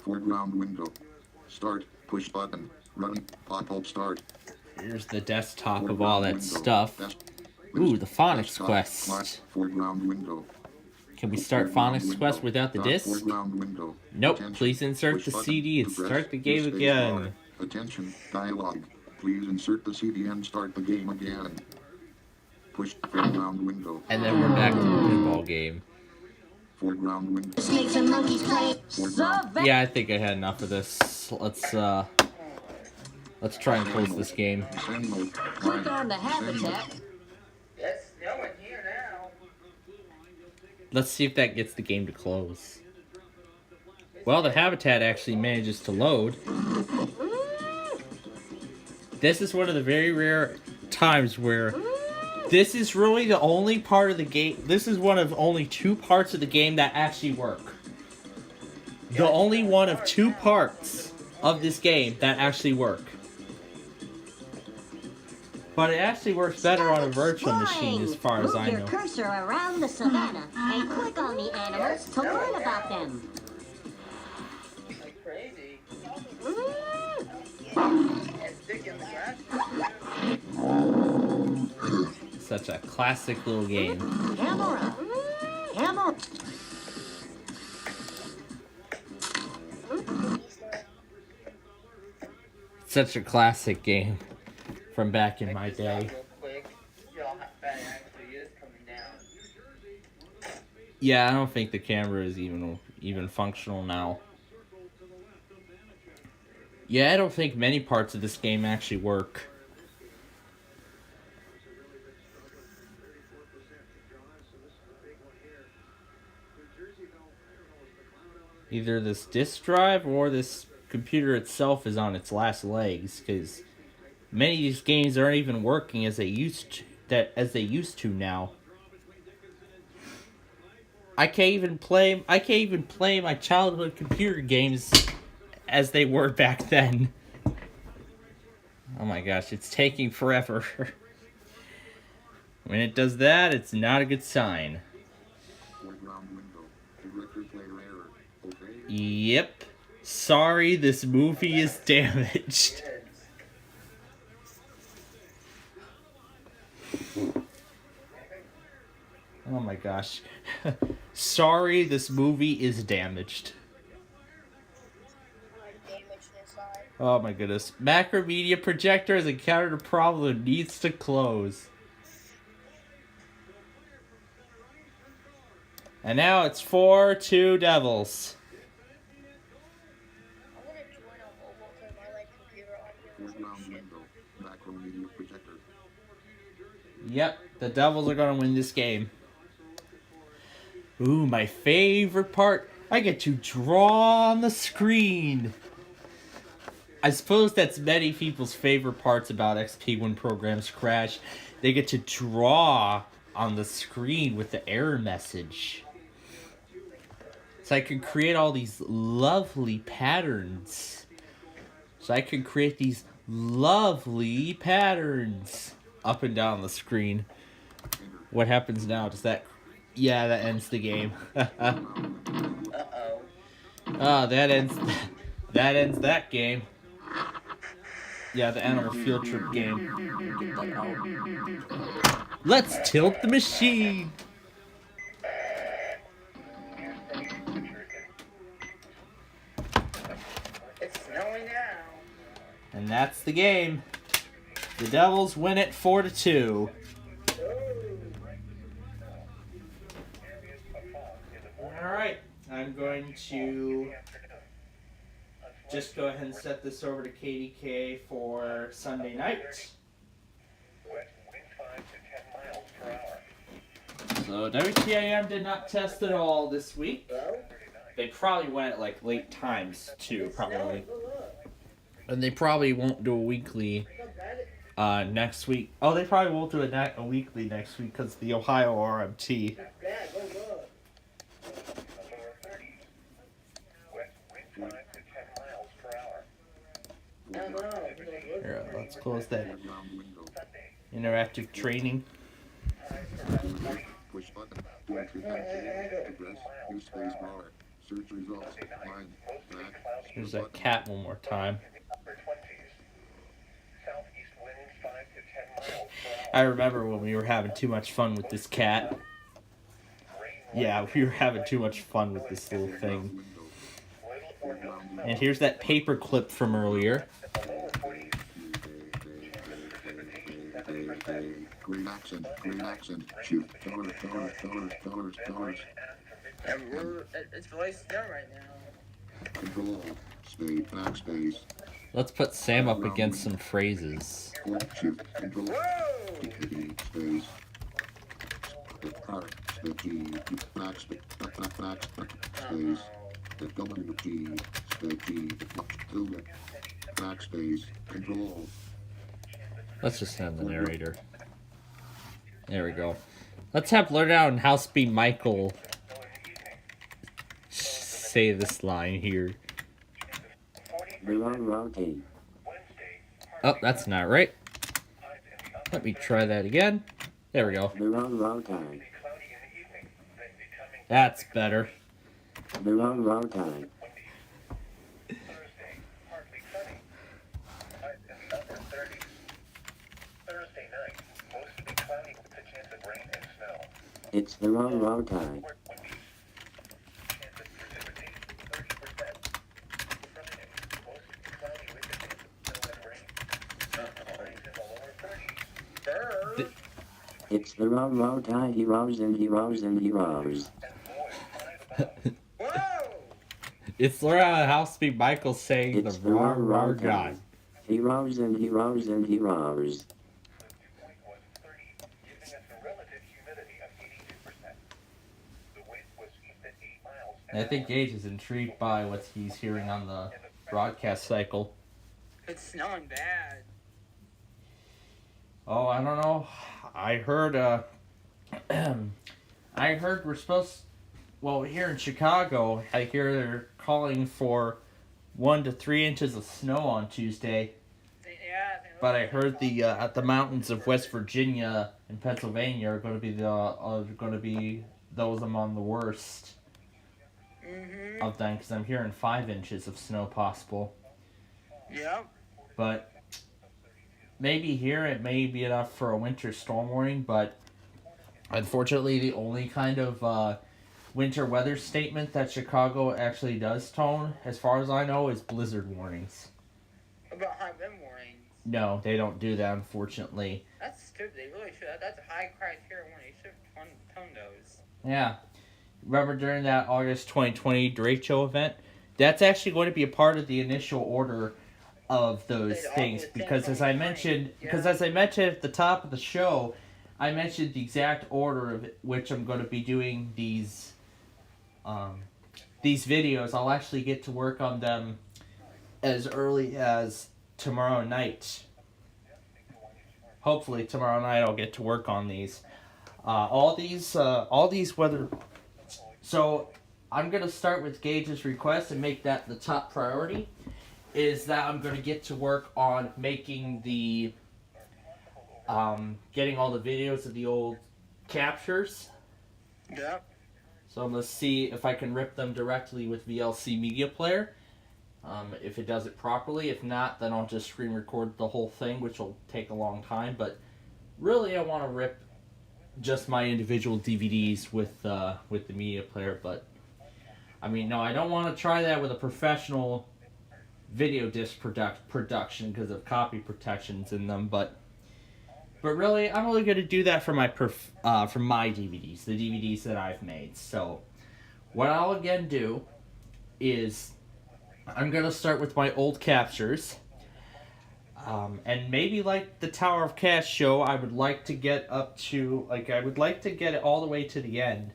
Foreground window. Start. Push button. Running. Pop-up start. Here's the desktop of all that stuff. Ooh, the Phonics Quest. Foreground window. Can we start Phonics Quest without the disc? Window. Nope. Attention. Please insert Push the button CD and to press start the game space again. bar. Attention. Dialogue. Please insert the CD and start the game again. Push foreground window. And then we're back to the pinball game. Foreground window. Snakes and monkeys play. Yeah, I think I had enough of this. Let's try and close this game. Click on the habitat. It's snowing here now. Let's see if that gets the game to close. Well, the habitat actually manages to load. This is one of the very rare times where this is really the only part of the game. This is one of only 2 parts of the game that actually work. The only one of 2 parts of this game that actually work. But it actually works better on a virtual machine as far as I know. Move your cursor around the savannah and click on the animals to learn about them. Like crazy. Such a classic little game. Camera. Camera. Such a classic game from back in my day. Yeah, I don't think the camera is even functional now. Yeah, I don't think many parts of this game actually work. Either this disk drive or this computer itself is on its last legs, because many of these games aren't even working as they used to now. I can't even play my childhood computer games as they were back then. Oh my gosh, it's taking forever. When it does that, it's not a good sign. Yep. Sorry, this movie is damaged. Oh my gosh. Sorry, this movie is damaged. Oh my goodness. Macromedia projector has encountered a problem and needs to close. And now it's 4-2 Devils. Yep, the Devils are going to win this game. Ooh, my favorite part. I get to draw on the screen. I suppose that's many people's favorite parts about XP when programs crash. They get to draw on the screen with the error message. So I can create all these lovely patterns. Up and down the screen. What happens now? Does that... Yeah, that ends the game. Uh-oh. Oh, that ends that game. Yeah, the animal field trip game. Let's tilt the machine! It's snowing now. And that's the game. The Devils win it 4-2. Alright, I'm going to just go ahead and set this over to KDK for Sunday night. So WTIM did not test at all this week. They probably went at like late times too, probably. And they probably won't do a weekly next week. Oh, they probably won't do a weekly next week because the Ohio RMT. Here, let's close that interactive training. Push button to enter address, use space bar, search results, line, back. Here's that cat one more time. I remember when we were having too much fun with this cat. Yeah, we were having too much fun with this little thing. And here's that paper clip from earlier. Green accent, shoot, dollars. It's really still right now. Control, space, backspace. Let's put Sam up against some phrases. Shift, control, space. The G, backspace, space. The W, G, space, G, backspace, control. Let's just have the narrator. There we go. Let's have Learn Out and House Speed Michael say this line here. Oh, that's not right. Let me try that again. There we go. That's better. It's the wrong time. It's the wrong time. He rows. It's Laura House Speak Michael saying It's the rar God. Heroes and heroes and heroes. I think Gage is intrigued by what he's hearing on the broadcast cycle. It's snowing bad. Oh, I don't know. I heard I heard we're supposed, well, here in Chicago, I hear they're calling for 1 to 3 inches of snow on Tuesday. But I heard the at the mountains of West Virginia and Pennsylvania are going to be those among the worst of them, because I'm hearing 5 inches of snow possible. Yep. But maybe here it may be enough for a winter storm warning, but unfortunately the only kind of winter weather statement that Chicago actually does tone, as far as I know, is blizzard warnings. About high wind warnings. No, they don't do that, unfortunately. That's stupid. They really should. That's a high criteria warning. They should have toned those. Yeah. Remember during that August 2020 derecho event? That's actually going to be a part of the initial order of those things, because as I mentioned, at the top of the show, I mentioned the exact order of which I'm going to be doing these videos. I'll actually get to work on them as early as tomorrow night. Hopefully tomorrow night I'll get to work on these. All these weather. So I'm going to start with Gage's request and make that the top priority. Is that I'm going to get to work on making the getting all the videos of the old captures. Yep. So I'm going to see if I can rip them directly with VLC Media Player. If it does it properly. If not, then I'll just screen record the whole thing, which will take a long time. But really, I want to rip just my individual DVDs with the media player. But I mean, no, I don't want to try that with a professional video disc production because of copy protections in them. But really, I'm only going to do that for my DVDs, the DVDs that I've made. So what I'll again do is I'm going to start with my old captures. And maybe like the Tower of Cash show, I would like to get up to, I would like to get it all the way to the end.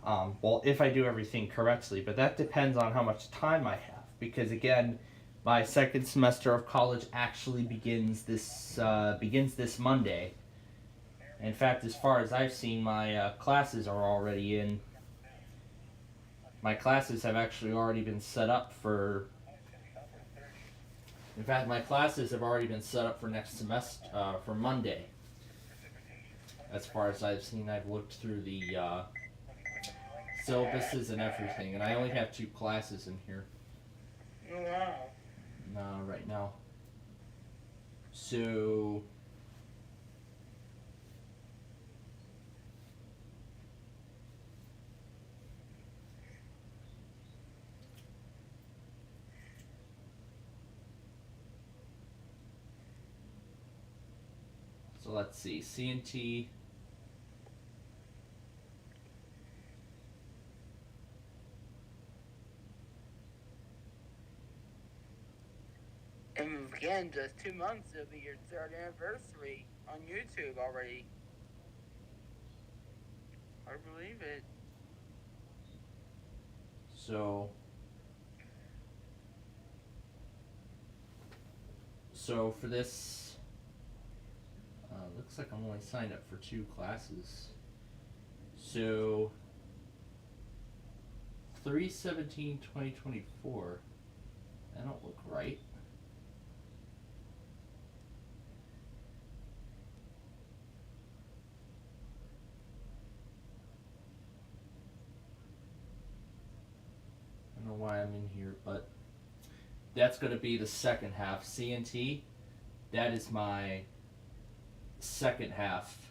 Well, if I do everything correctly, but that depends on how much time I have. Because again, my second semester of college actually begins this Monday. In fact, as far as I've seen, my classes are already in. My classes have actually already been set up for. In fact, my classes have already been set up for next semester, for Monday. As far as I've seen, I've looked through the syllabuses and everything, and I only have 2 classes in here. Wow. No, right now. So. So let's see, CNT. And again, just 2 months, it'll be your 3rd anniversary on YouTube already. I believe it. So for this, looks like I'm only signed up for 2 classes. So 3/17/2024. That don't look right. I don't know why I'm in here, but that's going to be the second half. CNT, that is my second half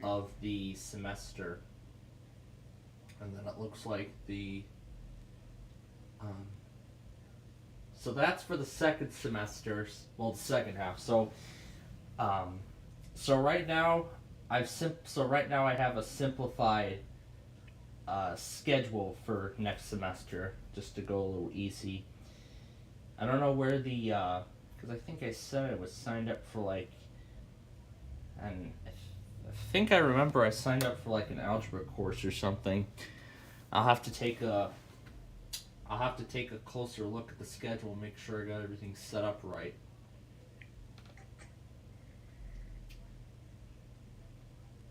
of the semester. And then it looks like the so that's for the second semester, well, the second half. So right now I have a simplified schedule for next semester, just to go a little easy. I don't know where the, because I think I said I was signed up for like, and I think I remember I signed up for like an algebra course or something. I'll have to take a closer look at the schedule, make sure I got everything set up right.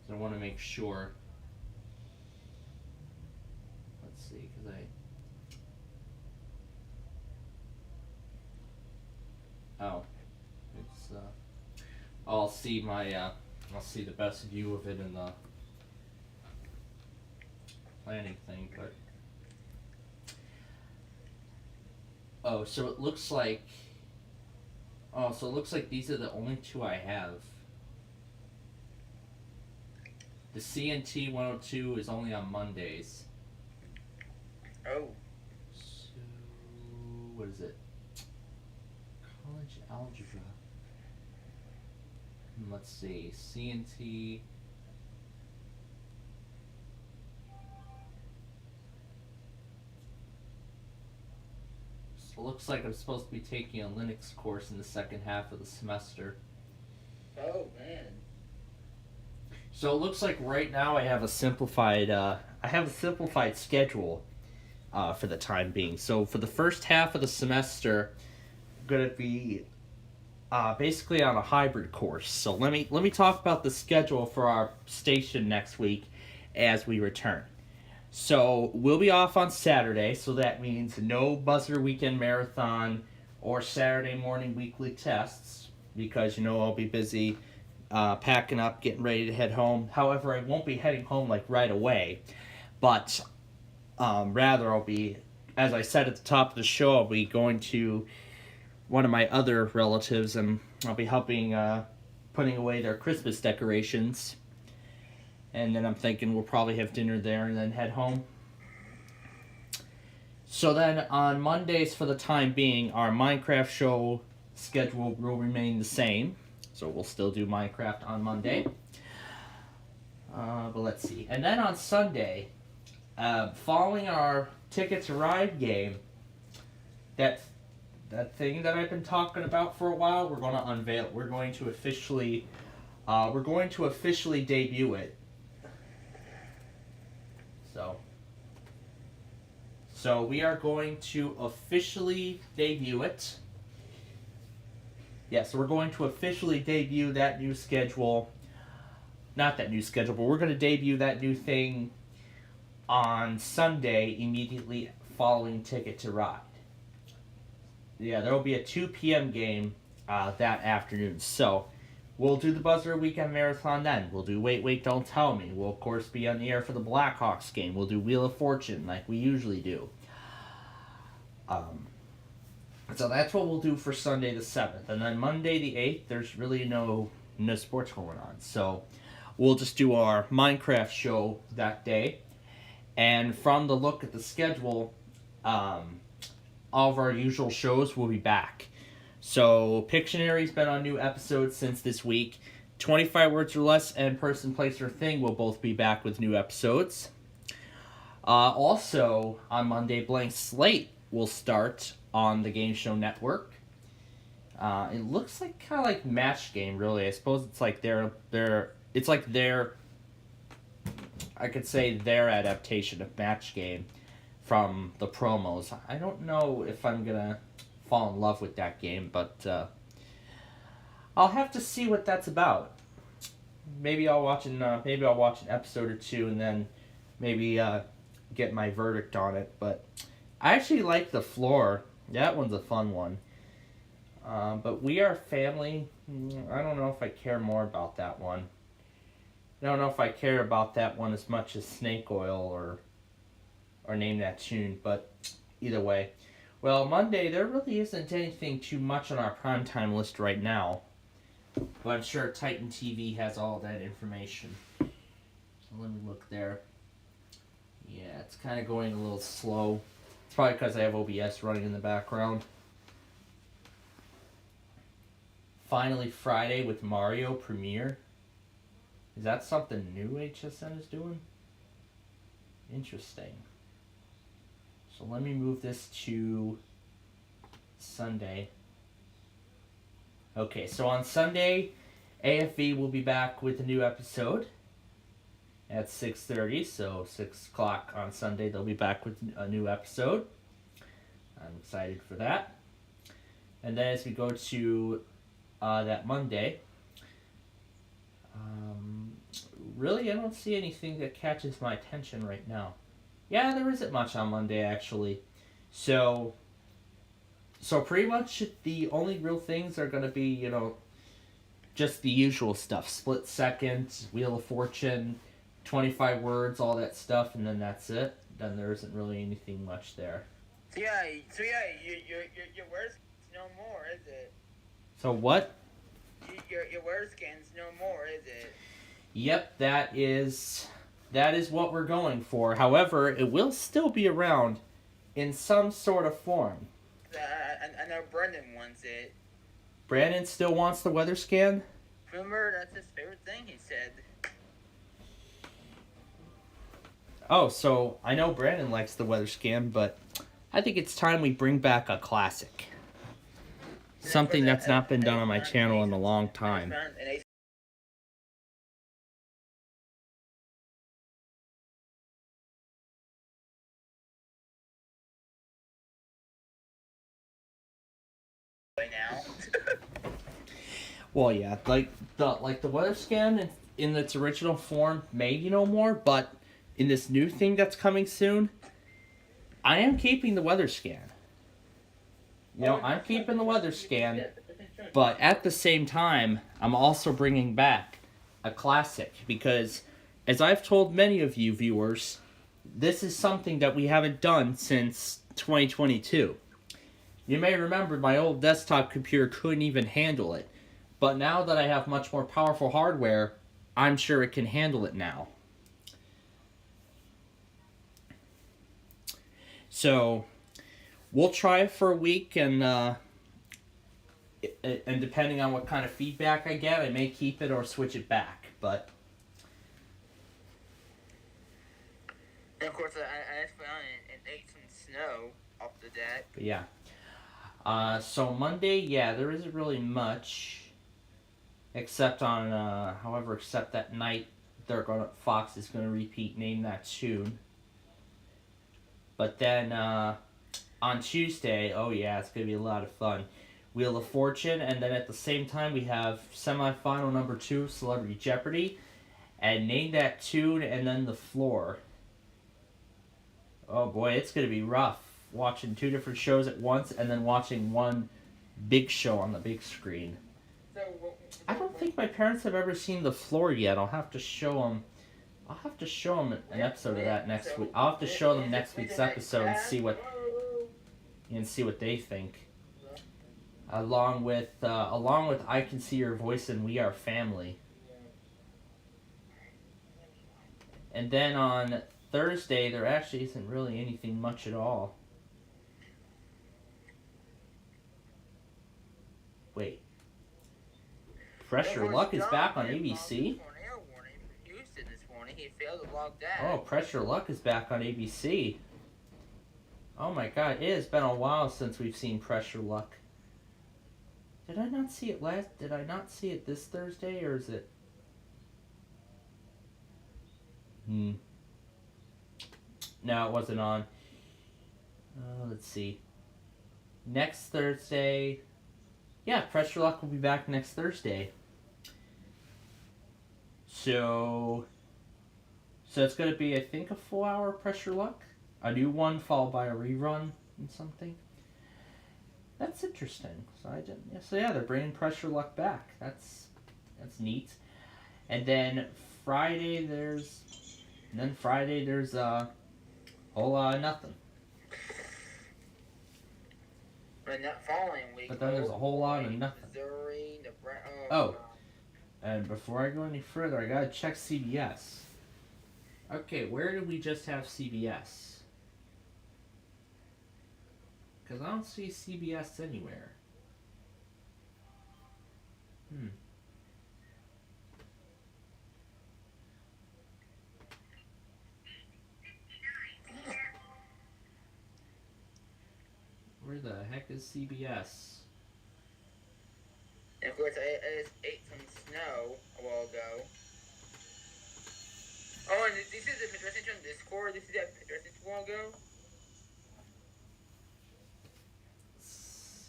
So I want to make sure. Let's see, because it's I'll see the best view of it in the planning thing, but so it looks like these are the only two I have. The CNT 102 is only on Mondays. Oh. So what is it? College algebra. Let's see, CNT. So it looks like I'm supposed to be taking a Linux course in the second half of the semester. Oh man. So it looks like right now I have a simplified schedule for the time being. So for the first half of the semester, I'm gonna be basically on a hybrid course. So let me talk about the schedule for our station next week as we return. So we'll be off on Saturday, so that means no buzzer weekend marathon or Saturday morning weekly tests, because I'll be busy packing up, getting ready to head home. However, I won't be heading home like right away, but rather I'll be, as I said at the top of the show, I'll be going to one of my other relatives, and I'll be helping putting away their Christmas decorations. And then I'm thinking we'll probably have dinner there and then head home. So then on Mondays, for the time being, our Minecraft show schedule will remain the same. So we'll still do Minecraft on Monday. But let's see. And then on Sunday, following our Ticket to Ride game, that thing that I've been talking about for a while, we're going to unveil it. We're going to officially debut it. So we are going to officially debut it. Yeah, so we're going to officially debut that new schedule. Not that new schedule, but we're going to debut that new thing on Sunday immediately following Ticket to Ride. Yeah, there will be a 2 p.m. game that afternoon. So we'll do the Buzzer Weekend Marathon then. We'll do Wait, Wait, Don't Tell Me. We'll, of course, be on the air for the Blackhawks game. We'll do Wheel of Fortune like we usually do. So that's what we'll do for Sunday the 7th. And then Monday the 8th, there's really no sports going on. So we'll just do our Minecraft show that day. And from the look at the schedule, all of our usual shows will be back. So Pictionary's been on new episodes since this week. 25 Words or Less and Person, Place, or Thing will both be back with new episodes. Also, on Monday, Blank Slate will start on the Game Show Network. It looks like kind of like Match Game, really. I suppose it's like I could say their adaptation of Match Game from the promos. I don't know if I'm gonna fall in love with that game, but I'll have to see what that's about. Maybe I'll watch an episode or two and then maybe get my verdict on it. But I actually like The Floor. That one's a fun one. But We Are Family, I don't know if I care more about that one. I don't know if I care about that one as much as Snake Oil or Name That Tune, but either way. Well, Monday, there really isn't anything too much on our primetime list right now, but I'm sure Titan TV has all that information. So let me look there. Yeah, it's kind of going a little slow. It's probably because I have OBS running in the background. Finally Friday with Mario premiere. Is that something new HSN is doing? Interesting. So let me move this to Sunday. Okay, so on Sunday, AFV will be back with a new episode at 6:30. So 6 o'clock on Sunday, they'll be back with a new episode. I'm excited for that. And then as we go to that Monday, really I don't see anything that catches my attention right now. Yeah, there isn't much on Monday actually. So pretty much the only real things are going to be, just the usual stuff. Split Second, Wheel of Fortune, 25 words, all that stuff, and then that's it. Then there isn't really anything much there. So your worst no more, is it? So what? Your worst scan's no more, is it? Yep, that is what we're going for. However, it will still be around in some sort of form. I know Brendan wants it. Brandon still wants the weather scan? Remember, that's his favorite thing, he said. Oh, so I know Brandon likes the weather scan, but I think it's time we bring back a classic. Something that's not been done on my channel in a long time. Well, yeah, like the weather scan in its original form maybe no more, but in this new thing that's coming soon, I am keeping the weather scan. I'm keeping the weather scan, but at the same time, I'm also bringing back a classic because, as I've told many of you viewers, this is something that we haven't done since 2022. You may remember my old desktop computer couldn't even handle it. But now that I have much more powerful hardware, I'm sure it can handle it now. So, we'll try it for a week, and depending on what kind of feedback I get, I may keep it or switch it back. But and of course, I found it ate some snow off the deck. But yeah. So Monday, yeah, there isn't really much. Except that night, Fox is gonna repeat Name That Tune. But then on Tuesday, oh yeah, it's gonna be a lot of fun. Wheel of Fortune, and then at the same time we have semifinal number 2, Celebrity Jeopardy, and Name That Tune, and then The Floor. Oh boy, it's gonna be rough watching 2 different shows at once, and then watching one big show on the big screen. I don't think my parents have ever seen The Floor yet. I'll have to show them an episode of that next week. I'll have to show them next week's episode and see what they think. Along with I Can See Your Voice and We Are Family. And then on Thursday, there actually isn't really anything much at all. Wait. Pressure Luck is back on ABC? Oh, Pressure Luck is back on ABC. Oh my god, it has been a while since we've seen Pressure Luck. Did I not see it this Thursday, or is it... No, it wasn't on. Let's see. Next Thursday... Yeah, Pressure Luck will be back next Thursday. So it's going to be, I think, a full hour Pressure Luck. A new one followed by a rerun and something. That's interesting. So yeah, they're bringing Pressure Luck back. That's neat. And then Friday there's a whole lot of nothing. But that following week, but then there's a whole lot of nothing. Missouri, Nebraska. Oh, and before I go any further, I gotta check CBS. Okay, where did we just have CBS? Because I don't see CBS anywhere. Where the heck is CBS? And of course, I ate some snow a while ago. Oh, and this is the message on Discord. This is that message a while ago.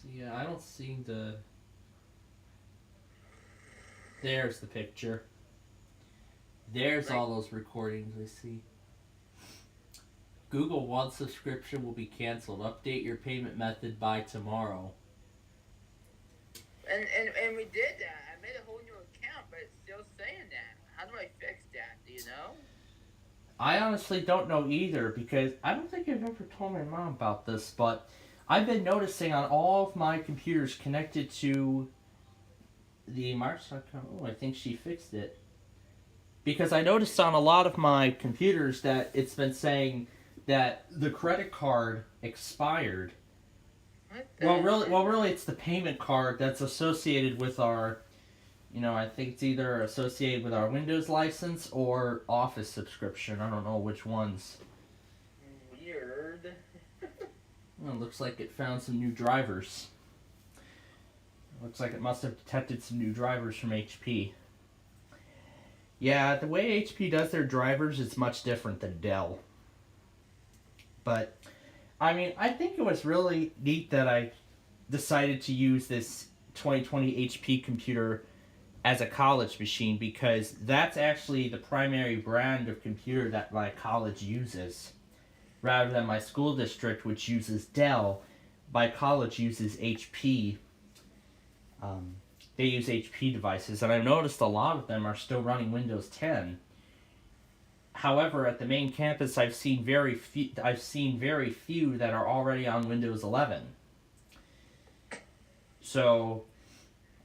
Yeah, I don't see the... There's the picture. There's all those recordings I see. Google One subscription will be canceled. Update your payment method by tomorrow. And we did that. I made a whole new account, but it's still saying that. How do I fix that? Do you know? I honestly don't know either, because I don't think I've ever told my mom about this, but I've been noticing on all of my computers connected to the Microsoft. Oh, I think she fixed it. Because I noticed on a lot of my computers that it's been saying that the credit card expired. Well, really, it's the payment card that's associated with our, I think it's either associated with our Windows license or Office subscription. I don't know which ones. Weird. Well, it looks like it found some new drivers. Looks like it must have detected some new drivers from HP. Yeah, the way HP does their drivers is much different than Dell. But, I think it was really neat that I decided to use this 2020 HP computer as a college machine, because that's actually the primary brand of computer that my college uses. Rather than my school district, which uses Dell, my college uses HP. They use HP devices, and I've noticed a lot of them are still running Windows 10. However, at the main campus, I've seen very few that are already on Windows 11. So,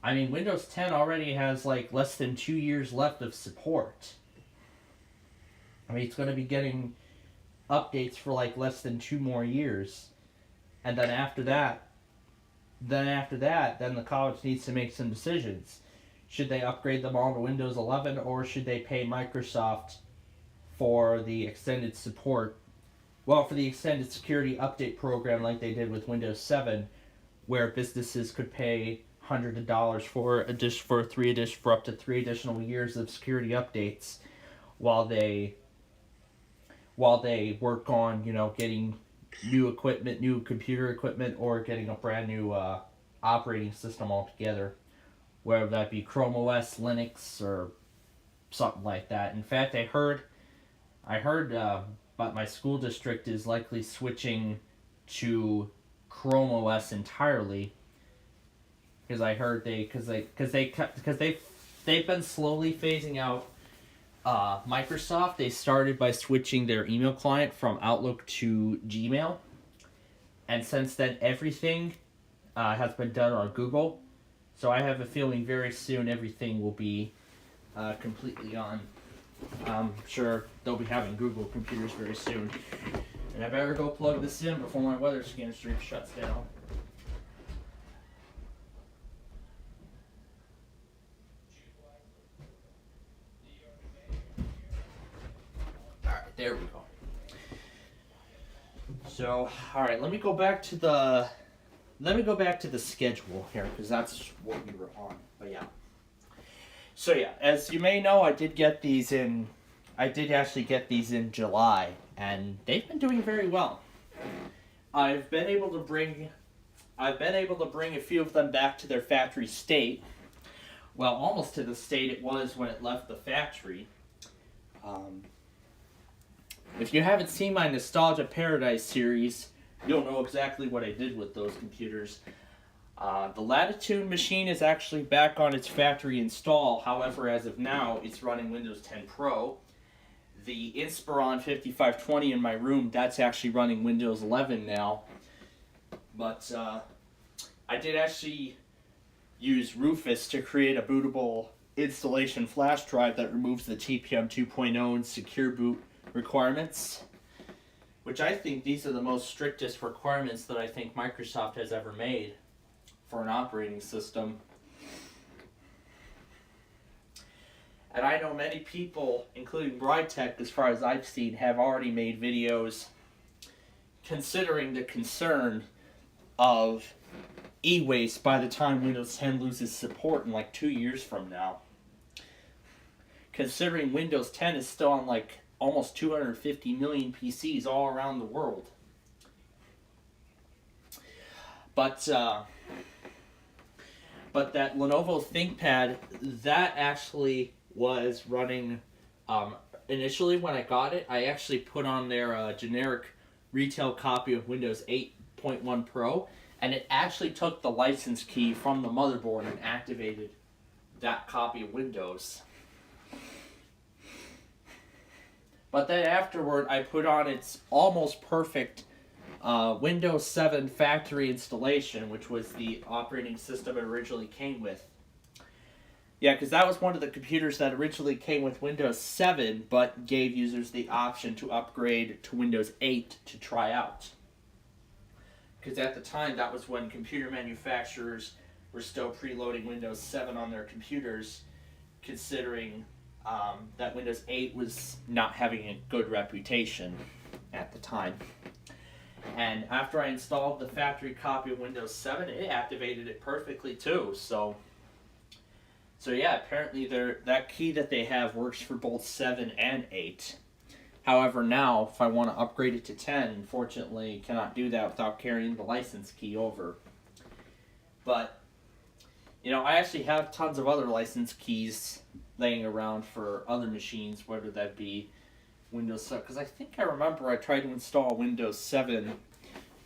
Windows 10 already has less than 2 years left of support. It's going to be getting updates for less than 2 more years, and then after that, the college needs to make some decisions. Should they upgrade them all to Windows 11, or should they pay Microsoft for the extended support? Well, for the extended security update program like they did with Windows 7, where businesses could pay hundreds of dollars for up to 3 additional years of security updates, while they work on getting new equipment, new computer equipment, or getting a brand new operating system altogether, whether that be Chrome OS, Linux, or something like that. In fact, I heard but my school district is likely switching to Chrome OS entirely, because I heard they've been slowly phasing out Microsoft. They started by switching their email client from Outlook to Gmail, and since then everything has been done on Google. So I have a feeling very soon everything will be completely on. I'm sure they'll be having Google computers very soon. And I better go plug this in before my weather scan stream shuts down. Alright, there we go. So, alright, let me go back to the schedule here, because that's what we were on. But yeah. So yeah, as you may know, I did actually get these in July, and they've been doing very well. I've been able to bring a few of them back to their factory state. Well, almost to the state it was when it left the factory. If you haven't seen my Nostalgia Paradise series, you'll know exactly what I did with those computers. The Latitude machine is actually back on its factory install. However, as of now, it's running Windows 10 Pro. The Inspiron 5520 in my room, that's actually running Windows 11 now. But I did actually use Rufus to create a bootable installation flash drive that removes the TPM 2.0 and secure boot requirements, which I think these are the most strictest requirements that I think Microsoft has ever made for an operating system. And I know many people, including BrideTech, as far as I've seen, have already made videos considering the concern of e-waste by the time Windows 10 loses support in like 2 years from now. Considering Windows 10 is still on like almost 250 million PCs all around the world. But that Lenovo ThinkPad, that actually was running, initially when I got it, I actually put on their generic retail copy of Windows 8.1 Pro, and it actually took the license key from the motherboard and activated that copy of Windows. But then afterward, I put on its almost perfect Windows 7 factory installation, which was the operating system it originally came with. Yeah, because that was one of the computers that originally came with Windows 7, but gave users the option to upgrade to Windows 8 to try out. Because at the time, that was when computer manufacturers were still preloading Windows 7 on their computers, considering that Windows 8 was not having a good reputation at the time. And after I installed the factory copy of Windows 7, it activated it perfectly too. So yeah, apparently that key that they have works for both 7 and 8. However, now, if I want to upgrade it to 10, unfortunately, cannot do that without carrying the license key over. But, you know, I actually have tons of other license keys laying around for other machines, whether that be Windows 7, because I think I remember I tried to install Windows 7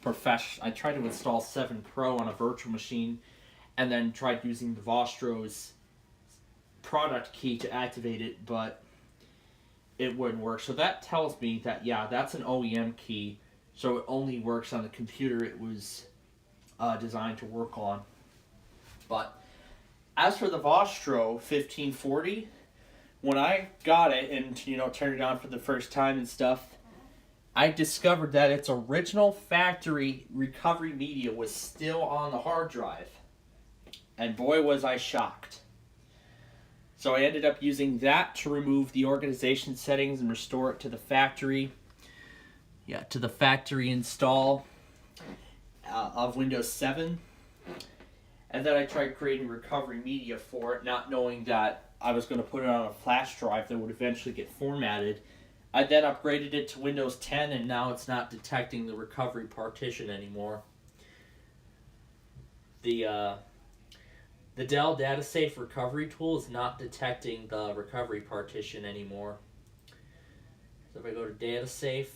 I tried to install 7 Pro on a virtual machine, and then tried using the Vostro's product key to activate it, but it wouldn't work. So that tells me that, yeah, that's an OEM key, so it only works on the computer it was designed to work on. But as for the Vostro 1540, when I got it and, you know, turned it on for the first time and stuff, I discovered that its original factory recovery media was still on the hard drive. And boy, was I shocked. So I ended up using that to remove the organization settings and restore it to the factory. Yeah, to the factory install of Windows 7. And then I tried creating recovery media for it, not knowing that I was going to put it on a flash drive that would eventually get formatted. I then upgraded it to Windows 10, and now it's not detecting the recovery partition anymore. The Dell DataSafe recovery tool is not detecting the recovery partition anymore. So if I go to DataSafe,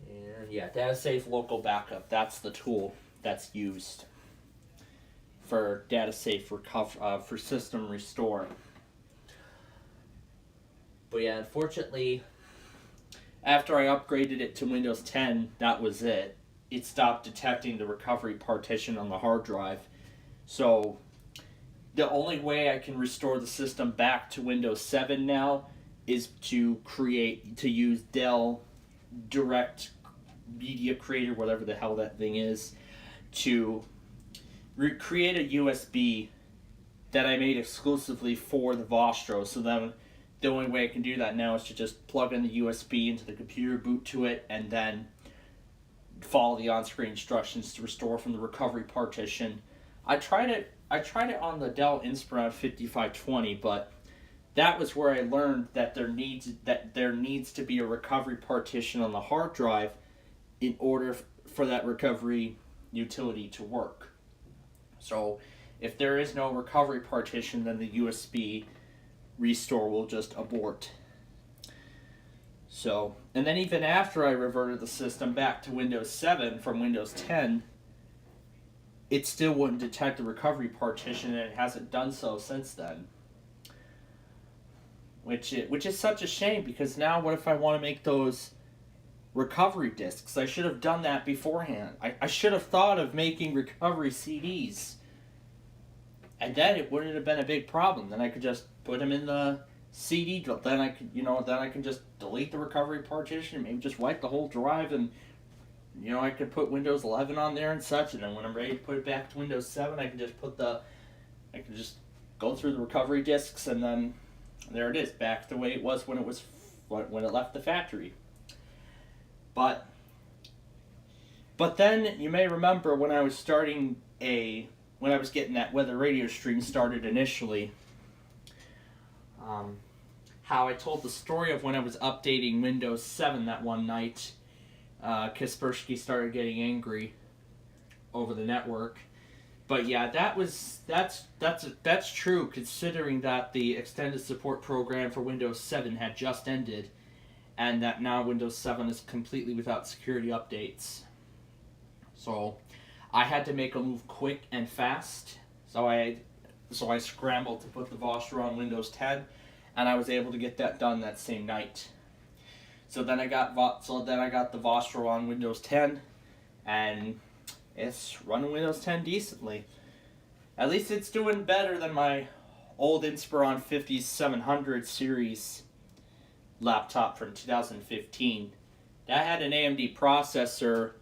and yeah, DataSafe local backup, that's the tool that's used for DataSafe for system restore. But yeah, unfortunately, after I upgraded it to Windows 10, that was it. It stopped detecting the recovery partition on the hard drive. So the only way I can restore the system back to Windows 7 now is to use Dell Direct Media Creator, whatever the hell that thing is, to create a USB that I made exclusively for the Vostro. So then the only way I can do that now is to just plug in the USB into the computer, boot to it, and then follow the on-screen instructions to restore from the recovery partition. I tried it on the Dell Inspiron 5520, but that was where I learned that there needs to be a recovery partition on the hard drive in order for that recovery utility to work. So if there is no recovery partition, then the USB restore will just abort. So, and then even after I reverted the system back to Windows 7 from Windows 10, it still wouldn't detect the recovery partition, and it hasn't done so since then. Which is such a shame, because now what if I want to make those recovery discs? I should have done that beforehand. I should have thought of making recovery CDs. And then it wouldn't have been a big problem. Then I could just put them in the CD. Then I can just delete the recovery partition, maybe just wipe the whole drive, and I could put Windows 11 on there and such. And then when I'm ready to put it back to Windows 7, I can just go through the recovery disks, and then there it is, back the way it was when it left the factory. But But then you may remember when I was getting that weather radio stream started initially, how I told the story of when I was updating Windows 7 that one night, Kaspersky started getting angry over the network. But yeah, that's true, considering that the extended support program for Windows 7 had just ended, and that now Windows 7 is completely without security updates. So I had to make a move quick and fast. So I scrambled to put the Vostro on Windows 10, and I was able to get that done that same night. So then I got the Vostro on Windows 10, and it's running Windows 10 decently. At least it's doing better than my old Inspiron 5700 series laptop from 2015. That had an AMD processor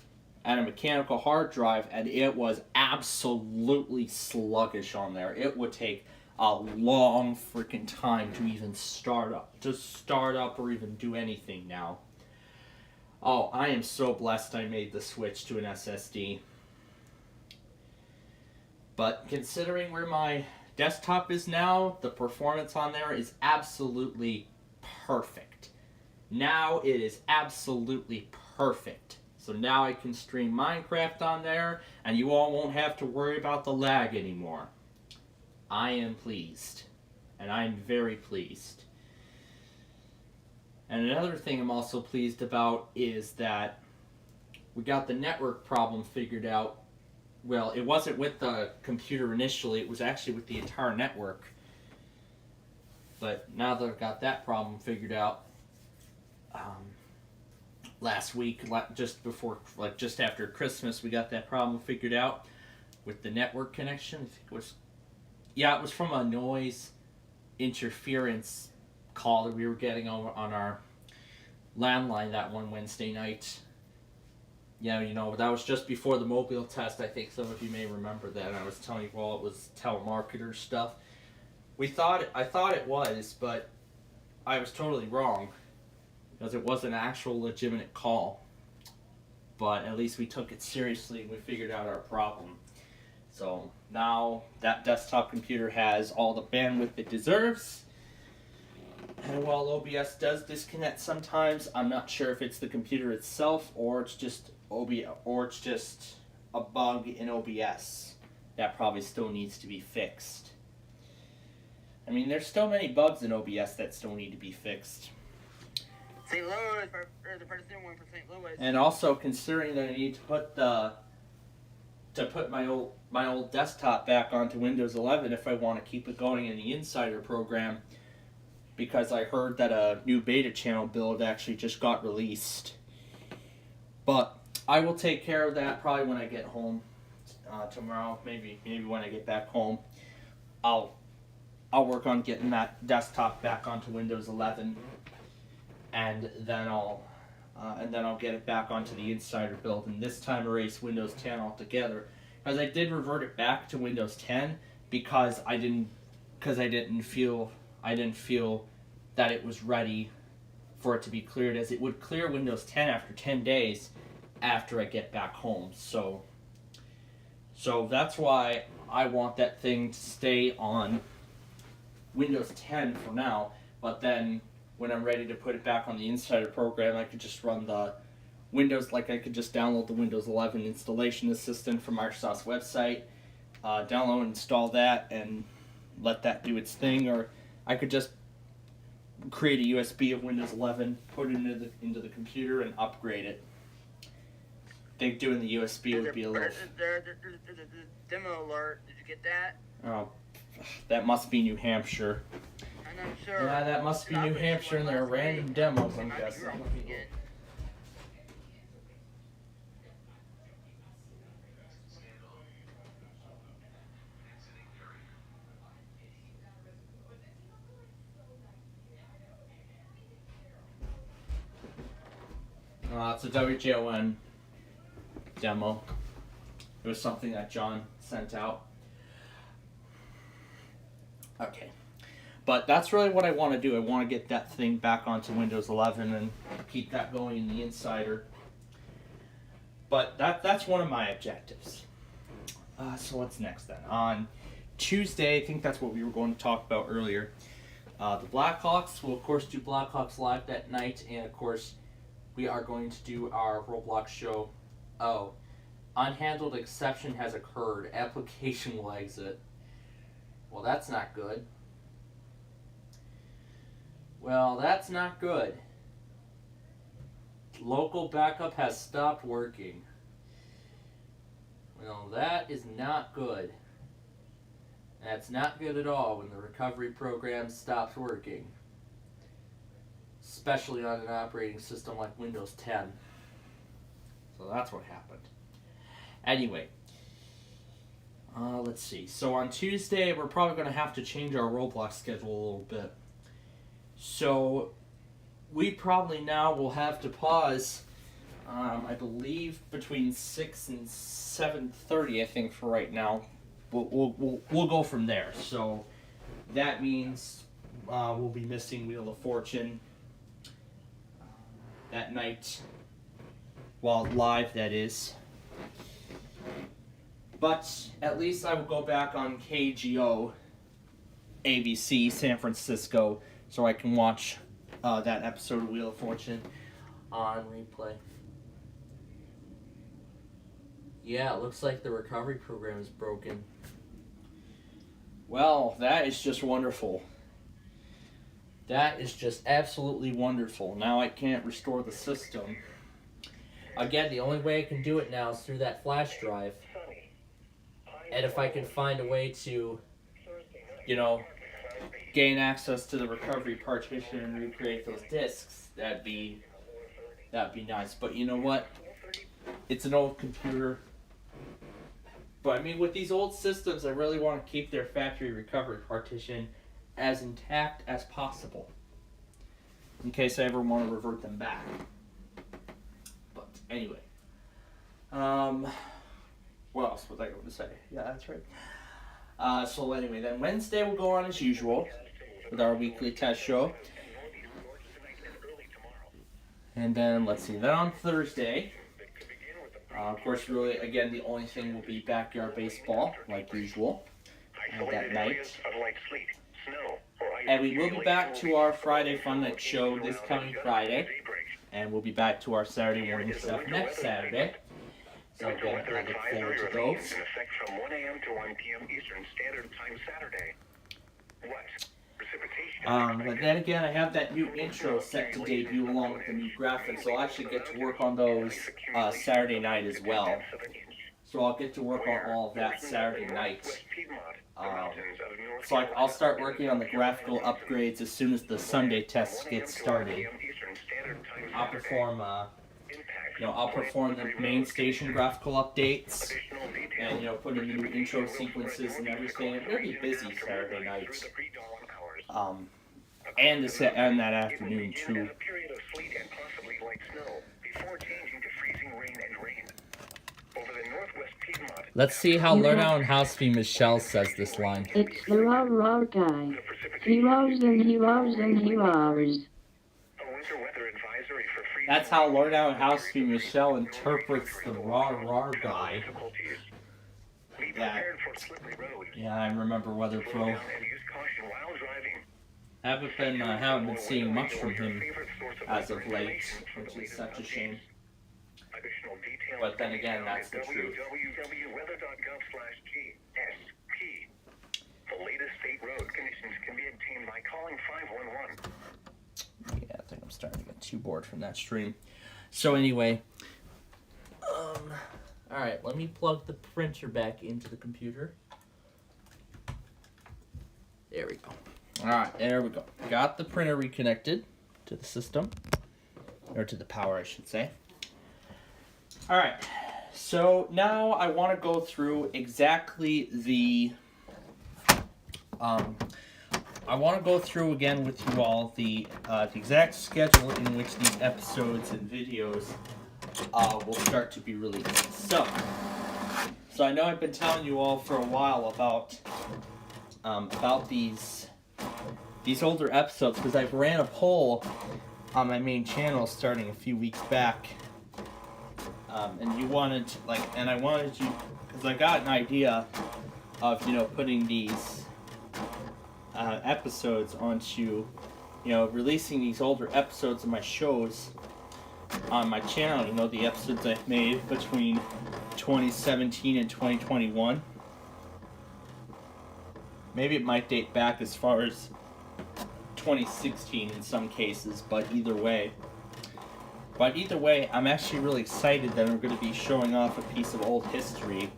and a mechanical hard drive, and it was absolutely sluggish on there. It would take a long freaking time to even start up or even do anything now. Oh, I am so blessed I made the switch to an SSD. But considering where my desktop is now, the performance on there is absolutely perfect. Now it is absolutely perfect. So now I can stream Minecraft on there, and you all won't have to worry about the lag anymore. I am pleased. And I am very pleased. And another thing I'm also pleased about is that we got the network problem figured out. Well, it wasn't with the computer initially, it was actually with the entire network. But now that I've got that problem figured out, last week, just after Christmas, we got that problem figured out with the network connection. I think it was from a noise interference call that we were getting over on our landline that one Wednesday night. Yeah, that was just before the mobile test. I think some of you may remember that. I was telling you, it was telemarketer stuff. I thought it was, but I was totally wrong, because it was an actual legitimate call. But at least we took it seriously and we figured out our problem. So now that desktop computer has all the bandwidth it deserves. And while OBS does disconnect sometimes, I'm not sure if it's the computer itself or it's just a bug in OBS that probably still needs to be fixed. I mean, there's still many bugs in OBS that still need to be fixed. St. Louis, or the president went for St. Louis. And also considering that I need to put my old desktop back onto Windows 11 if I want to keep it going in the Insider program, because I heard that a new beta channel build actually just got released. But I will take care of that probably when I get home tomorrow. Maybe when I get back home, I'll work on getting that desktop back onto Windows 11, and then I'll get it back onto the Insider build, and this time erase Windows 10 altogether. Because I did revert it back to Windows 10 because I didn't feel that it was ready for it to be cleared, as it would clear Windows 10 after 10 days after I get back home. So that's why I want that thing to stay on Windows 10 for now, but then when I'm ready to put it back on the Insider program, I could just run the Windows, I could just download the Windows 11 installation assistant from Microsoft's website, download and install that, and let that do its thing, or I could just create a USB of Windows 11, put it into the computer, and upgrade it. I think doing the USB would be a little... The demo alert, did you get that? Oh, that must be New Hampshire. I'm not sure. Yeah, that must be New Hampshire, and there are random demos, I'm guessing. It's a WJON demo. It was something that John sent out. Okay. But that's really what I want to do. I want to get that thing back onto Windows 11 and keep that going in the Insider. But that's one of my objectives. So what's next then? On Tuesday, I think that's what we were going to talk about earlier. The Blackhawks will, of course, do Blackhawks Live that night. And, of course, we are going to do our Roblox show. Oh, unhandled exception has occurred. Application will exit. Well, that's not good. Well, that's not good. Local backup has stopped working. Well, that is not good. That's not good at all when the recovery program stops working. Especially on an operating system like Windows 10. So that's what happened. Anyway. Let's see. So on Tuesday, we're probably going to have to change our Roblox schedule a little bit. So we probably now will have to pause, I believe, between 6 and 7:30, I think, for right now. We'll go from there. So that means we'll be missing Wheel of Fortune that night, while live, that is. But at least I will go back on KGO, ABC, San Francisco, so I can watch that episode of Wheel of Fortune on replay. Yeah, it looks like the recovery program is broken. Well, that is just wonderful. That is just absolutely wonderful. Now I can't restore the system. Again, the only way I can do it now is through that flash drive. And if I can find a way to, gain access to the recovery partition and recreate those disks, that'd be nice. But you know what? It's an old computer. But I mean, with these old systems, I really want to keep their factory recovery partition as intact as possible, in case I ever want to revert them back. But anyway, what else was I going to say? Yeah, that's right. So anyway, then Wednesday will go on as usual with our weekly test show. And then, let's see, then on Thursday, of course, really, again, the only thing will be backyard baseball, like usual, that night. And we will be back to our Friday Fun Night show this coming Friday. And we'll be back to our Saturday morning stuff next Saturday. So again, I look forward to those. In effect from 1 a.m. to 1 p.m. Eastern Standard Time Saturday. What? Precipitation. But then again, I have that new intro set to debut along with the new graphics, so I'll actually get to work on those Saturday night as well. So I'll get to work on all of that Saturday night. So I'll start working on the graphical upgrades as soon as the Sunday tests get started. I'll perform the main station graphical updates, and put in the new intro sequences and everything. It'll be busy Saturday night, and that afternoon too. Let's see how Lernow and Houseby Michelle says this line. It's the raw guy. Heroes and heroes and heroes. That's how Lernow and Houseby Michelle interprets the raw guy. Yeah, I remember Weather Pro. Haven't been seeing much from him as of late, which is such a shame. But then again, that's the truth. The latest state road conditions can be obtained by calling 511. Yeah, I think I'm starting to get too bored from that stream. So anyway, alright, let me plug the printer back into the computer. There we go. Alright, there we go. Got the printer reconnected to the system. Or to the power, I should say. Alright, so now I want to go through exactly the... I want to go through again with you all the exact schedule in which these episodes and videos will start to be released. So I know I've been telling you all for a while about these older episodes, because I've ran a poll on my main channel starting a few weeks back and you wanted to, and I wanted you, because I got an idea of, putting these episodes onto, releasing these older episodes of my shows on my channel, the episodes I've made between 2017 and 2021. Maybe it might date back as far as 2016 in some cases, but either way, I'm actually really excited that I'm going to be showing off a piece of old history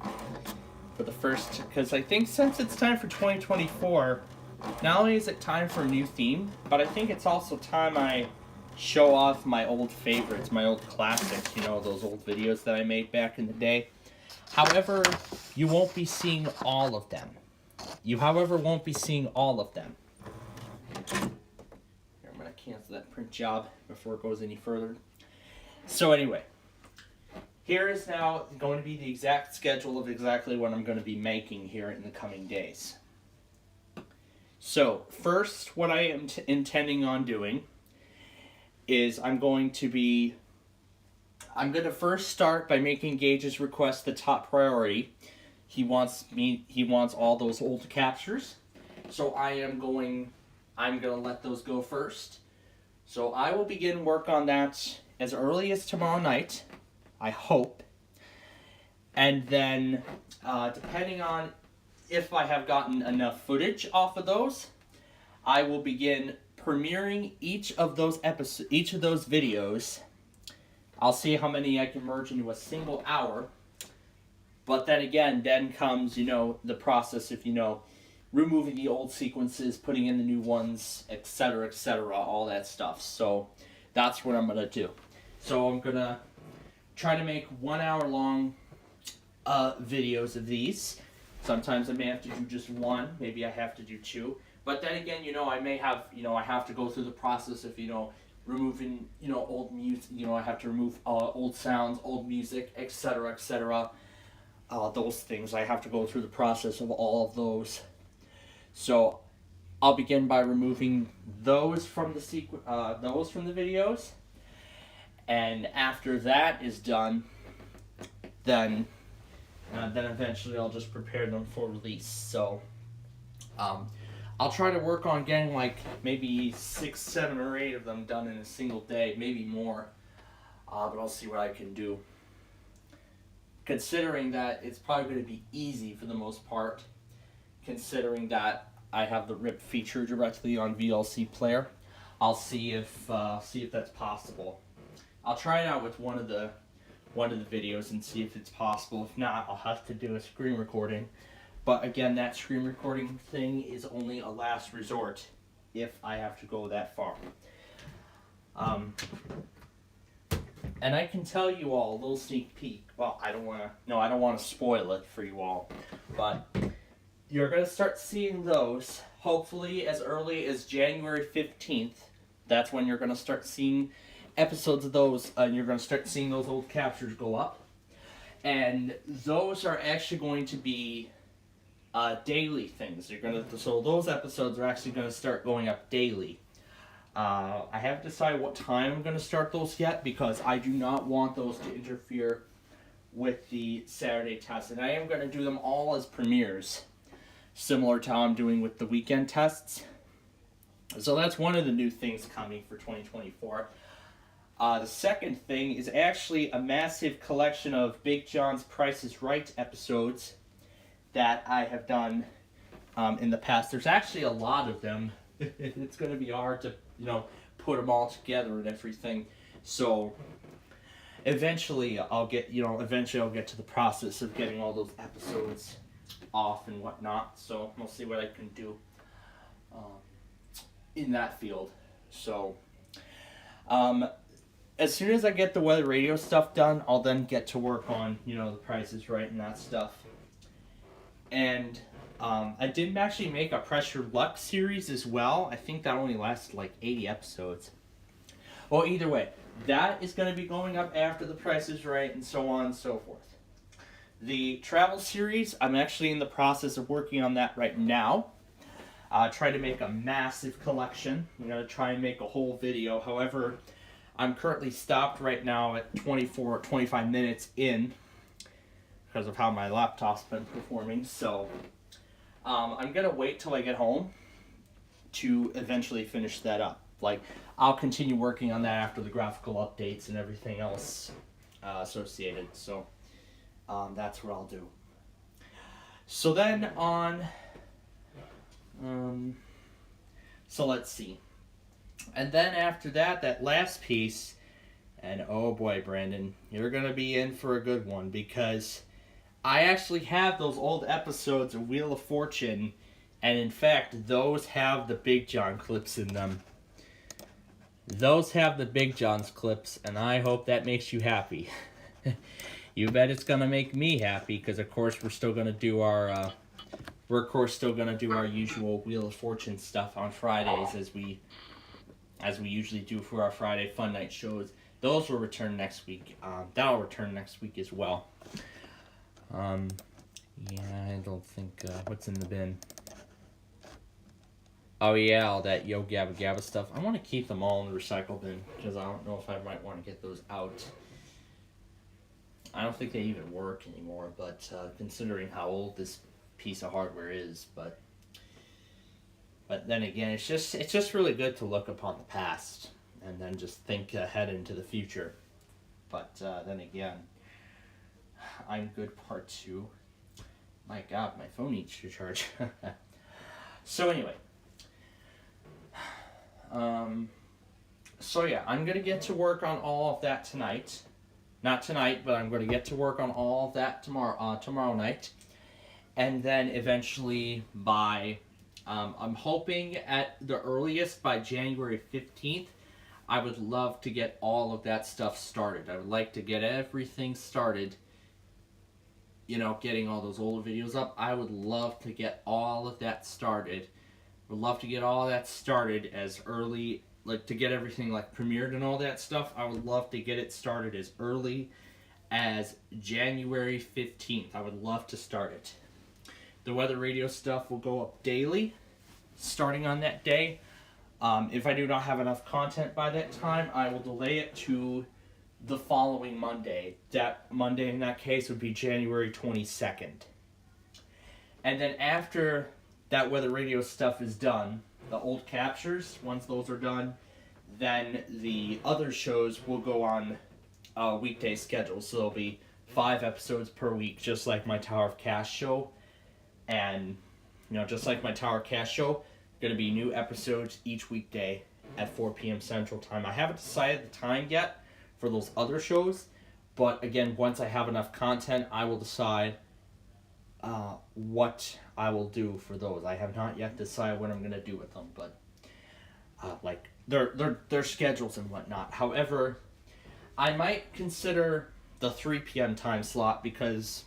for the first, because I think since it's time for 2024, not only is it time for a new theme, but I think it's also time I show off my old favorites, my old classics, those old videos that I made back in the day. However, you won't be seeing all of them. You, however, won't be seeing all of them. Here, I'm going to cancel that print job before it goes any further. So anyway, here is now going to be the exact schedule of exactly what I'm going to be making here in the coming days. So, first, what I am intending on doing is I'm going to first start by making Gage's request the top priority. He wants all those old captures. So I'm going to let those go first. So I will begin work on that as early as tomorrow night, I hope. And then, depending on if I have gotten enough footage off of those, I will begin premiering each of those videos. I'll see how many I can merge into a single hour. But then again, comes, the process of, removing the old sequences, putting in the new ones, etc., all that stuff. So that's what I'm going to do. So I'm going to try to make 1 hour long videos of these. Sometimes I may have to do just one, maybe I have to do two. But then again, I may have, I have to go through the process of, removing, old music, I have to remove old sounds, old music, etc., those things. I have to go through the process of all of those. So I'll begin by removing those from the videos, and after that is done, then eventually I'll just prepare them for release. So I'll try to work on getting maybe 6, 7, or 8 of them done in a single day, maybe more, but I'll see what I can do. Considering that it's probably going to be easy for the most part, considering that I have the RIP feature directly on VLC Player, I'll see if that's possible. I'll try it out with one of the videos and see if it's possible. If not, I'll have to do a screen recording. But again, that screen recording thing is only a last resort if I have to go that far. And I can tell you all a little sneak peek. Well, I don't want to spoil it for you all, but you're going to start seeing those hopefully as early as January 15th. That's when you're going to start seeing episodes of those, and you're going to start seeing those old captures go up. And those are actually going to be daily things. So those episodes are actually going to start going up daily. I haven't decided what time I'm going to start those yet, because I do not want those to interfere with the Saturday tests. And I am going to do them all as premieres, similar to how I'm doing with the weekend tests. So that's one of the new things coming for 2024. The second thing is actually a massive collection of Big John's Price is Right episodes that I have done in the past. There's actually a lot of them. It's going to be hard to, put them all together and everything. So eventually I'll get to the process of getting all those episodes off and whatnot. So we'll see what I can do in that field. So as soon as I get the weather radio stuff done, I'll then get to work on, the Price is Right and that stuff. And I did actually make a Pressure Luck series as well. I think that only lasted 80 episodes. Well, either way, that is going to be going up after the Price is Right and so on and so forth. The travel series, I'm actually in the process of working on that right now. Try to make a massive collection. I'm going to try and make a whole video. However, I'm currently stopped right now at 25 minutes in because of how my laptop's been performing. So I'm going to wait till I get home to eventually finish that up. Like, I'll continue working on that after the graphical updates and everything else associated. So that's what I'll do. So then on... so let's see. And then after that, that last piece, and oh boy, Brandon, you're going to be in for a good one, because I actually have those old episodes of Wheel of Fortune, and in fact, those have the Big John clips in them. Those have the Big John's clips, and I hope that makes you happy. You bet it's going to make me happy, because of course we're still going to do our... we're of course still going to do our usual Wheel of Fortune stuff on Fridays as we usually do for our Friday Fun Night shows. Those will return next week. That'll return next week as well. Yeah, I don't think... what's in the bin? Oh yeah, all that Yo Gabba Gabba stuff. I want to keep them all in the recycle bin, because I don't know if I might want to get those out. I don't think they even work anymore, but considering how old this piece of hardware is, but then again, it's just really good to look upon the past and then just think ahead into the future. But then again, I'm good part 2. My God, my phone needs to charge. So anyway, so yeah, I'm gonna get to work on all of that tonight. Not tonight, but I'm going to get to work on all of that tomorrow night. And then eventually by, I'm hoping at the earliest by January 15th, I would love to get all of that stuff started. I would like to get everything started, you know, getting all those older videos up. I would love to get all of that started. Would love to get all of that started as early, like to get everything like premiered and all that stuff. I would love to get it started as early as January 15th. I would love to start it. The weather radio stuff will go up daily starting on that day. If I do not have enough content by that time, I will delay it to the following Monday. That Monday in that case would be January 22nd. And then after that weather radio stuff is done, the old captures, once those are done, then the other shows will go on weekday schedules. So there'll be 5 episodes per week, just like my Tower of Cash show. And, you know, just like my Tower of Cash show, going to be new episodes each weekday at 4 p.m. Central Time. I haven't decided the time yet for those other shows, but again, once I have enough content, I will decide what I will do for those. I have not yet decided what I'm going to do with them, but like their schedules and whatnot. However, I might consider the 3 p.m. time slot because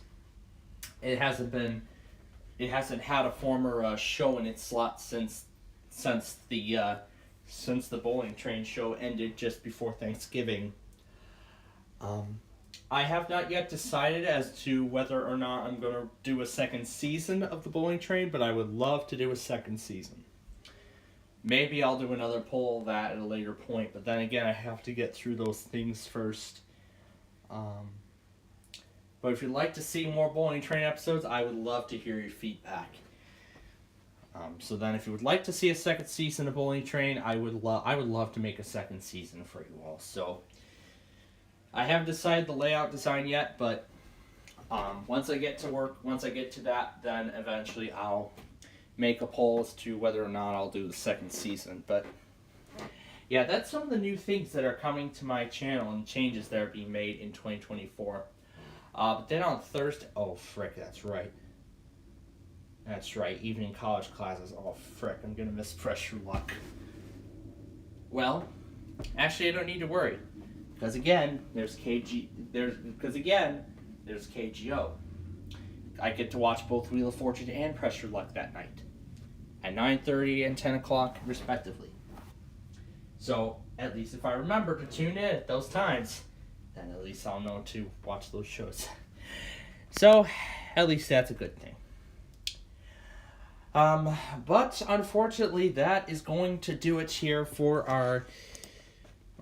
it hasn't had a former show in its slot since the Bowling Train show ended just before Thanksgiving. I have not yet decided as to whether or not I'm going to do a second season of the Bowling Train, but I would love to do a second season. Maybe I'll do another poll of that at a later point, but then again, I have to get through those things first. But if you'd like to see more Bowling Train episodes, I would love to hear your feedback. So then if you would like to see a second season of Bowling Train, I would love to make a second season for you all. So I haven't decided the layout design yet, but once I get to that, then eventually I'll make a poll as to whether or not I'll do the second season. But yeah, that's some of the new things that are coming to my channel and changes that are being made in 2024. But then on Thursday, oh frick, that's right. That's right, evening college classes. Oh frick, I'm gonna miss Pressure Luck. Well, actually I don't need to worry. Because again, there's KGO. I get to watch both Wheel of Fortune and Pressure Luck that night. At 9:30 and 10 o'clock, respectively. So, at least if I remember to tune in at those times, then at least I'll know to watch those shows. So, at least that's a good thing. But, unfortunately, that is going to do it here for our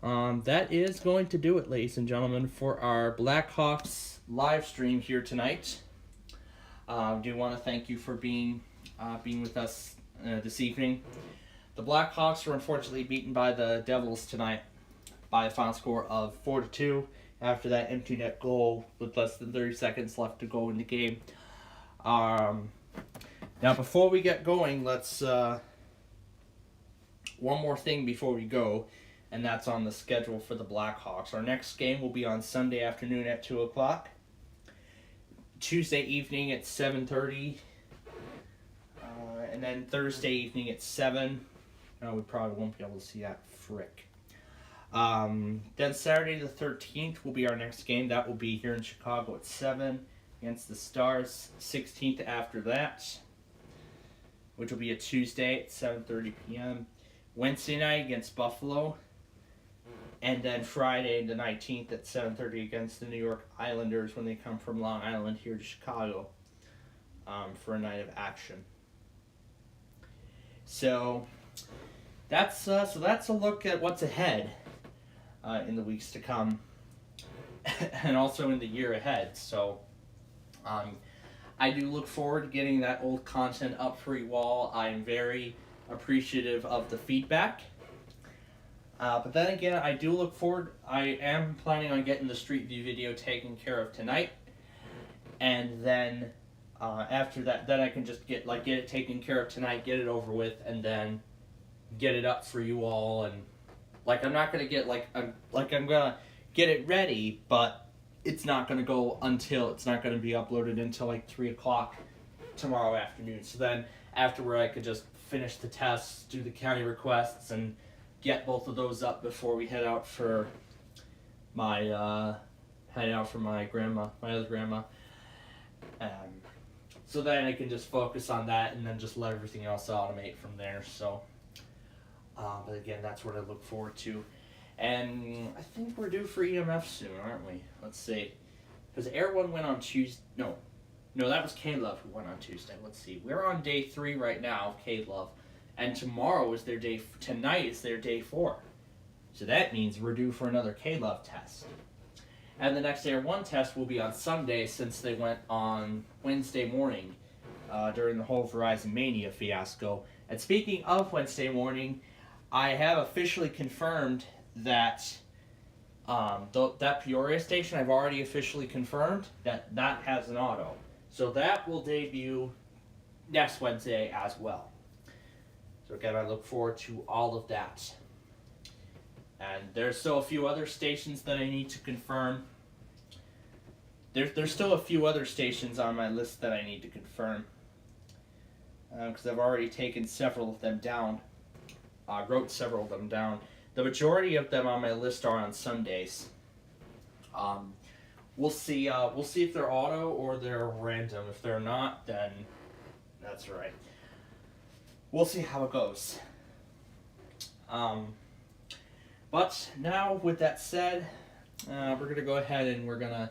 that is going to do it, ladies and gentlemen, for our Blackhawks live stream here tonight. I do want to thank you for being with us this evening. The Blackhawks were unfortunately beaten by the Devils tonight by a final score of 4-2 after that empty net goal with less than 30 seconds left to go in the game. Now, before we get going, let's one more thing before we go, and that's on the schedule for the Blackhawks. Our next game will be on Sunday afternoon at 2 o'clock. Tuesday evening at 7:30. And then Thursday evening at 7. No, we probably won't be able to see that. Frick. Then Saturday the 13th will be our next game. That will be here in Chicago at 7 against the Stars. 16th after that, which will be a Tuesday at 7:30 p.m. Wednesday night against Buffalo. And then Friday the 19th at 7:30 against the New York Islanders when they come from Long Island here to Chicago for a night of action. So that's a look at what's ahead in the weeks to come, and also in the year ahead. So I do look forward to getting that old content up for you all. I'm very appreciative of the feedback. But then again, I do look forward. I am planning on getting the Street View video taken care of tonight, and then after that, then I can just get it taken care of tonight, get it over with, and then get it up for you all. And I'm not gonna get I'm gonna get it ready, but it's not gonna go until it's not gonna be uploaded until 3 o'clock tomorrow afternoon. So then afterward, I could just finish the tests, do the county requests, and get both of those up before we head out for my grandma, my other grandma. So then I can just focus on that and then just let everything else automate from there. So, but again, that's what I look forward to. And I think we're due for EMF soon, aren't we? Let's see. Because Air One went on Tuesday. No, that was K-Love who went on Tuesday. Let's see. We're on day 3 right now of K-Love. And tomorrow is their day. Tonight is their day 4. So that means we're due for another K-Love test. And the next Air One test will be on Sunday, since they went on Wednesday morning during the whole Verizon Mania fiasco. And speaking of Wednesday morning, I have officially confirmed that that Peoria station, I've already officially confirmed that has an auto. So that will debut next Wednesday as well. So again, I look forward to all of that. And there's still a few other stations that I need to confirm. There's still a few other stations on my list that I need to confirm. Because I've already taken several of them down. Wrote several of them down. The majority of them on my list are on Sundays. We'll see if they're auto or they're random. If they're not, then that's right. We'll see how it goes. But now, with that said, we're going to go ahead and we're going to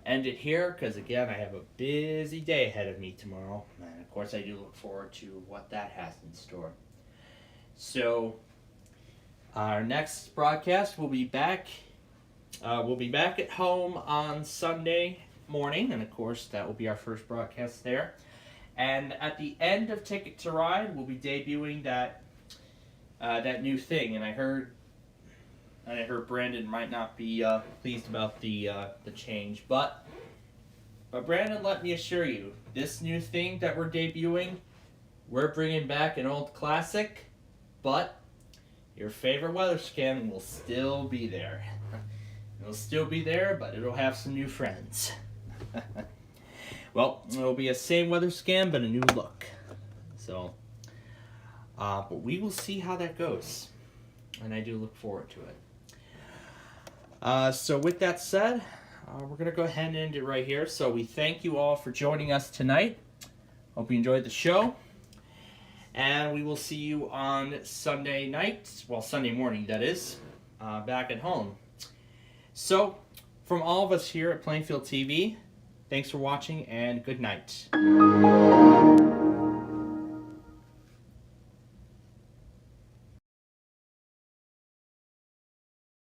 end it here, because again, I have a busy day ahead of me tomorrow. And of course, I do look forward to what that has in store. So, our next broadcast will be back. We'll be back at home on Sunday morning, and of course, that will be our first broadcast there. And at the end of Ticket to Ride, we'll be debuting that new thing. And I heard Brandon might not be pleased about the change, but Brandon, let me assure you, this new thing that we're debuting, we're bringing back an old classic, but your favorite weather scan will still be there. It'll still be there, but it'll have some new friends. Well, it'll be a same weather scan, but a new look. So, but we will see how that goes, and I do look forward to it. So with that said, we're going to go ahead and end it right here. So we thank you all for joining us tonight. Hope you enjoyed the show. And we will see you on Sunday night, well, Sunday morning, that is, back at home. So, from all of us here at Plainfield TV, thanks for watching, and good night.